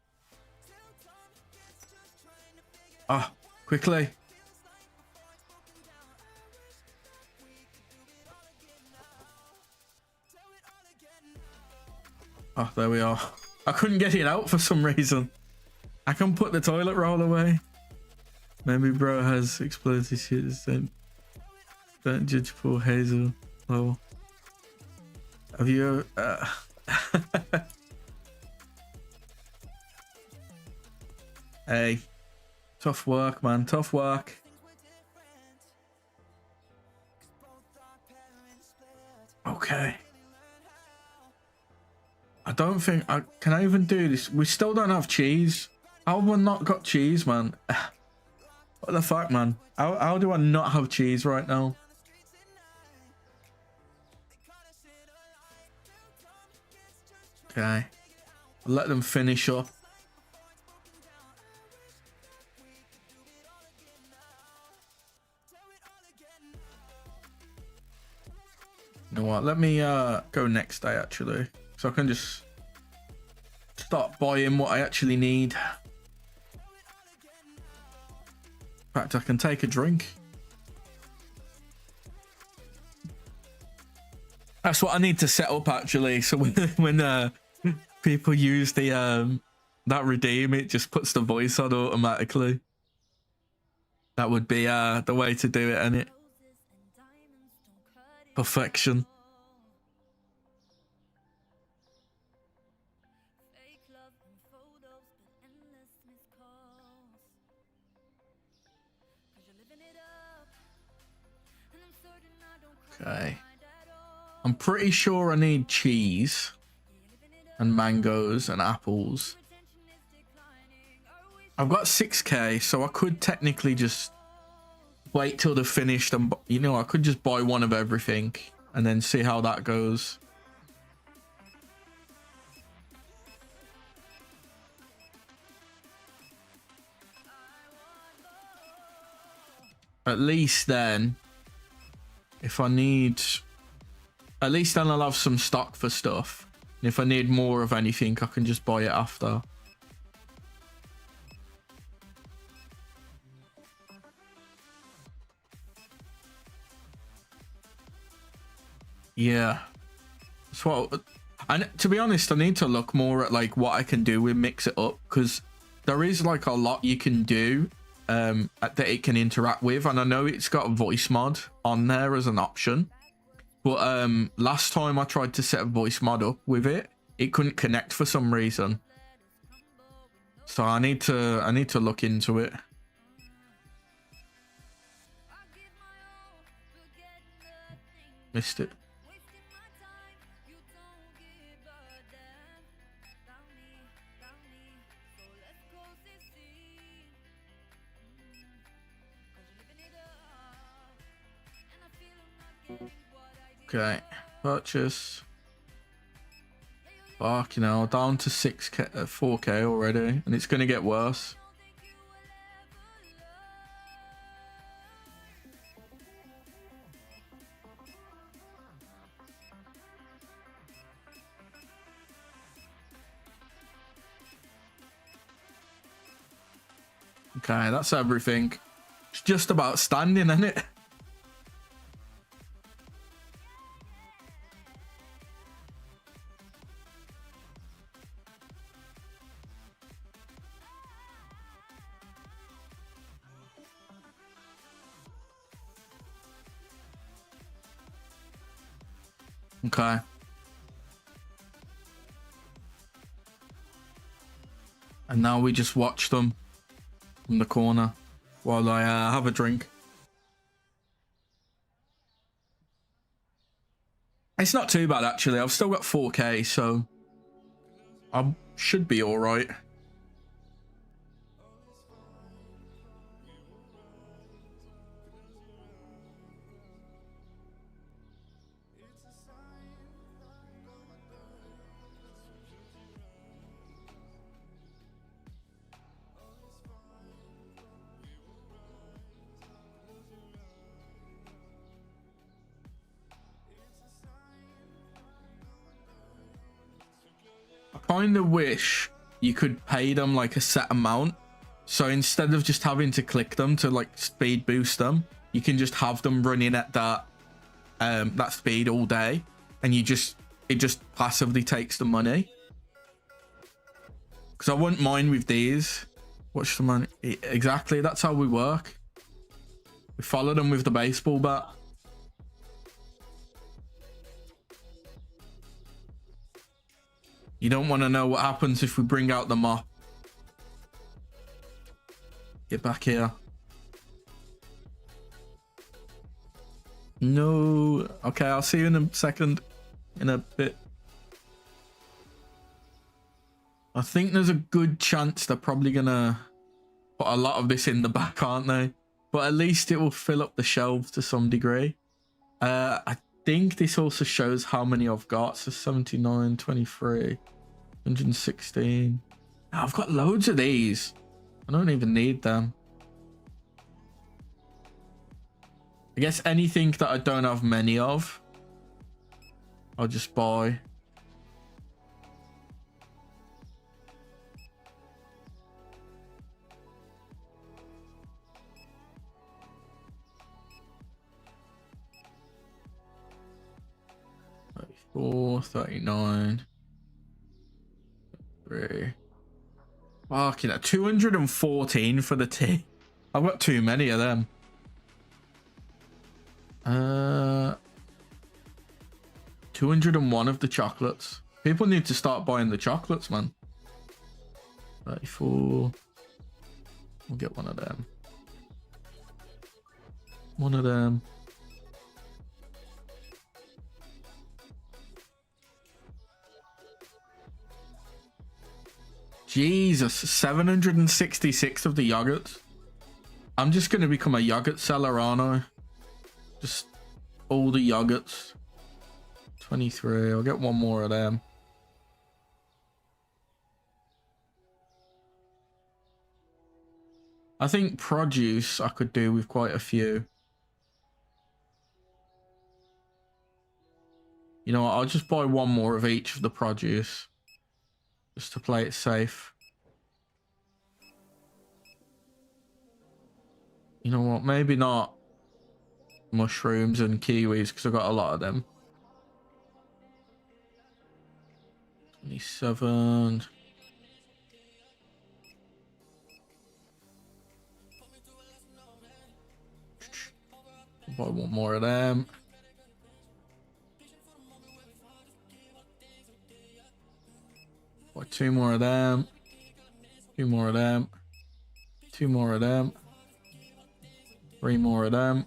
Ah, quickly. Oh, there we are. I couldn't get it out for some reason. I can put the toilet roll away. Maybe bro has exploded shit. Don't judge poor Hazel. Oh. Have you Hey. Tough work, man. Tough work. Okay. I don't think I can I even do this. We still don't have cheese. How have we not got cheese, man? What the fuck, man? How do I not have cheese right now? Okay. I'll let them finish up. You know what? Let me go next day actually. So I can just start buying what I actually need. In fact, I can take a drink. That's what I need to set up actually. So when people use the that redeem, it just puts the voice on automatically. That would be the way to do it, isn't it? Perfection. Okay. I'm pretty sure I need cheese and mangoes and apples. I've got 6k, so I could technically just wait till they're finished and, you know, I could just buy one of everything and then see how that goes. At least then, if I need, at least then I'll have some stock for stuff. And if I need more of anything, I can just buy it after. Yeah. So, and to be honest, I need to look more at like what I can do with Mix It Up, because there is like a lot you can do that it can interact with, and I know it's got a voice mod on there as an option, but last time I tried to set a voice mod up with it, it couldn't connect for some reason. So I need to look into it. Missed it. Okay, purchase. Fuck, you know, down to 6k, 4k already, and it's gonna get worse. Okay, that's everything. It's just about standing, isn't it? Okay. And now we just watch them from the corner while I have a drink. It's not too bad actually. I've still got 4k, so I should be all right. kind of wish you could pay them like a set amount. So instead of just having to click them to like speed boost them, you can just have them running at that that speed all day, and it just passively takes the money. Because I wouldn't mind with these. Watch the money. Exactly, that's how we work. We follow them with the baseball bat. You don't want to know what happens if we bring out the mop. Get back here. No. Okay, I'll see you in a second. In a bit. I think there's a good chance they're probably gonna put a lot of this in the back, aren't they? But at least it will fill up the shelves to some degree. I think this also shows how many I've got. So 79, 23, 116. I've got loads of these. I don't even need them. I guess anything that I don't have many of, I'll just buy. $34, $39, $3. Fucking at 214 for the tea. I've got too many of them. 201 of the chocolates. People need to start buying the chocolates, man. 34. We'll get one of them. One of them. Jesus, 766 of the yogurts. I'm just going to become a yogurt seller, aren't I? Just all the yogurts. 23. I'll get one more of them. I think produce I could do with quite a few. You know what? I'll just buy one more of each of the produce. Just to play it safe. You know what? Maybe not mushrooms and kiwis because I've got a lot of them. 27. Buy one more of them. Buy two more of them. Two more of them. Two more of them. Three more of them.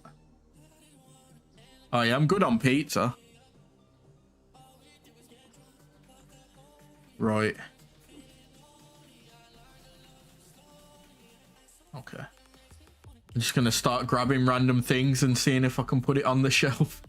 Oh yeah, I'm good on pizza. Right. Okay. I'm just gonna start grabbing random things and seeing if I can put it on the shelf.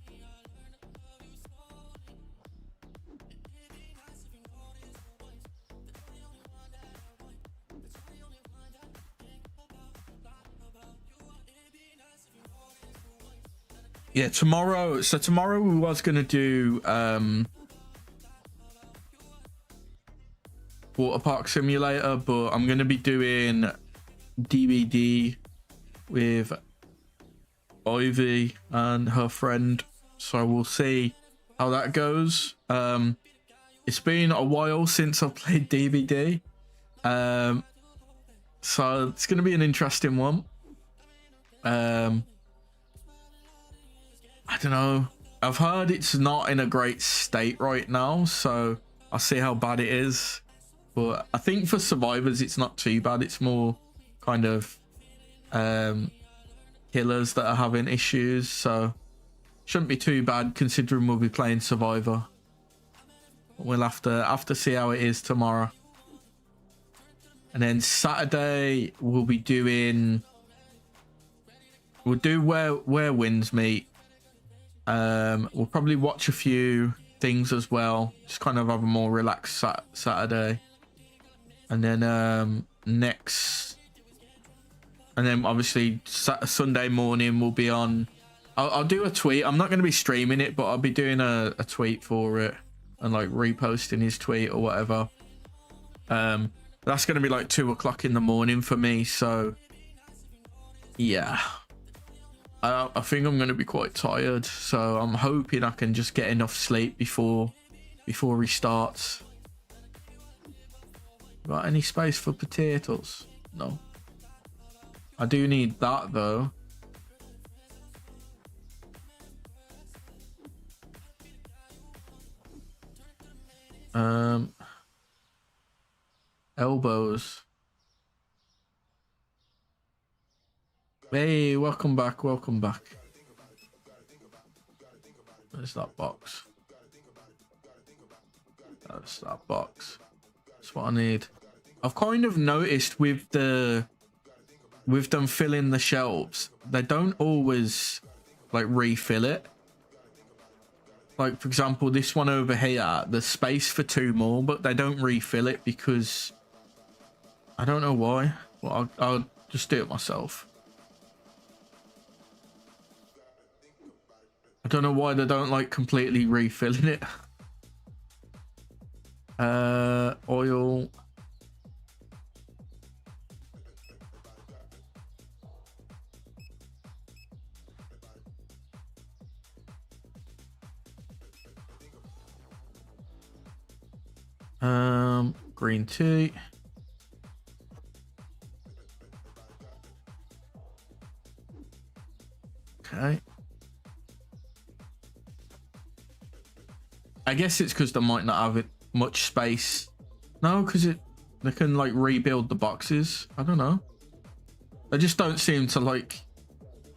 Yeah, tomorrow. So tomorrow we was gonna do water park simulator, but I'm gonna be doing DVD with Ivy and her friend, so we'll see how that goes. It's been a while since I've played DVD, so it's gonna be an interesting one. I don't know. I've heard it's not in a great state right now, so I'll see how bad it is. But I think for survivors, it's not too bad. It's more kind of killers that are having issues, so shouldn't be too bad considering we'll be playing Survivor. We'll have to see how it is tomorrow. And then Saturday we'll be doing. We'll do where winds meet. We'll probably watch a few things as well. Just kind of have a more relaxed Saturday. And then and then obviously Sunday morning we'll be on. I'll do a tweet. I'm not going to be streaming it, but I'll be doing a tweet for it and like reposting his tweet or whatever. That's going to be like 2 o'clock in the morning for me. So yeah, I think I'm going to be quite tired. So I'm hoping I can just get enough sleep before he starts. Got any space for potatoes? No. I do need that though. Elbows. Hey, welcome back, welcome back. Where's that box? That's that box. That's what I need. I've kind of noticed with them filling the shelves, they don't always like refill it. Like for example, this one over here, there's space for 2 more, but they don't refill it because I don't know why. Well, I'll just do it myself. I don't know why they don't like completely refilling it. Oil. Green tea. Okay. I guess it's because they might not have it much space. No, because they can like rebuild the boxes. I don't know. They just don't seem to like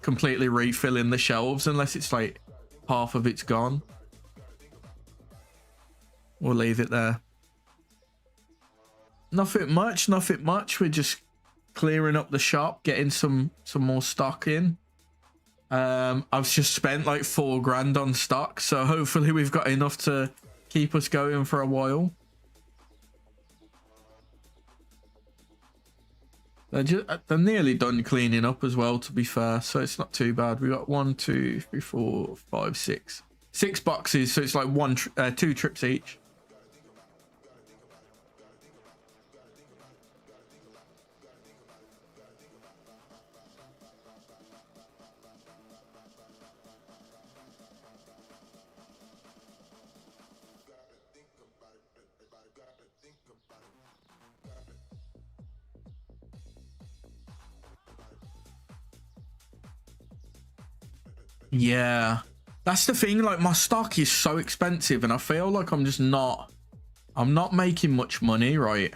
completely refill in the shelves unless it's like half of it's gone. We'll leave it there. Nothing much, nothing much. We're just clearing up the shop, getting some more stock in. I've just spent like 4 grand on stock, so hopefully we've got enough to keep us going for a while. They're nearly done cleaning up as well, to be fair, so it's not too bad. We got 1, 2, 3, 4, 5, 6 boxes, so it's like 2 trips each. Yeah, that's the thing. Like my stock is so expensive, and I feel like I'm not making much money, right?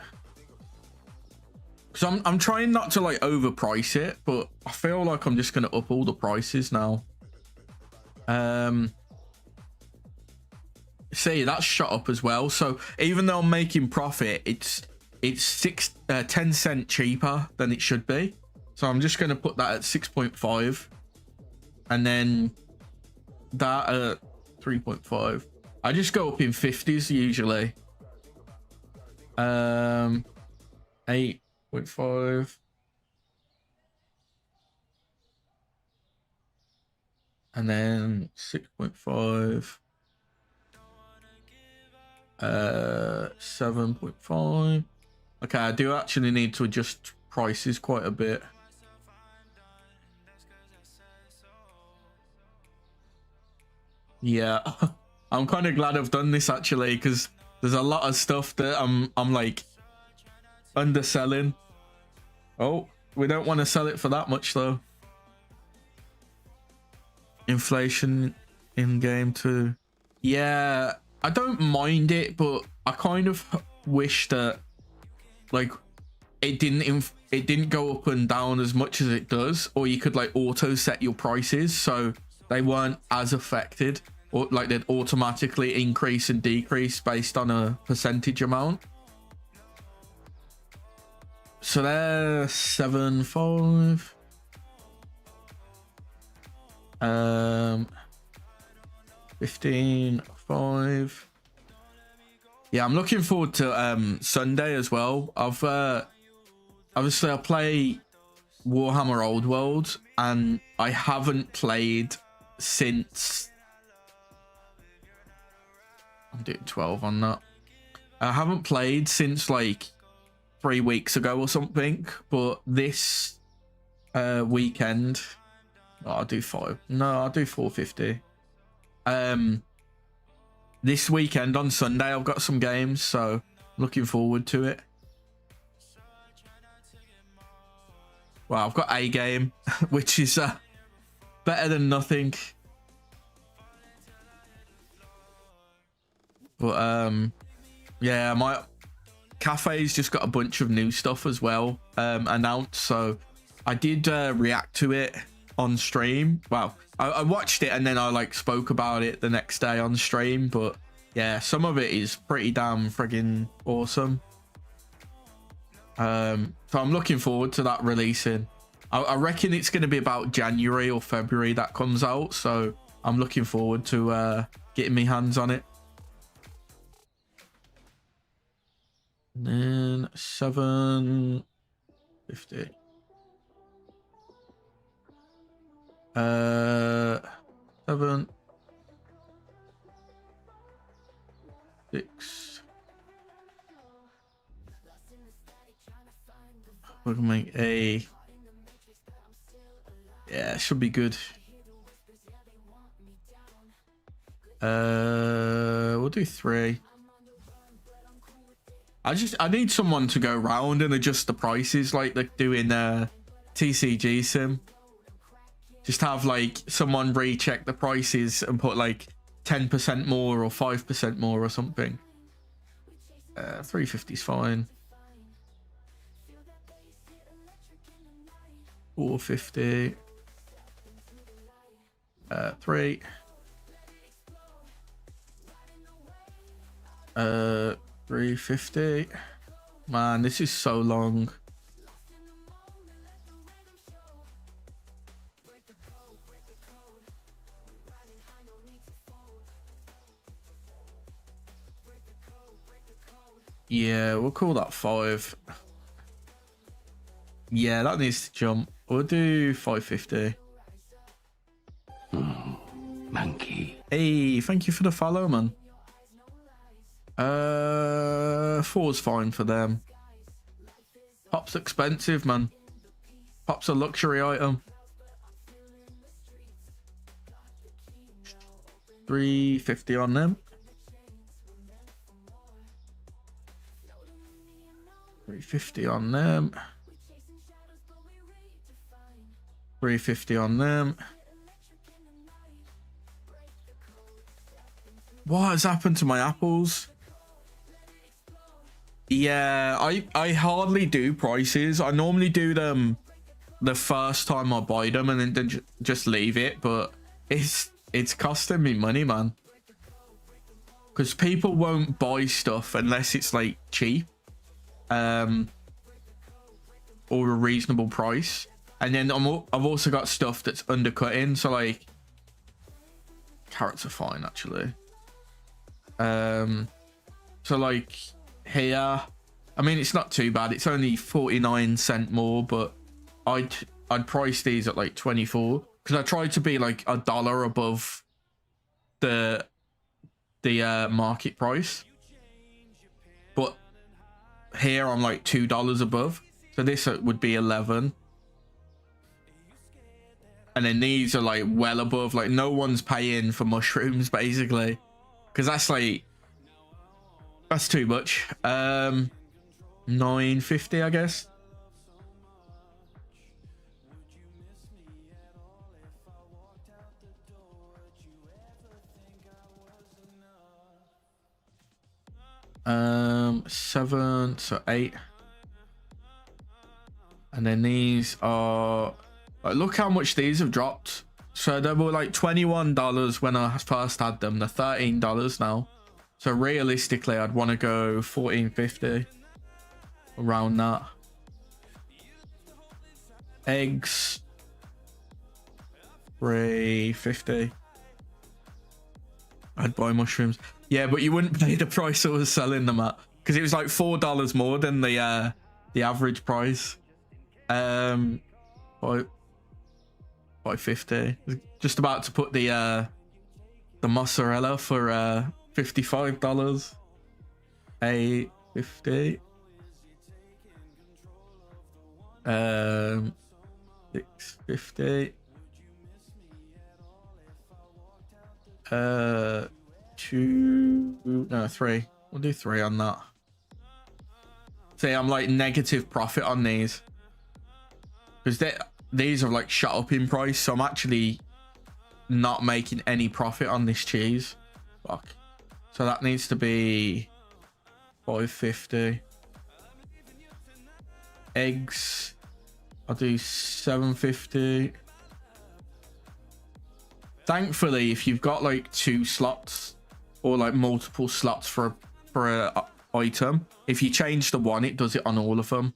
Because I'm trying not to like overprice it, but I feel like I'm just gonna up all the prices now. See, that's shot up as well. So even though I'm making profit, it's 10 cent cheaper than it should be. So I'm just gonna put that at 6.5. And then that at 3.5. I just go up in 50s usually. 8.5. And then 6.5. 7.5. Okay, I do actually need to adjust prices quite a bit. Yeah, I'm kind of glad I've done this actually, because there's a lot of stuff that I'm like underselling. Oh, we don't want to sell it for that much though. Inflation in game too. Yeah, I don't mind it, but I kind of wish that like it didn't go up and down as much as it does, or you could like auto set your prices so they weren't as affected, or like they'd automatically increase and decrease based on a percentage amount. So they're 7.5. 15.5. Yeah, I'm looking forward to Sunday as well. Obviously I play Warhammer Old World, and I haven't played since I'm doing 12 on that. I haven't played since like 3 weeks ago or something. But this weekend, I'll do 5. No, I'll do 450. This weekend on Sunday, I've got some games, so looking forward to it. Well, I've got a game, which is better than nothing. But yeah, my cafe's just got a bunch of new stuff as well announced, so I did react to it on stream. Well, I watched it and then I like spoke about it the next day on stream, but yeah, some of it is pretty damn friggin' awesome. So I'm looking forward to that releasing. I reckon it's going to be about January or February that comes out, so I'm looking forward to getting my hands on it. And then 750. 7, 6. We're gonna make a. Yeah, it should be good. We'll do 3. I need someone to go round and adjust the prices like they're doing TCG sim. Just have like someone recheck the prices and put like 10% more or 5% more or something. 350 is fine. 450. 3. 350. Man, this is so long. Yeah, we'll call that 5. Yeah, that needs to jump. We'll do 550. Monkey. Hey, thank you for the follow, man. 4's fine for them. Pop's expensive, man. Pop's a luxury item. 350 on them. 350 on them. 350 on them. What has happened to my apples? Yeah, I hardly do prices. I normally do them the first time I buy them and then just leave it, but it's costing me money, man. Because people won't buy stuff unless it's like cheap. Or a reasonable price. And then I've also got stuff that's undercutting, so like carrots are fine actually. So like here, I mean it's not too bad, it's only 49 cents more, but I'd price these at like 24 because I tried to be like $1 above the market price, but here I'm like $2 above, so this would be 11. And then these are like well above, like no one's paying for mushrooms basically, because that's like, that's too much. 950 I guess. Seven, so 8. And then these are like, look how much these have dropped. So they were like $21 when I first had them. They're $13 now. So realistically, I'd want to go $14.50, around that. Eggs, $3.50. I'd buy mushrooms. Yeah, but you wouldn't pay the price I was selling them at, because it was like $4 more than the average price. $5.50. Just about to put the mozzarella for $55. $8.50. 650. Three. We'll do 3 on that. See, I'm like negative profit on these because these have like shot up in price, so I'm actually not making any profit on this cheese. Fuck. So that needs to be 550. Eggs, I'll do 750. Thankfully, if you've got like 2 slots or like multiple slots for a item, if you change the one, it does it on all of them.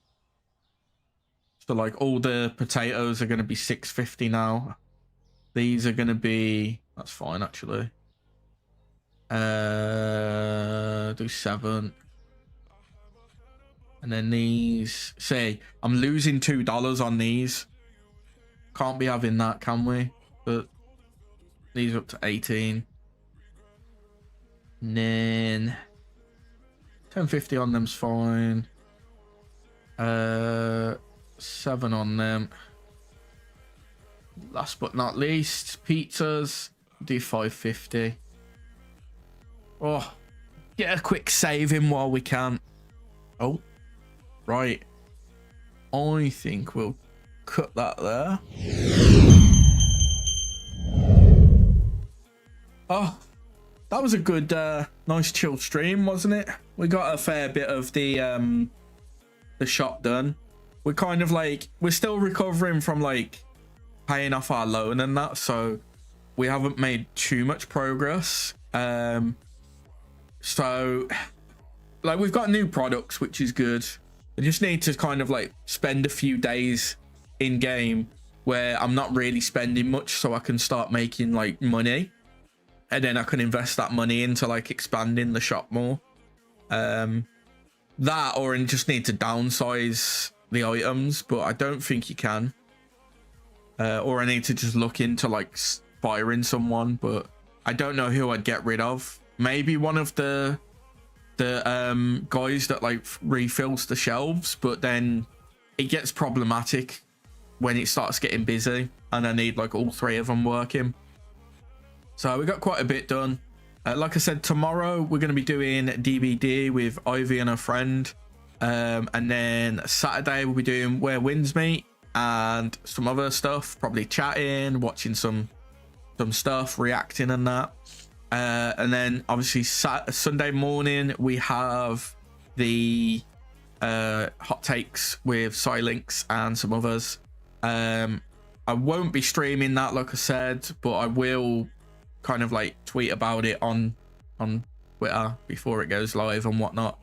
So like all the potatoes are going to be 650 now. These are going to be, that's fine actually. Do 7. And then these, say I'm losing $2 on these. Can't be having that, can we? But these are up to 18. And then 1050 on them's fine. 7 on them. Last but not least, pizzas. Do 550. Oh, get a quick save in while we can. Oh, right. I think we'll cut that there. Oh, that was a good, nice chill stream, wasn't it? We got a fair bit of the shop done. We're kind of like, we're still recovering from like paying off our loan and that, so we haven't made too much progress. So like we've got new products, which is good. I just need to kind of like spend a few days in game where I'm not really spending much, so I can start making like money, and then I can invest that money into like expanding the shop more. That, or I just need to downsize the items, but I don't think you can. Or I need to just look into like firing someone, but I don't know who I'd get rid of. Maybe one of the guys that like refills the shelves, but then it gets problematic when it starts getting busy and I need like all 3 of them working. So we got quite a bit done. Like I said, tomorrow we're going to be doing DBD with Ivy and her friend, and then Saturday we'll be doing Where Winds Meet and some other stuff, probably chatting, watching some stuff, reacting and that. And then obviously Sunday morning we have the hot takes with Silinx and some others. I won't be streaming that, like I said, but I will kind of like tweet about it on Twitter before it goes live and whatnot.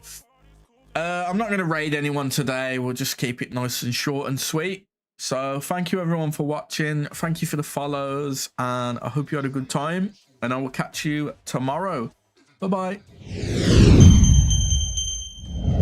I'm not going to raid anyone today. We'll just keep it nice and short and sweet. So thank you everyone for watching. Thank you for the follows, and I hope you had a good time, and I will catch you tomorrow. Bye bye.